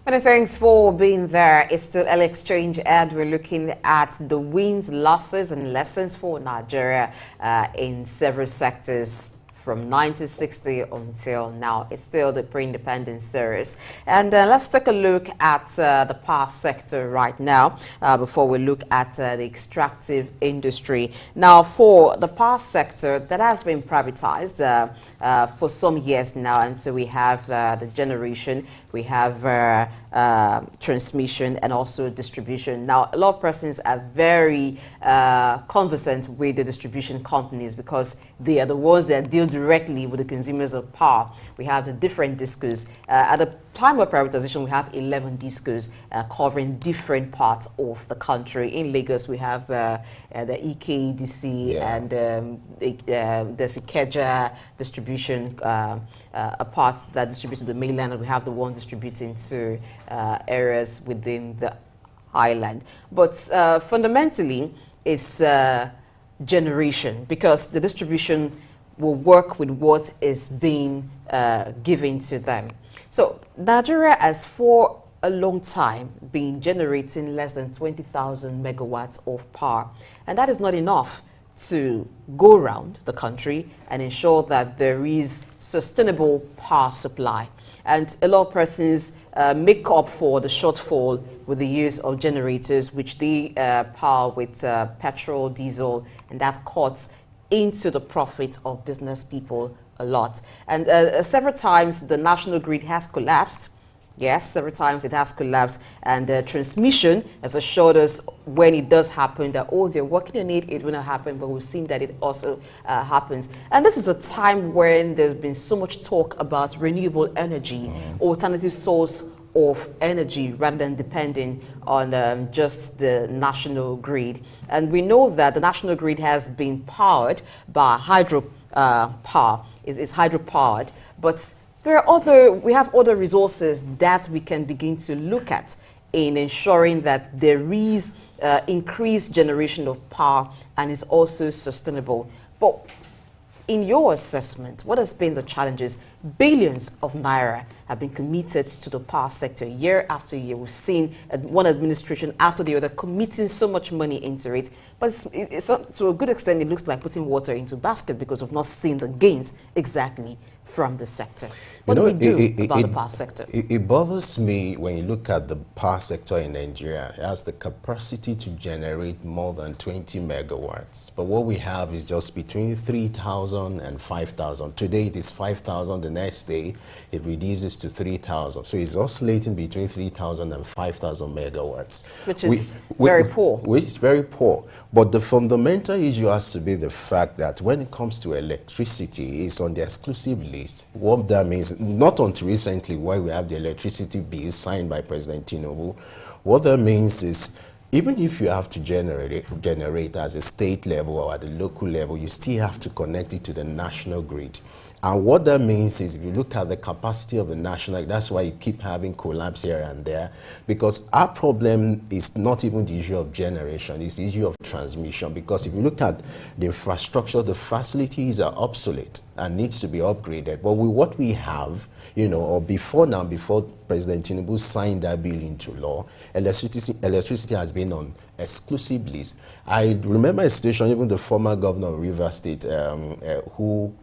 Many thanks for being there. It's still L Exchange, and we're looking at the wins, losses, and lessons for Nigeria in several sectors from 1960 until now. It's still the pre-independence series. And let's take a look at the power sector right now before we look at the extractive industry. Now, for the power sector, that has been privatized for some years now. And so we have the generation, we have transmission, and also distribution. Now, a lot of persons are very conversant with the distribution companies because they are the ones that deal directly with the consumers of power. We have the different discos. At the time of privatization, we have 11 discos covering different parts of the country. In Lagos, we have the EKDC and the Sikeja distribution parts that distribute to the mainland, and we have the one distributing to areas within the island. But fundamentally, it's generation, because the distribution will work with what is being given to them. So Nigeria has for a long time been generating less than 20,000 megawatts of power, and that is not enough to go around the country and ensure that there is sustainable power supply. And a lot of persons make up for the shortfall with the use of generators, which they power with petrol, diesel, and that cuts into the profit of business people a lot. And several times the national grid has collapsed. Yes, several times it has collapsed, and transmission has assured us when it does happen that, oh, they're working on it, it will not happen, but we've seen that it also happens. And this is a time when there's been so much talk about renewable energy, alternative source of energy, rather than depending on just the national grid. And we know that the national grid has been powered by hydro power, it's hydro-powered, but we have other resources that we can begin to look at in ensuring that there is increased generation of power and is also sustainable. But in your assessment, what has been the challenges? Billions of naira have been committed to the power sector year after year. We've seen one administration after the other committing so much money into it. But it's to a good extent, it looks like putting water into a basket because we've not seen the gains exactly from the sector. What do we do about the power sector? It bothers me when you look at the power sector in Nigeria. It has the capacity to generate more than 20 megawatts. But what we have is just between 3,000 and 5,000. Today it is 5,000. The next day it reduces to 3,000. So it's oscillating between 3,000 and 5,000 megawatts. Which is very poor. Which is very poor. But the fundamental issue has to be the fact that when it comes to electricity, it's on the exclusive list. What that means, not until recently why we have the electricity bill signed by President Tinubu, what that means is even if you have to generate as a state level or at the local level, you still have to connect it to the national grid. And what that means is if you look at the capacity of the national, that's why you keep having collapse here and there, because our problem is not even the issue of generation, it's the issue of transmission. Because if you look at the infrastructure, the facilities are obsolete and needs to be upgraded. But with what we have, you know, or before President Tinubu signed that bill into law, electricity has been on exclusive list. I remember a situation, even the former governor of Rivers State, who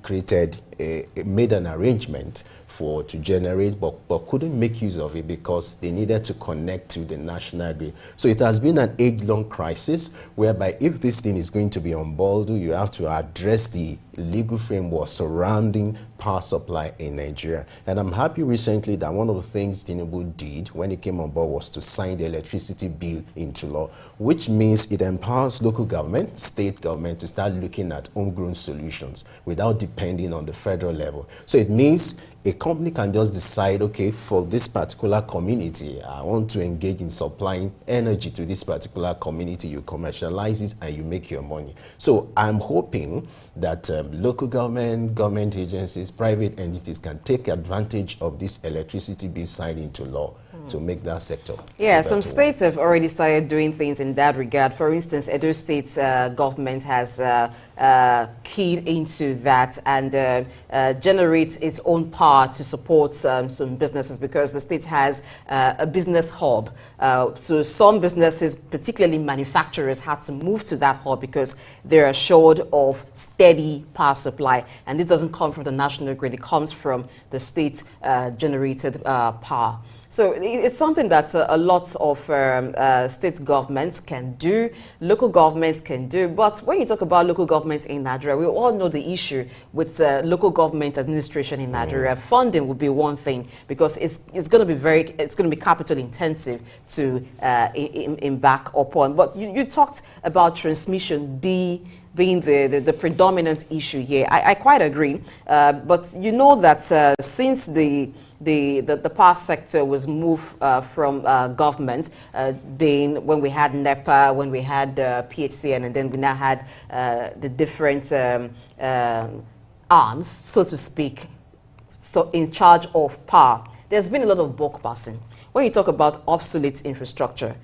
made an arrangement to generate, but couldn't make use of it because they needed to connect to the national grid. So it has been an age-long crisis whereby if this thing is going to be unbundled, you have to address the legal framework surrounding power supply in Nigeria. And I'm happy recently that one of the things Tinubu did when he came on board was to sign the electricity bill into law, which means it empowers local government, state government to start looking at homegrown solutions without depending on the federal level. So it means a company can just decide, okay, for this particular community, I want to engage in supplying energy to this particular community. You commercialize it and you make your money. So I'm hoping that local government agencies, private entities can take advantage of this electricity bill signed into law to make that sector. Yeah, some states have already started doing things in that regard. For instance, Edo State's government has keyed into that and generates its own power to support some businesses, because the state has a business hub. So some businesses, particularly manufacturers, had to move to that hub because they're assured of steady power supply. And this doesn't come from the national grid, it comes from the state generated power. So it's something that a lot of state governments can do, local governments can do. But when you talk about local governments in Nigeria, we all know the issue with local government administration in Nigeria. Funding would be one thing, because it's going to be capital intensive to embark upon. But you talked about transmission being the predominant issue here. I quite agree. But you know that since the power sector was moved from government, being when we had NEPA, when we had PHCN, and then we now had the different arms, so to speak, so in charge of power. There's been a lot of buck passing. When you talk about obsolete infrastructure,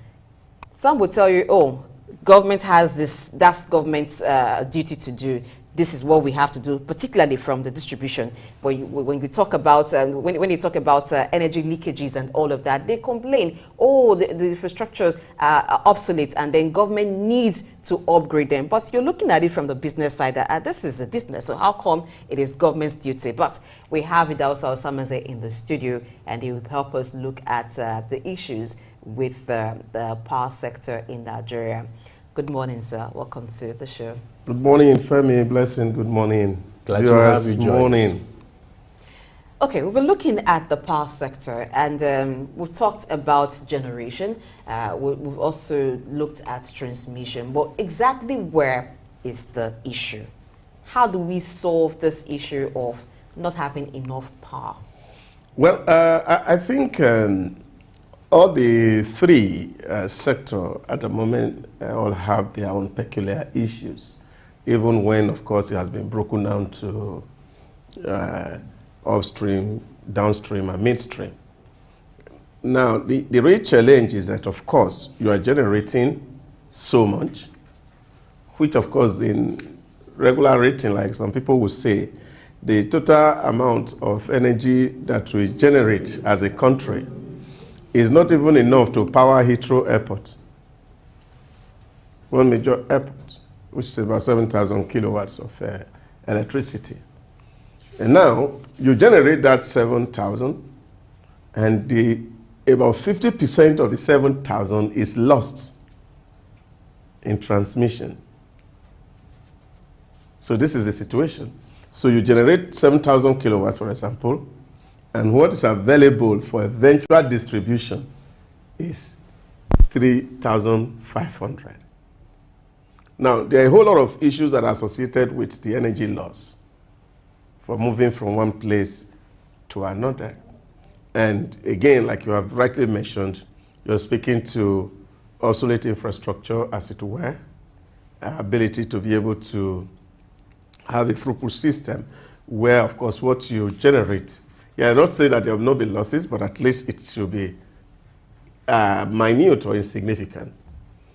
some will tell you, oh, government has this, that's government's duty to do. This is what we have to do, particularly from the distribution. When you talk about when you talk about energy leakages and all of that, they complain, oh, the infrastructures are obsolete, and then government needs to upgrade them. But you're looking at it from the business side, that this is a business, so how come it is government's duty? But we have Idausa Osamaze in the studio, and he will help us look at the issues with the power sector in Nigeria. Good morning, sir. Welcome to the show. Good morning, Femi. Blessing. Good morning. Glad to have you join morning. Okay, we've been looking at the power sector, and we've talked about generation. We've also looked at transmission. But exactly where is the issue? How do we solve this issue of not having enough power? Well, I think all the three sectors at the moment all have their own peculiar issues, even when, of course, it has been broken down to upstream, downstream, and midstream. Now, the real challenge is that, of course, you are generating so much, which, of course, in regular rating, like some people will say, the total amount of energy that we generate as a country is not even enough to power Heathrow Airport, one major airport, which is about 7,000 kilowatts of electricity. And now you generate that 7,000, and about 50% of the 7,000 is lost in transmission. So this is the situation. So you generate 7,000 kilowatts, for example, and what is available for eventual distribution is 3,500. Now, there are a whole lot of issues that are associated with the energy loss for moving from one place to another. And again, like you have rightly mentioned, you're speaking to obsolete infrastructure, as it were, ability to be able to have a throughput system where, of course, what you generate, yeah, I'm not saying that there will not be losses, but at least it should be minute or insignificant.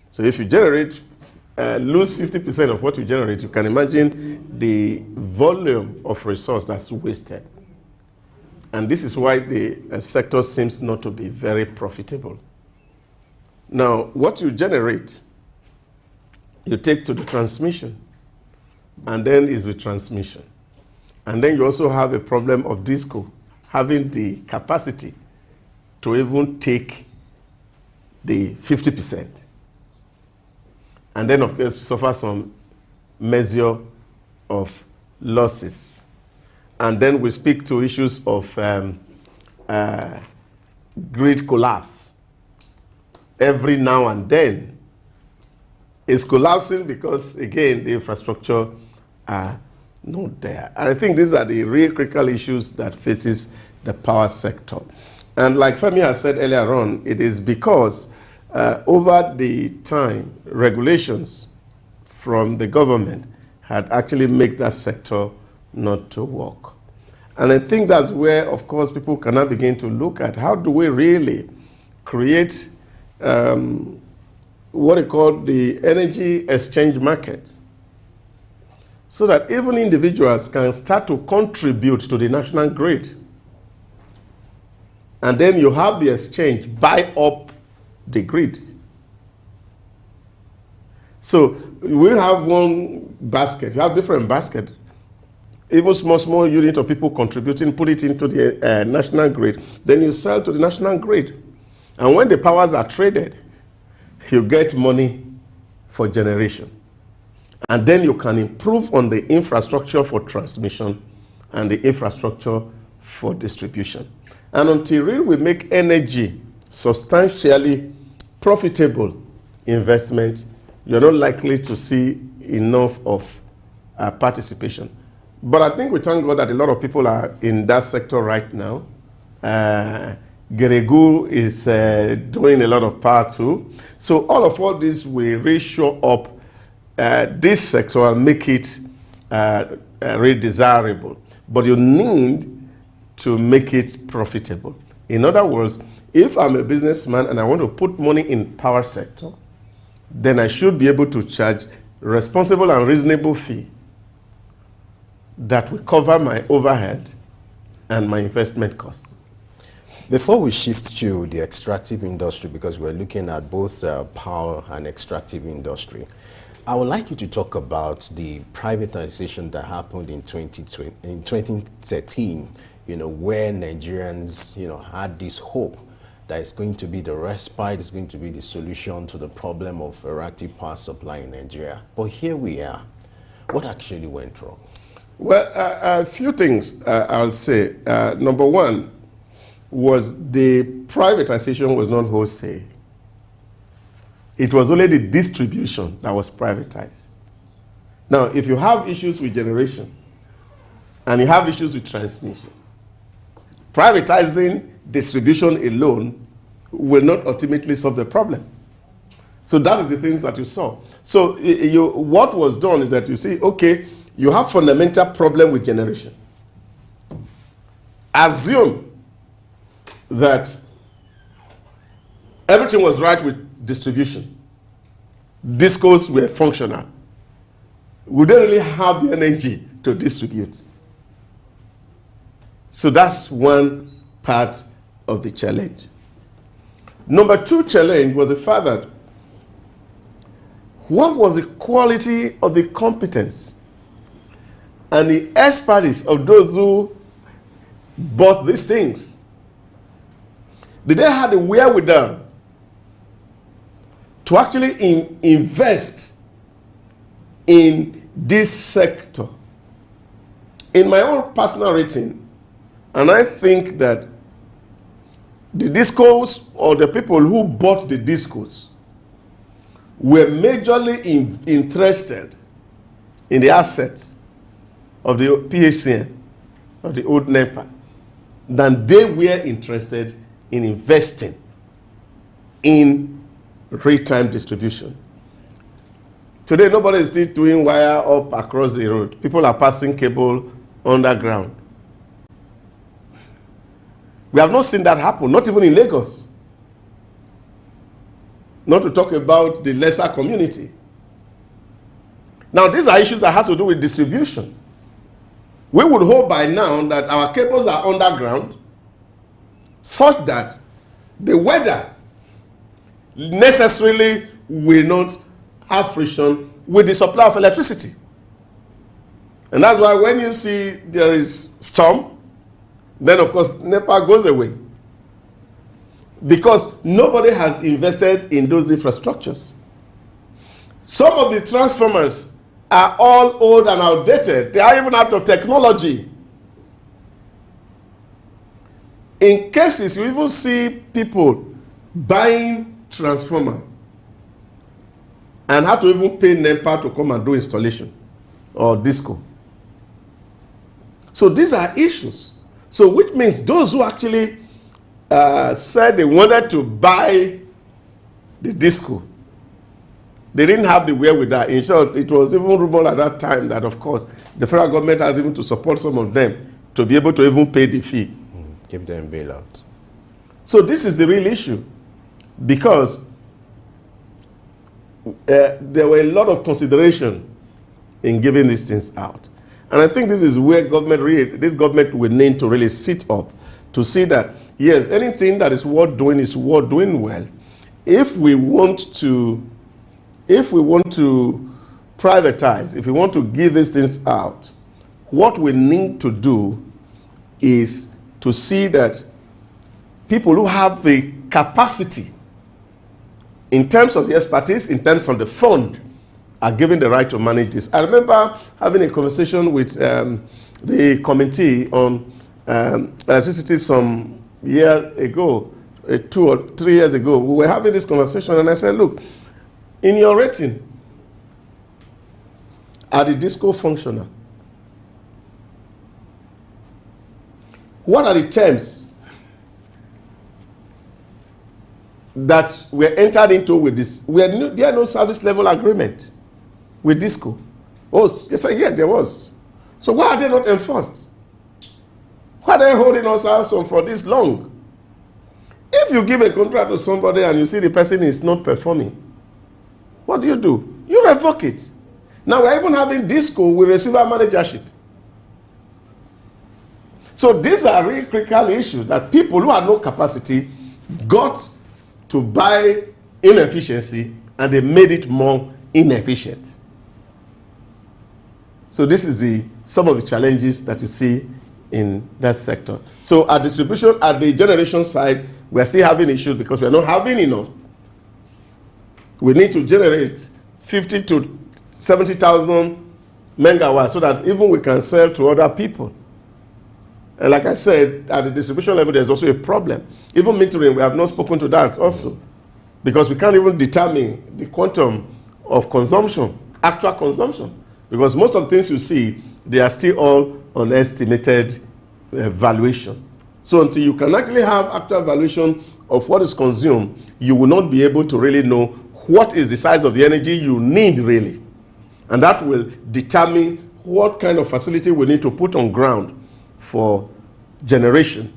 So if you lose 50% of what you generate, you can imagine the volume of resource that's wasted. And this is why the sector seems not to be very profitable. Now, what you generate, you take to the transmission, and then is with transmission. And then you also have a problem of DISCO having the capacity to even take the 50%. And then, of course, suffer some measure of losses. And then we speak to issues of grid collapse. Every now and then, it's collapsing because, again, the infrastructure are not there. And I think these are the real critical issues that faces the power sector. And like Femi has said earlier on, it is because over the time, regulations from the government had actually made that sector not to work. And I think that's where, of course, people can now begin to look at how do we really create what they call the energy exchange market, so that even individuals can start to contribute to the national grid. And then you have the exchange buy up the grid. So we have one basket, you have different baskets. Even small unit of people contributing, put it into the national grid. Then you sell to the national grid. And when the powers are traded, you get money for generation. And then you can improve on the infrastructure for transmission and the infrastructure for distribution. And until we make energy substantially profitable investment, you're not likely to see enough of participation. But I think we thank God that a lot of people are in that sector right now. Geregu is doing a lot of power too. So all this will really show up this sector and make it really desirable. But you need to make it profitable. In other words, if I'm a businessman and I want to put money in power sector, then I should be able to charge responsible and reasonable fee that will cover my overhead and my investment costs. Before we shift to the extractive industry, because we're looking at both power and extractive industry, I would like you to talk about the privatization that happened in 2013, where Nigerians, had this hope that it's going to be the respite, it's going to be the solution to the problem of erratic power supply in Nigeria. But here we are. What actually went wrong? Well, a few things I'll say. Number one was the privatization was not wholesale. It was only the distribution that was privatized. Now, if you have issues with generation and you have issues with transmission, privatizing distribution alone will not ultimately solve the problem. So that is the things that you saw. So what was done is that you see, okay, you have fundamental problem with generation. Assume that everything was right with distribution. Discos were functional. We don't really have the energy to distribute. So that's one part of the challenge. Number two challenge was the fact that what was the quality of the competence and the expertise of those who bought these things? Did they have the wherewithal to actually invest in this sector? In my own personal rating, and I think that the discos or the people who bought the discos were majorly interested in the assets of the PHCN, of the old NEPA, than they were interested in investing in real-time distribution. Today, nobody is still doing wire up across the road. People are passing cable underground. We have not seen that happen, not even in Lagos. Not to talk about the lesser community. Now, these are issues that have to do with distribution. We would hope by now that our cables are underground such that the weather necessarily will not have friction with the supply of electricity. And that's why when you see there is storm, then of course NEPA goes away. Because nobody has invested in those infrastructures. Some of the transformers are all old and outdated. They are even out of technology. In cases, you even see people buying transformer and have to even pay NEPA to come and do installation or disco. So these are issues. So which means those who actually said they wanted to buy the disco, they didn't have the wherewithal. In short, it was even rumored at that time that, of course, the federal government has even to support some of them to be able to even pay the fee. Give them bailout. So this is the real issue. because there were a lot of consideration in giving these things out. And I think this is where this government will need to really sit up to see that, yes, anything that is worth doing well. If we want to privatize, if we want to give these things out, what we need to do is to see that people who have the capacity in terms of the expertise, in terms of the fund, are given the right to manage this. I remember having a conversation with the committee on electricity some years ago, 2 or 3 years ago. We were having this conversation and I said, look, in your rating, are the disco functional? What are the terms that were entered into with this? There are no service level agreement with disco. Oh, yes, there was. So why are they not enforced? Why are they holding us out for this long? If you give a contract to somebody and you see the person is not performing, what do? You revoke it. Now we're even having disco with receiver managership. So these are really critical issues that people who have no capacity got to buy inefficiency and they made it more inefficient. So this is some of the challenges that you see in that sector. So at distribution, at the generation side, we are still having issues because we are not having enough. We need to generate 50 to 70,000 megawatts so that even we can sell to other people. And like I said, at the distribution level, there's also a problem. Even metering, we have not spoken to that also, because we can't even determine the quantum of consumption, actual consumption. Because most of the things you see, they are still all on estimated valuation. So until you can actually have actual valuation of what is consumed, you will not be able to really know what is the size of the energy you need really. And that will determine what kind of facility we need to put on ground for generation,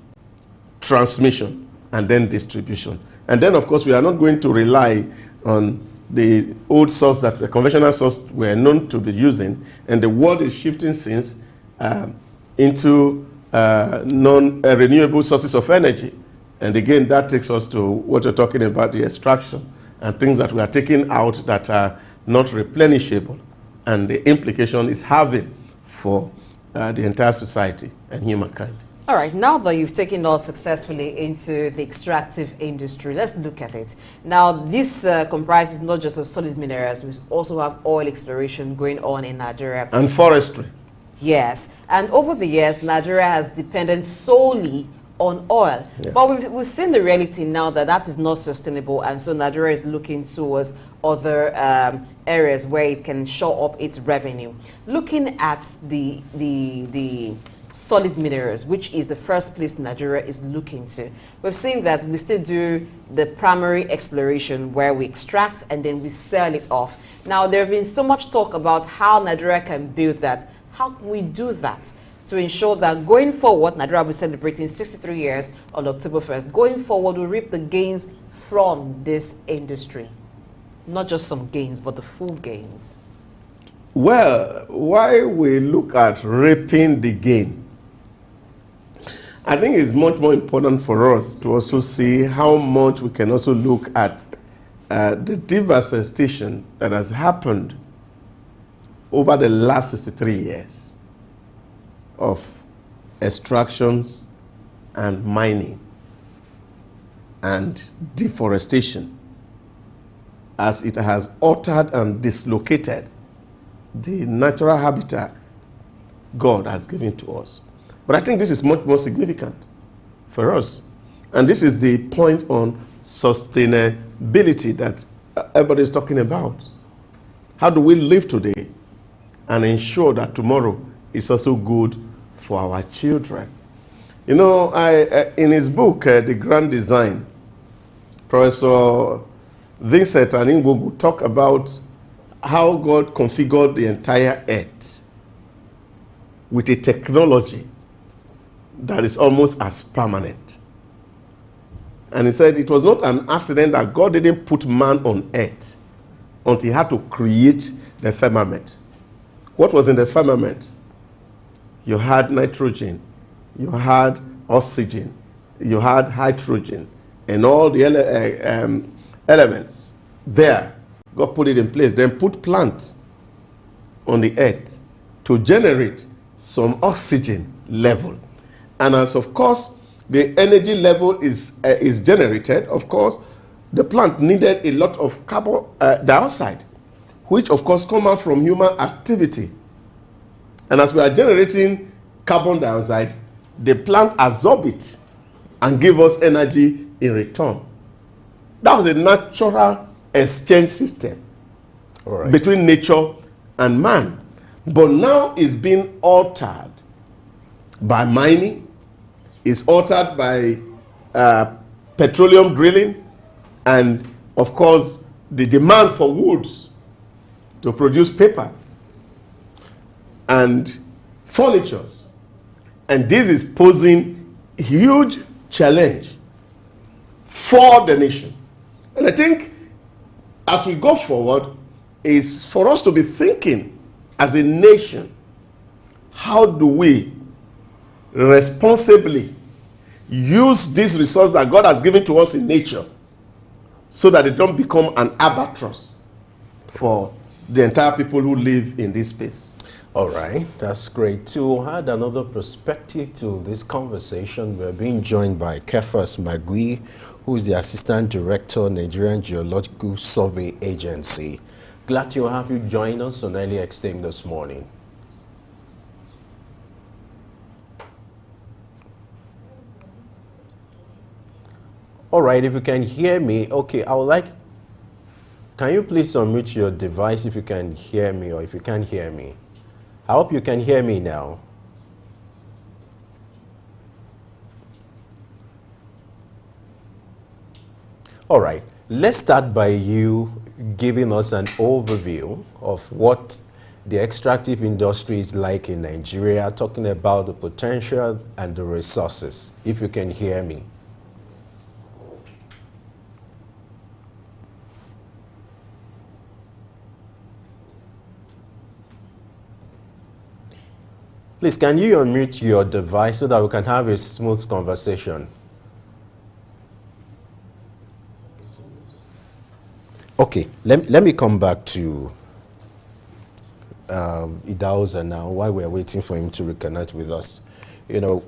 transmission, and then distribution. And then, of course, we are not going to rely on the old source that the conventional source we're known to be using, and the world is shifting since into non-renewable sources of energy. And again, that takes us to what you're talking about, the extraction, and things that we are taking out that are not replenishable, and the implication is having for the entire society and humankind. All right, now that you've taken us successfully into the extractive industry, let's look at it. Now, this comprises not just of solid minerals, we also have oil exploration going on in Nigeria. And forestry. Yes, and over the years, Nigeria has depended solely on oil. Yeah. But we've seen the reality now that is not sustainable, and so Nigeria is looking towards other areas where it can shore up its revenue. Looking at the solid minerals, which is the first place Nigeria is looking to. We've seen that we still do the primary exploration where we extract and then we sell it off. Now, there have been so much talk about how Nigeria can build that. How can we do that to ensure that going forward, Nigeria will be celebrating 63 years on October 1st. Going forward, we reap the gains from this industry. Not just some gains, but the full gains. Well, why we look at reaping the gain, I think it's much more important for us to also see how much we can also look at the devastation that has happened over the last 63 years of extractions and mining and deforestation, as it has altered and dislocated the natural habitat God has given to us. But I think this is much more significant for us. And this is the point on sustainability that everybody is talking about. How do we live today and ensure that tomorrow is also good for our children? You know, in his book, The Grand Design, Professor Vincent Aningbogu talk about how God configured the entire earth with a technology that is almost as permanent. And he said it was not an accident that God didn't put man on earth until he had to create the firmament. What was in the firmament? You had nitrogen, you had oxygen, you had hydrogen, and all the elements there. God put it in place, then put plants on the earth to generate some oxygen level. And as of course the energy level is generated, of course the plant needed a lot of carbon dioxide, which of course come out from human activity. And as we are generating carbon dioxide, the plant absorb it and give us energy in return. That was a natural exchange system between nature and man. But now it's being altered by mining, it's altered by petroleum drilling, and of course the demand for woods to produce paper and furnitures. And this is posing huge challenge for the nation. And I think as we go forward is for us to be thinking as a nation, how do we responsibly use this resource that God has given to us in nature so that it don't become an albatross for the entire people who live in this space. All right, that's great. To add another perspective to this conversation, we're being joined by Kefas Magui, who is the Assistant Director, Nigerian Geological Survey Agency. Glad to have you join us on Early Exchange this morning. All right, if you can hear me, okay, I would like, can you please unmute your device if you can hear me, or if you can't hear me? I hope you can hear me now. All right, let's start by you giving us an overview of what the extractive industry is like in Nigeria, talking about the potential and the resources, if you can hear me. Please, can you unmute your device so that we can have a smooth conversation? Okay, let me come back to Idahosa now while we're waiting for him to reconnect with us. You know,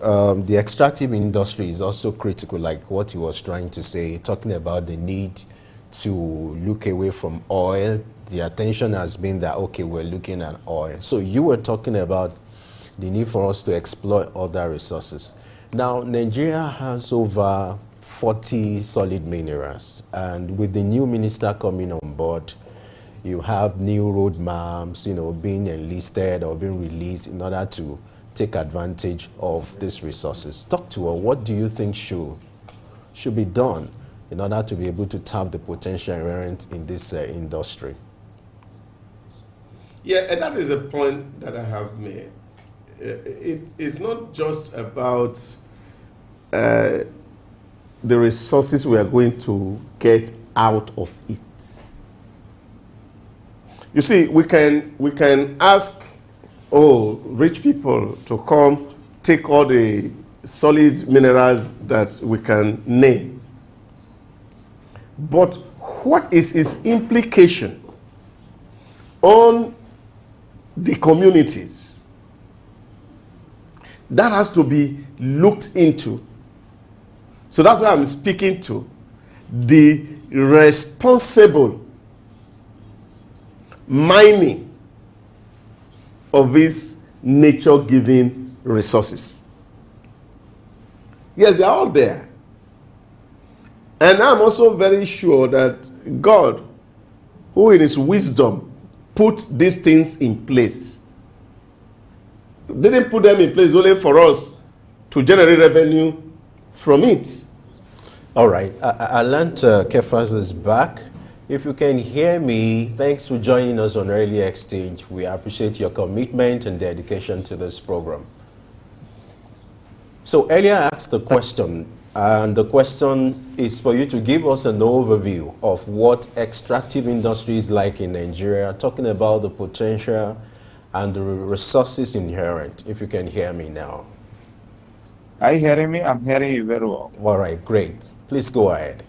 the extractive industry is also critical, like what he was trying to say, talking about the need to look away from oil. The attention has been that, okay, we're looking at oil. So you were talking about the need for us to exploit other resources. Now, Nigeria has over 40 solid minerals, and with the new minister coming on board, you have new roadmaps, you know, being enlisted or being released in order to take advantage of these resources. Talk to us. What do you think should be done in order to be able to tap the potential inherent in this industry? Yeah, and that is a point that I have made. It's not just about the resources we are going to get out of it. You see, we can ask rich people to come take all the solid minerals that we can name. But what is its implication on the communities? That has to be looked into. So that's why I'm speaking to the responsible mining of these nature-giving resources. Yes, they're all there. And I'm also very sure that God, who in his wisdom put these things in place, didn't put them in place only for us to generate revenue from it. All right, I learned Kefas is back. If you can hear me, thanks for joining us on Early Exchange. We appreciate your commitment and dedication to this program. So earlier I asked the question, And the question is for you to give us an overview of what extractive industry is like in Nigeria, talking about the potential and the resources inherent, if you can hear me now. Are you hearing me? I'm hearing you very well. All right, great. Please go ahead.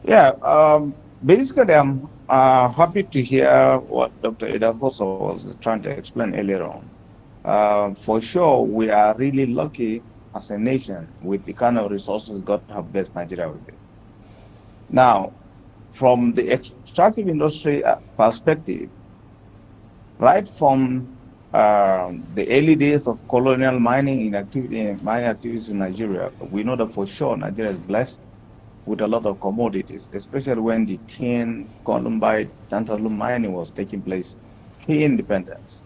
Yeah, basically, I'm happy to hear what Dr. Idahosa was trying to explain earlier on. For sure, we are really lucky as a nation with the kind of resources God have blessed Nigeria with it. Now, from the extractive industry perspective, right from the early days of colonial mining activities in Nigeria, we know that for sure Nigeria is blessed with a lot of commodities, especially when the tin, columbite, tantalum mining was taking place pre-independence.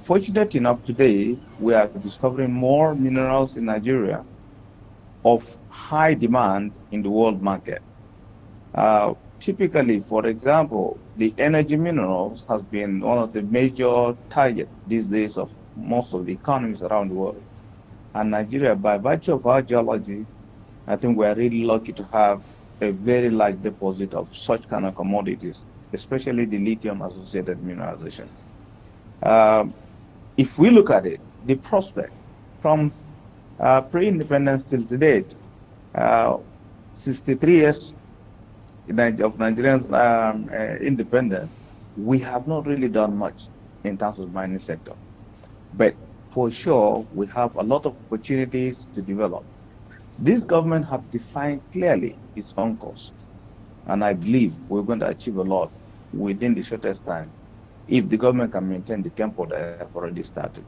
Fortunate enough today, we are discovering more minerals in Nigeria of high demand in the world market. Typically, for example, the energy minerals has been one of the major targets these days of most of the economies around the world. And Nigeria, by virtue of our geology, I think we are really lucky to have a very large deposit of such kind of commodities, especially the lithium-associated mineralization. If we look at it, the prospect from pre-independence till today, 63 years of Nigerians' independence, we have not really done much in terms of mining sector. But for sure, we have a lot of opportunities to develop. This government have defined clearly its own course, and I believe we're going to achieve a lot within the shortest time if the government can maintain the tempo that have already started.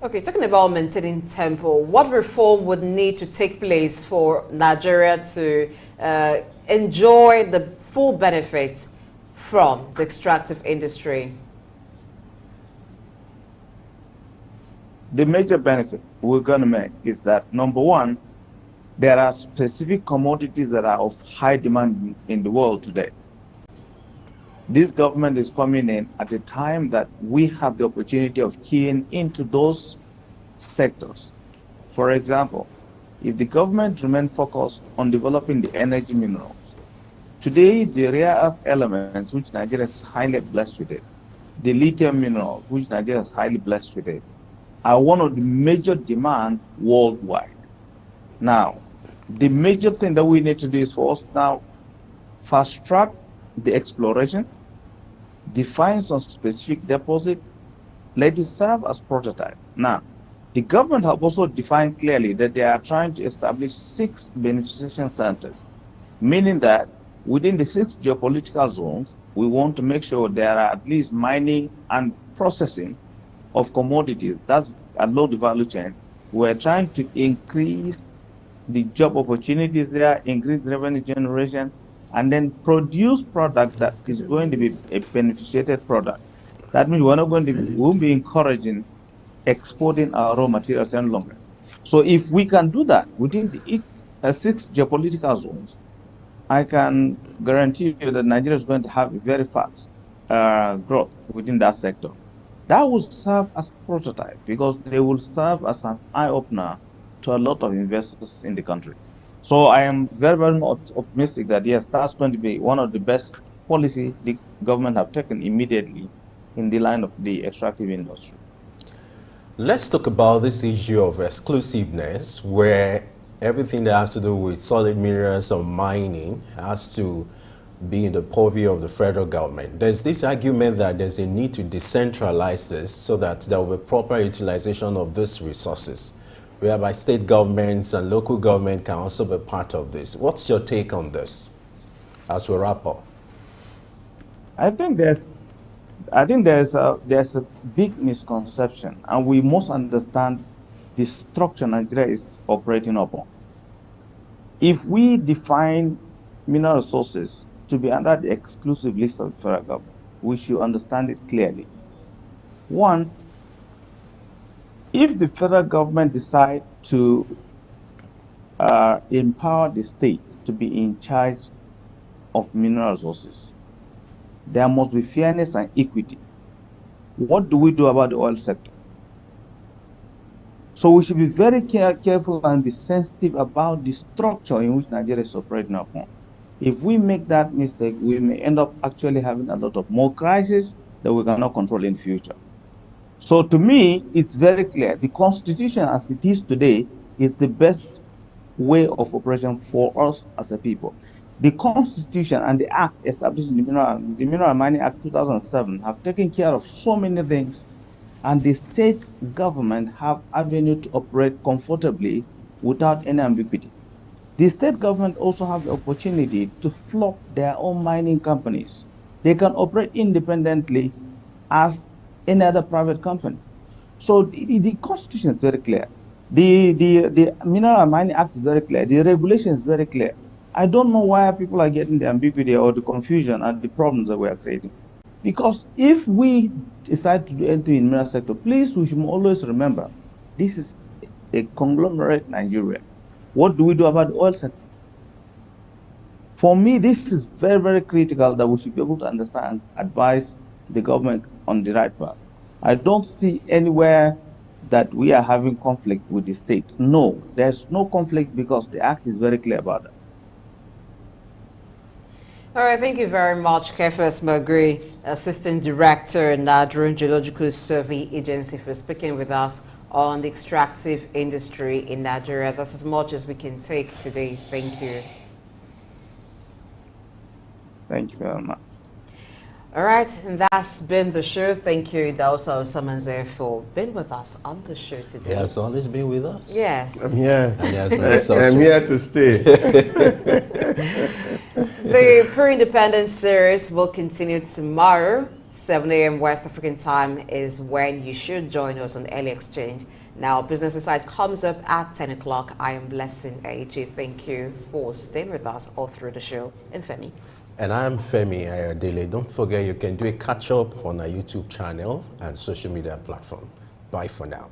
Okay, talking about maintaining tempo, what reform would need to take place for Nigeria to enjoy the full benefits from the extractive industry? The major benefit we're going to make is that, number one, there are specific commodities that are of high demand in the world today. This government is coming in at a time that we have the opportunity of keying into those sectors. For example, if the government remains focused on developing the energy minerals, today the rare earth elements, which Nigeria is highly blessed with it, the lithium minerals, which Nigeria is highly blessed with it, are one of the major demand worldwide. Now, the major thing that we need to do is for us now fast track the exploration, define some specific deposit, let it serve as prototype. Now, the government have also defined clearly that they are trying to establish 6 beneficiation centers, meaning that within the 6 geopolitical zones, we want to make sure there are at least mining and processing of commodities. That's along the value chain. We're trying to increase the job opportunities there, increase revenue generation, and then produce product that is going to be a beneficiated product. That means we're not going to we won't be encouraging exporting our raw materials any longer. So if we can do that within the 6 geopolitical zones, I can guarantee you that Nigeria is going to have a very fast growth within that sector. That will serve as a prototype because they will serve as an eye-opener to a lot of investors in the country. So I am very, very much optimistic that yes, that's going to be one of the best policy the government have taken immediately in the line of the extractive industry. Let's talk about this issue of exclusiveness, where everything that has to do with solid minerals or mining has to be in the purview of the federal government. There's this argument that there's a need to decentralize this so that there will be proper utilization of these resources, whereby state governments and local government can also be part of this. What's your take on this as we wrap up? I think there's a big misconception, and we must understand the structure Nigeria is operating upon. If we define mineral resources to be under the exclusive list of the federal government, we should understand it clearly. One, if the federal government decide to empower the state to be in charge of mineral resources, there must be fairness and equity. What do we do about the oil sector? So we should be very careful and be sensitive about the structure in which Nigeria is operating upon. If we make that mistake, we may end up actually having a lot of more crises that we cannot control in the future. So to me, it's very clear. The Constitution as it is today is the best way of operation for us as a people. The Constitution and the Act established in the Mineral and Mining Act 2007 have taken care of so many things, and the state government have avenue to operate comfortably without any ambiguity. The state government also have the opportunity to flop their own mining companies. They can operate independently as any other private company. So the Constitution is very clear. The Mineral and Mining Act is very clear. The regulation is very clear. I don't know why people are getting the ambiguity or the confusion and the problems that we are creating. Because if we decide to enter in mineral sector, please, we should always remember, this is a conglomerate Nigeria. What do we do about the oil sector? For me, this is very, very critical that we should be able to understand, advise the government on the right path. I don't see anywhere that we are having conflict with the state. No, there's no conflict because the Act is very clear about that. All right, thank you very much, Kefas Magri, Assistant Director, Nadrun Geological Survey Agency, for speaking with us on the extractive industry in Nigeria. That's as much as we can take today. Thank you. Thank you very much. All right, and that's been the show. Thank you, Dausa Osamanze, for being with us on the show today. He has always been with us. Yes. I'm here. And he has been I'm here to stay. The pre-independence series will continue tomorrow. 7 a.m. West African time is when you should join us on Early Exchange. Now, Business Insight comes up at 10 o'clock. I am Blessing AG. Thank you for staying with us all through the show. And Femi. And I'm Femi Ayodele. Don't forget you can do a catch-up on our YouTube channel and social media platform. Bye for now.